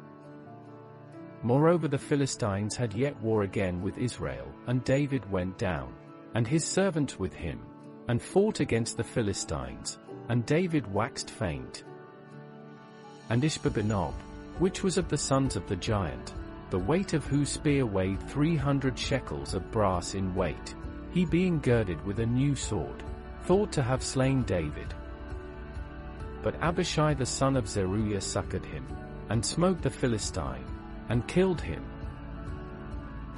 Moreover the Philistines had yet war again with Israel, and David went down, and his servants with him, and fought against the Philistines, and David waxed faint. And Ishbi-benob, which was of the sons of the giant, the weight of whose spear weighed 300 shekels of brass in weight, he being girded with a new sword, thought to have slain David. But Abishai the son of Zeruiah succored him, and smote the Philistine, and killed him.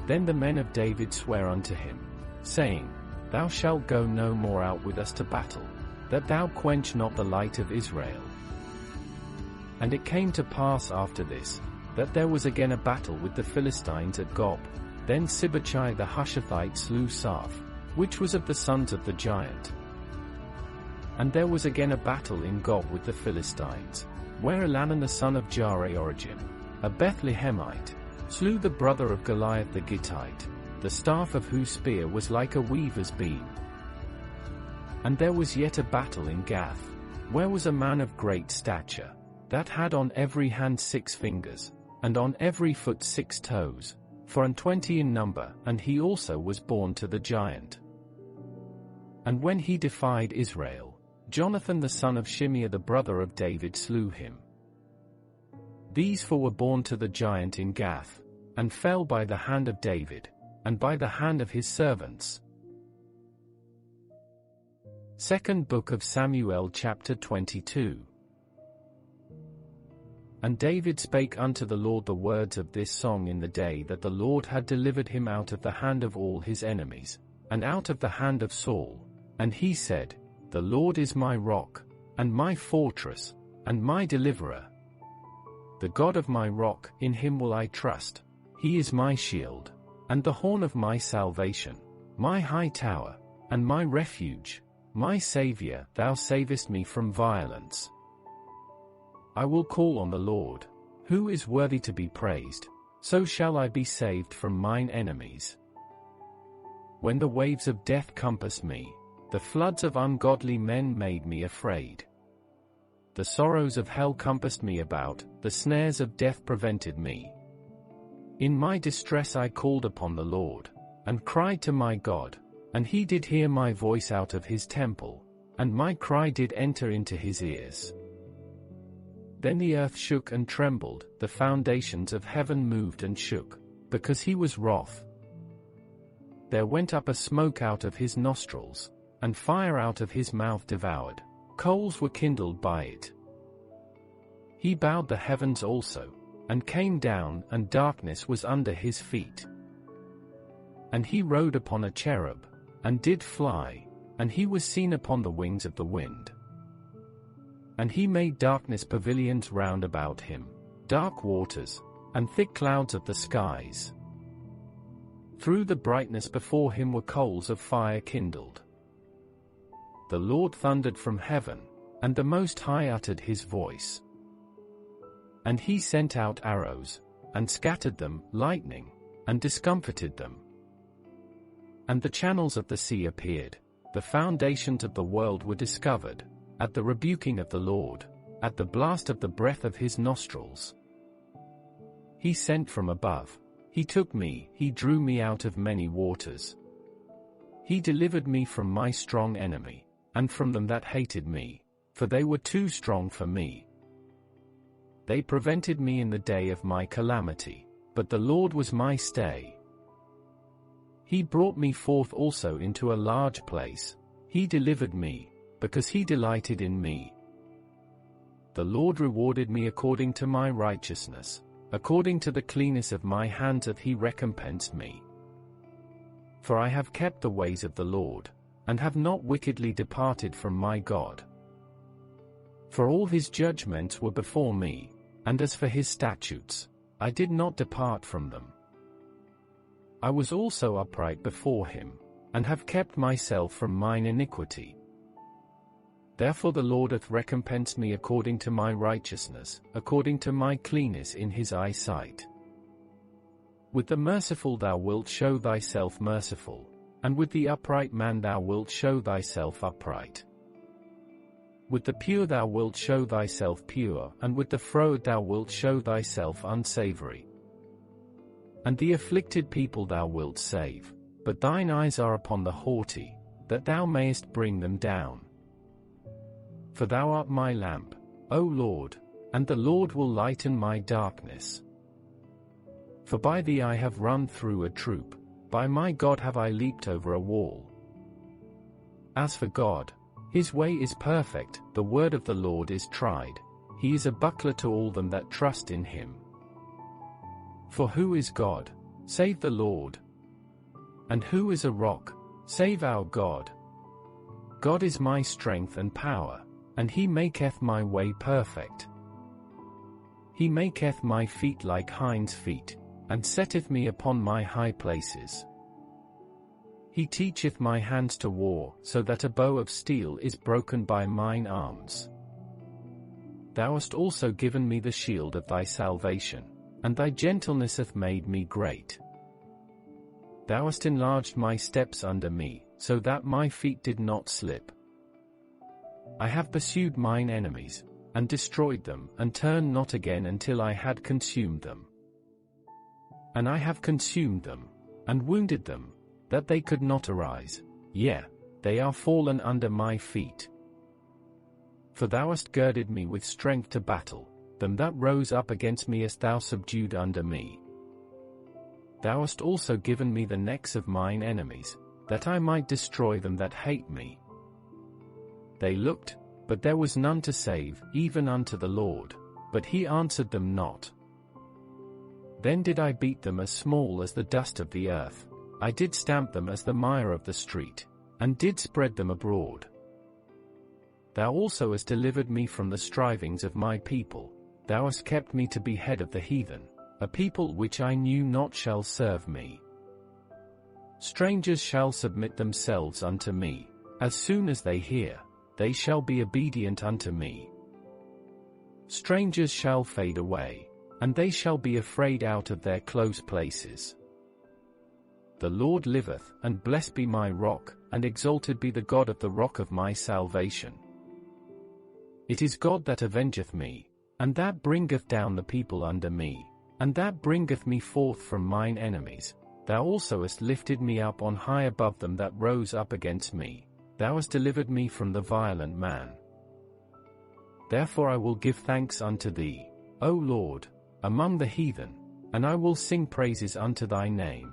Then the men of David sware unto him, saying, Thou shalt go no more out with us to battle, that thou quench not the light of Israel. And it came to pass after this, that there was again a battle with the Philistines at Gob. Then Sibbechai the Hushathite slew Saph, which was of the sons of the giant. And there was again a battle in Gob with the Philistines, where Elhanan the son of Jaare-Oregim, a Bethlehemite, slew the brother of Goliath the Gittite, the staff of whose spear was like a weaver's beam. And there was yet a battle in Gath, where was a man of great stature, that had on every hand 6 fingers, and on every foot 6 toes, 24 in number, and he also was born to the giant. And when he defied Israel, Jonathan the son of Shimeah the brother of David slew him. These 4 were born to the giant in Gath, and fell by the hand of David, and by the hand of his servants. Second Book of Samuel chapter 22. And David spake unto the Lord the words of this song in the day that the Lord had delivered him out of the hand of all his enemies, and out of the hand of Saul. And he said, The Lord is my rock, and my fortress, and my deliverer. The God of my rock, in him will I trust. He is my shield, and the horn of my salvation, my high tower, and my refuge, my Saviour. Thou savest me from violence. I will call on the Lord, who is worthy to be praised, so shall I be saved from mine enemies. When the waves of death compassed me, the floods of ungodly men made me afraid. The sorrows of hell compassed me about, the snares of death prevented me. In my distress I called upon the Lord, and cried to my God, and he did hear my voice out of his temple, and my cry did enter into his ears. Then the earth shook and trembled, the foundations of heaven moved and shook, because he was wroth. There went up a smoke out of his nostrils, and fire out of his mouth devoured, coals were kindled by it. He bowed the heavens also, and came down, and darkness was under his feet. And he rode upon a cherub, and did fly, and he was seen upon the wings of the wind. And he made darkness pavilions round about him, dark waters, and thick clouds of the skies. Through the brightness before him were coals of fire kindled. The Lord thundered from heaven, and the Most High uttered his voice. And he sent out arrows, and scattered them, lightning, and discomfited them. And the channels of the sea appeared, the foundations of the world were discovered, at the rebuking of the Lord, at the blast of the breath of his nostrils. He sent from above, he took me, he drew me out of many waters. He delivered me from my strong enemy, and from them that hated me, for they were too strong for me. They prevented me in the day of my calamity, but the Lord was my stay. He brought me forth also into a large place, he delivered me, because he delighted in me. The Lord rewarded me according to my righteousness, according to the cleanness of my hands hath he recompensed me. For I have kept the ways of the Lord, and have not wickedly departed from my God. For all his judgments were before me, and as for his statutes, I did not depart from them. I was also upright before him, and have kept myself from mine iniquity. Therefore the Lord hath recompensed me according to my righteousness, according to my cleanness in his eyesight. With the merciful thou wilt show thyself merciful, and with the upright man thou wilt show thyself upright. With the pure thou wilt show thyself pure, and with the froward thou wilt show thyself unsavory. And the afflicted people thou wilt save, but thine eyes are upon the haughty, that thou mayest bring them down. For thou art my lamp, O Lord, and the Lord will lighten my darkness. For by thee I have run through a troop, by my God have I leaped over a wall. As for God, his way is perfect, the word of the Lord is tried, he is a buckler to all them that trust in him. For who is God, save the Lord? And who is a rock, save our God? God is my strength and power, and he maketh my way perfect. He maketh my feet like hinds' feet, and setteth me upon my high places. He teacheth my hands to war, so that a bow of steel is broken by mine arms. Thou hast also given me the shield of thy salvation, and thy gentleness hath made me great. Thou hast enlarged my steps under me, so that my feet did not slip. I have pursued mine enemies, and destroyed them, and turned not again until I had consumed them. And I have consumed them, and wounded them, that they could not arise, yea, they are fallen under my feet. For thou hast girded me with strength to battle, them that rose up against me hast thou subdued under me. Thou hast also given me the necks of mine enemies, that I might destroy them that hate me. They looked, but there was none to save, even unto the Lord, but he answered them not. Then did I beat them as small as the dust of the earth, I did stamp them as the mire of the street, and did spread them abroad. Thou also hast delivered me from the strivings of my people, thou hast kept me to be head of the heathen, a people which I knew not shall serve me. Strangers shall submit themselves unto me, as soon as they hear, they shall be obedient unto me. Strangers shall fade away, and they shall be afraid out of their close places. The Lord liveth, and blessed be my rock, and exalted be the God of the rock of my salvation. It is God that avengeth me, and that bringeth down the people under me, and that bringeth me forth from mine enemies. Thou also hast lifted me up on high above them that rose up against me, thou hast delivered me from the violent man. Therefore I will give thanks unto thee, O Lord, among the heathen, and I will sing praises unto thy name.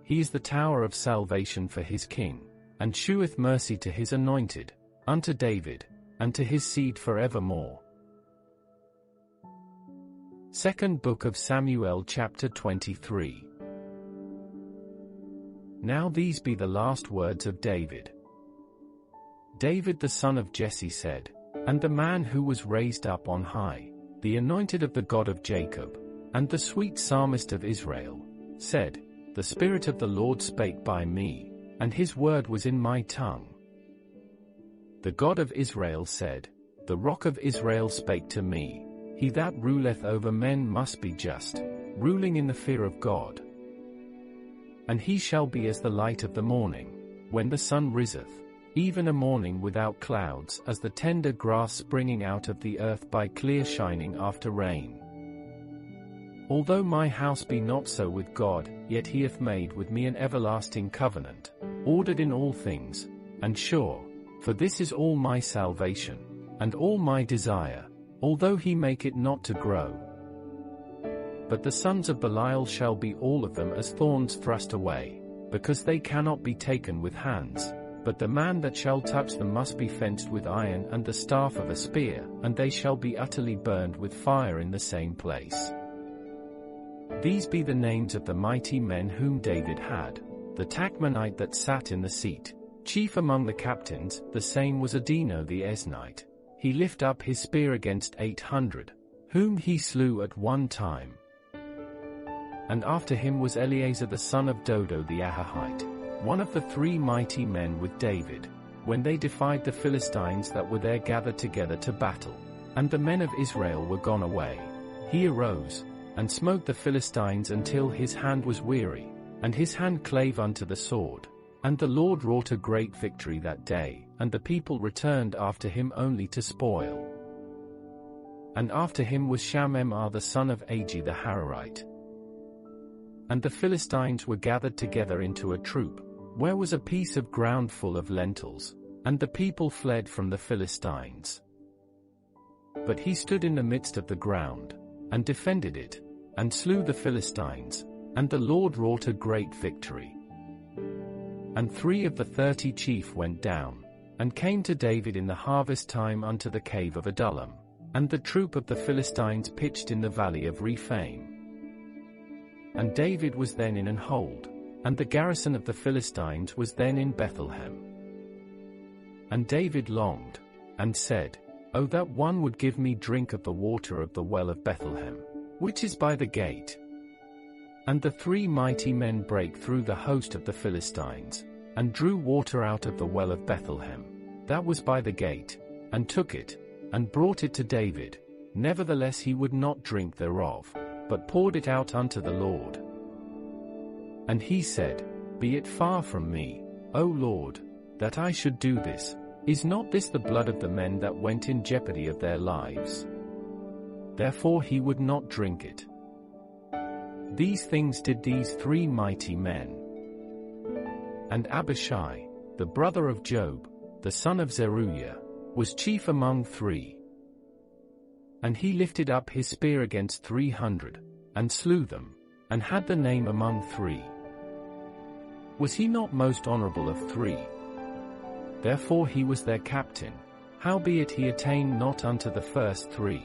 He is the tower of salvation for his king, and sheweth mercy to his anointed, unto David, and to his seed forevermore. Second Book of Samuel chapter 23. Now these be the last words of David. David the son of Jesse said, and the man who was raised up on high, the anointed of the God of Jacob, and the sweet psalmist of Israel, said, The Spirit of the Lord spake by me, and his word was in my tongue. The God of Israel said, The Rock of Israel spake to me, He that ruleth over men must be just, ruling in the fear of God. And he shall be as the light of the morning, when the sun riseth, even a morning without clouds, as the tender grass springing out of the earth by clear shining after rain. Although my house be not so with God, yet he hath made with me an everlasting covenant, ordered in all things, and sure, for this is all my salvation, and all my desire, although he make it not to grow. But the sons of Belial shall be all of them as thorns thrust away, because they cannot be taken with hands, but the man that shall touch them must be fenced with iron and the staff of a spear, and they shall be utterly burned with fire in the same place. These be the names of the mighty men whom David had, the Tachmonite that sat in the seat, chief among the captains, the same was Adino the Esnite. He lift up his spear against 800, whom he slew at one time. And after him was Eleazar the son of Dodo the Ahahite, one of the 3 mighty men with David, when they defied the Philistines that were there gathered together to battle. And the men of Israel were gone away. He arose, and smote the Philistines until his hand was weary, and his hand clave unto the sword. And the Lord wrought a great victory that day, and the people returned after him only to spoil. And after him was Shammah the son of Agi the Hararite. And the Philistines were gathered together into a troop, where was a piece of ground full of lentils, and the people fled from the Philistines. But he stood in the midst of the ground, and defended it, and slew the Philistines, and the Lord wrought a great victory. And 3 of the 30 chief went down, and came to David in the harvest time unto the cave of Adullam, and the troop of the Philistines pitched in the valley of Rephaim. And David was then in an hold, and the garrison of the Philistines was then in Bethlehem. And David longed, and said, O that one would give me drink of the water of the well of Bethlehem, which is by the gate. And the 3 mighty men brake through the host of the Philistines, and drew water out of the well of Bethlehem, that was by the gate, and took it, and brought it to David. Nevertheless he would not drink thereof, but poured it out unto the Lord. And he said, Be it far from me, O Lord, that I should do this. Is not this the blood of the men that went in jeopardy of their lives? Therefore he would not drink it. These things did these 3 mighty men. And Abishai, the brother of Job, the son of Zeruiah, was chief among 3. And he lifted up his spear against 300, and slew them, and had the name among 3. Was he not most honorable of 3? Therefore he was their captain, howbeit he attained not unto the first 3.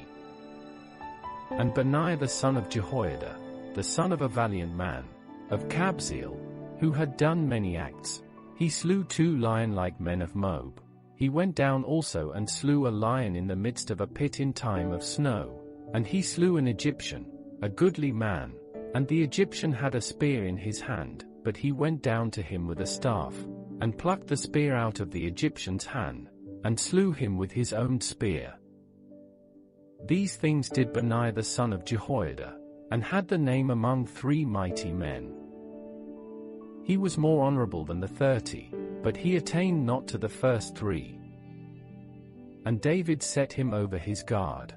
And Benaiah the son of Jehoiada, the son of a valiant man, of Kabzeel, who had done many acts, he slew 2 lion-like men of Moab. He went down also and slew a lion in the midst of a pit in time of snow, and he slew an Egyptian, a goodly man, and the Egyptian had a spear in his hand, but he went down to him with a staff, and plucked the spear out of the Egyptian's hand, and slew him with his own spear. These things did Benaiah the son of Jehoiada, and had the name among 3 mighty men. He was more honorable than the 30, but he attained not to the first 3. And David set him over his guard.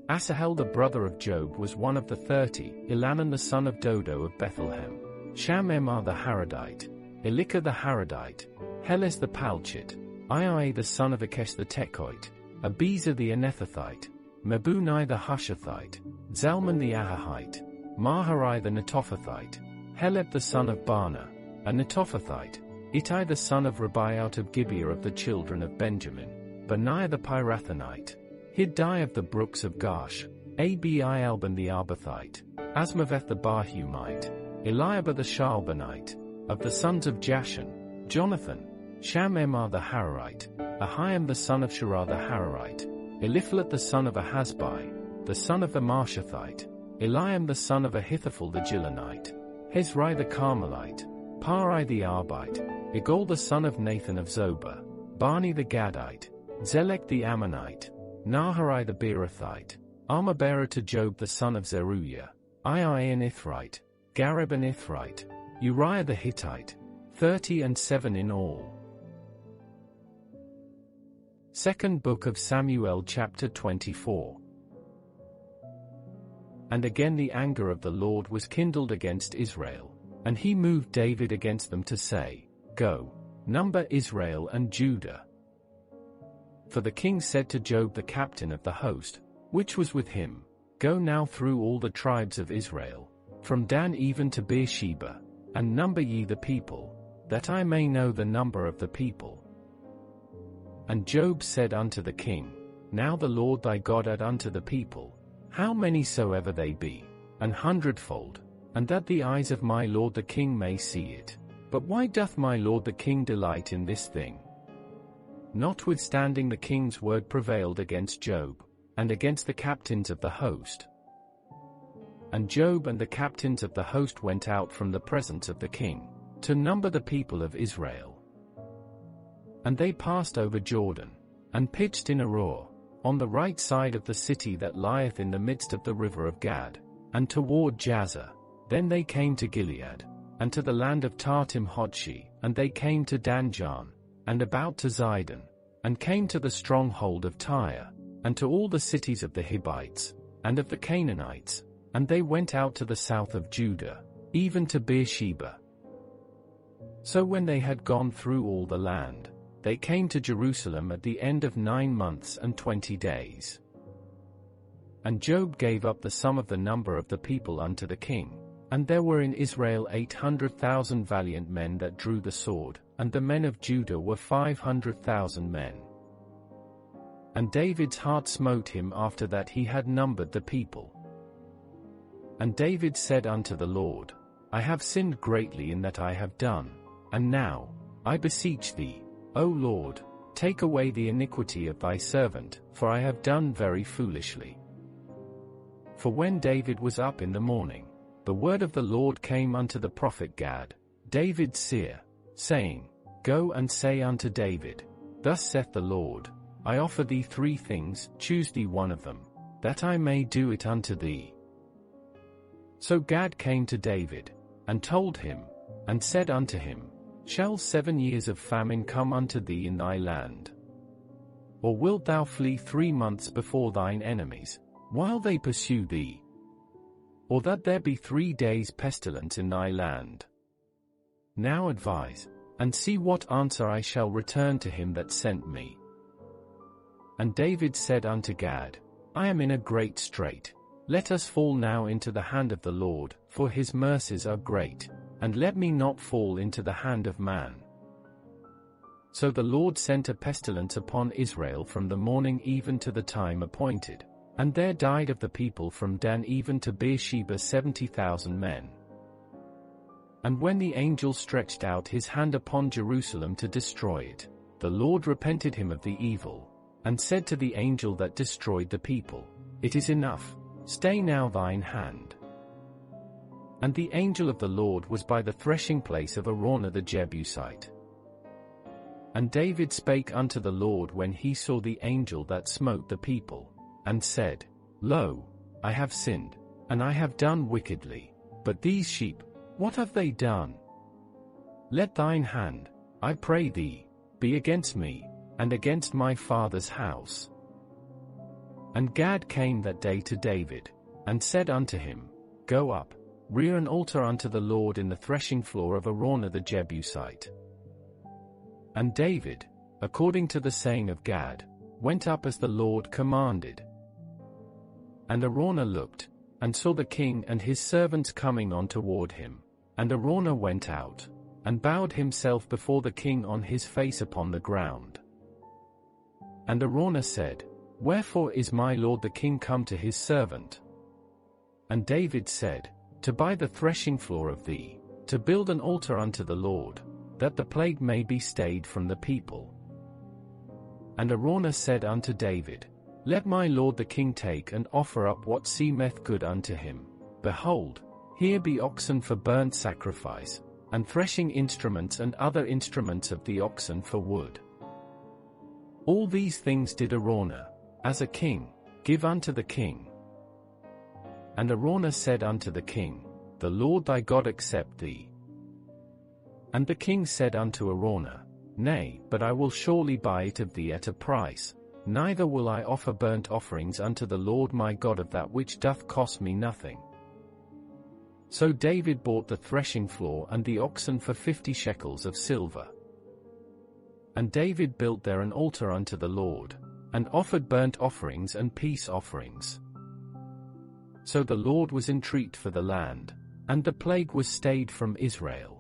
Asahel the brother of Job was one of the 30, Elhanan the son of Dodo of Bethlehem, Shammah the Haradite, Elika the Haradite, Heles the Palchite, Iai the son of Akesh the Tekoite, Abiezer the Anethothite, Mebunai the Hushathite, Zalman the Ahahite, Maharai the Netophathite, Heleb the son of Baanah, a Netophathite, Ittai the son of Ribai out of Gibeah of the children of Benjamin, Benaiah the Pirathonite, Hiddai of the brooks of Gash, Abialban the Arbathite, Asmaveth the Barhumite, Eliab the Shaalbanite, of the sons of Jashan, Jonathan, Shammah the Hararite, Ahiam the son of Shirah the Hararite, Eliphalet the son of Ahasbai, the son of the Marshathite, Eliam the son of Ahithophel the Gilonite, Hezrai the Carmelite, Parai the Arbite, Igol the son of Nathan of Zobah, Bani the Gadite, Zelek the Ammonite, Naharai the Beerothite, armor-bearer to Job the son of Zeruiah, Ai an Ithrite, Gareb an Ithrite, Uriah the Hittite, 37 in all. Second Book of Samuel chapter 24. And again the anger of the Lord was kindled against Israel, and he moved David against them to say, Go, number Israel and Judah. For the king said to Job the captain of the host, which was with him, Go now through all the tribes of Israel, from Dan even to Beersheba, and number ye the people, that I may know the number of the people. And Job said unto the king, Now the Lord thy God add unto the people, how many soever they be, 100-fold, and that the eyes of my lord the king may see it. But why doth my lord the king delight in this thing? Notwithstanding the king's word prevailed against Job, and against the captains of the host. And Job and the captains of the host went out from the presence of the king, to number the people of Israel. And they passed over Jordan, and pitched in Aroer, on the right side of the city that lieth in the midst of the river of Gad, and toward Jazer. Then they came to Gilead, and to the land of Tartim Hodshi, and they came to Danjan, and about to Zidon, and came to the stronghold of Tyre, and to all the cities of the Hivites, and of the Canaanites, and they went out to the south of Judah, even to Beersheba. So when they had gone through all the land, they came to Jerusalem at the end of 9 months and 20 days. And Job gave up the sum of the number of the people unto the king, and there were in Israel 800,000 valiant men that drew the sword, and the men of Judah were 500,000 men. And David's heart smote him after that he had numbered the people. And David said unto the Lord, I have sinned greatly in that I have done, and now, I beseech thee, O Lord, take away the iniquity of thy servant, for I have done very foolishly. For when David was up in the morning, the word of the Lord came unto the prophet Gad, David's seer, saying, Go and say unto David, Thus saith the Lord, I offer thee 3 things, choose thee one of them, that I may do it unto thee. So Gad came to David, and told him, and said unto him, Shall 7 years of famine come unto thee in thy land? Or wilt thou flee 3 months before thine enemies, while they pursue thee? Or that there be 3 days pestilence in thy land? Now advise, and see what answer I shall return to him that sent me. And David said unto Gad, I am in a great strait. Let us fall now into the hand of the Lord, for his mercies are great, and let me not fall into the hand of man. So the Lord sent a pestilence upon Israel from the morning even to the time appointed, and there died of the people from Dan even to Beersheba 70,000 men. And when the angel stretched out his hand upon Jerusalem to destroy it, the Lord repented him of the evil, and said to the angel that destroyed the people, It is enough, stay now thine hand. And the angel of the Lord was by the threshing place of Araunah the Jebusite. And David spake unto the Lord when he saw the angel that smote the people, and said, Lo, I have sinned, and I have done wickedly, but these sheep, what have they done? Let thine hand, I pray thee, be against me, and against my father's house. And Gad came that day to David, and said unto him, Go up, rear an altar unto the Lord in the threshing floor of Araunah the Jebusite. And David, according to the saying of Gad, went up as the Lord commanded. And Araunah looked, and saw the king and his servants coming on toward him. And Araunah went out, and bowed himself before the king on his face upon the ground. And Araunah said, Wherefore is my lord the king come to his servant? And David said, To buy the threshing floor of thee, to build an altar unto the Lord, that the plague may be stayed from the people. And Araunah said unto David, Let my lord the king take and offer up what seemeth good unto him. Behold, here be oxen for burnt sacrifice, and threshing instruments and other instruments of the oxen for wood. All these things did Araunah, as a king, give unto the king. And Araunah said unto the king, The Lord thy God accept thee. And the king said unto Araunah, Nay, but I will surely buy it of thee at a price, neither will I offer burnt offerings unto the Lord my God of that which doth cost me nothing. So David bought the threshing floor and the oxen for 50 shekels of silver. And David built there an altar unto the Lord, and offered burnt offerings and peace offerings. So the Lord was entreat for the land, and the plague was stayed from Israel.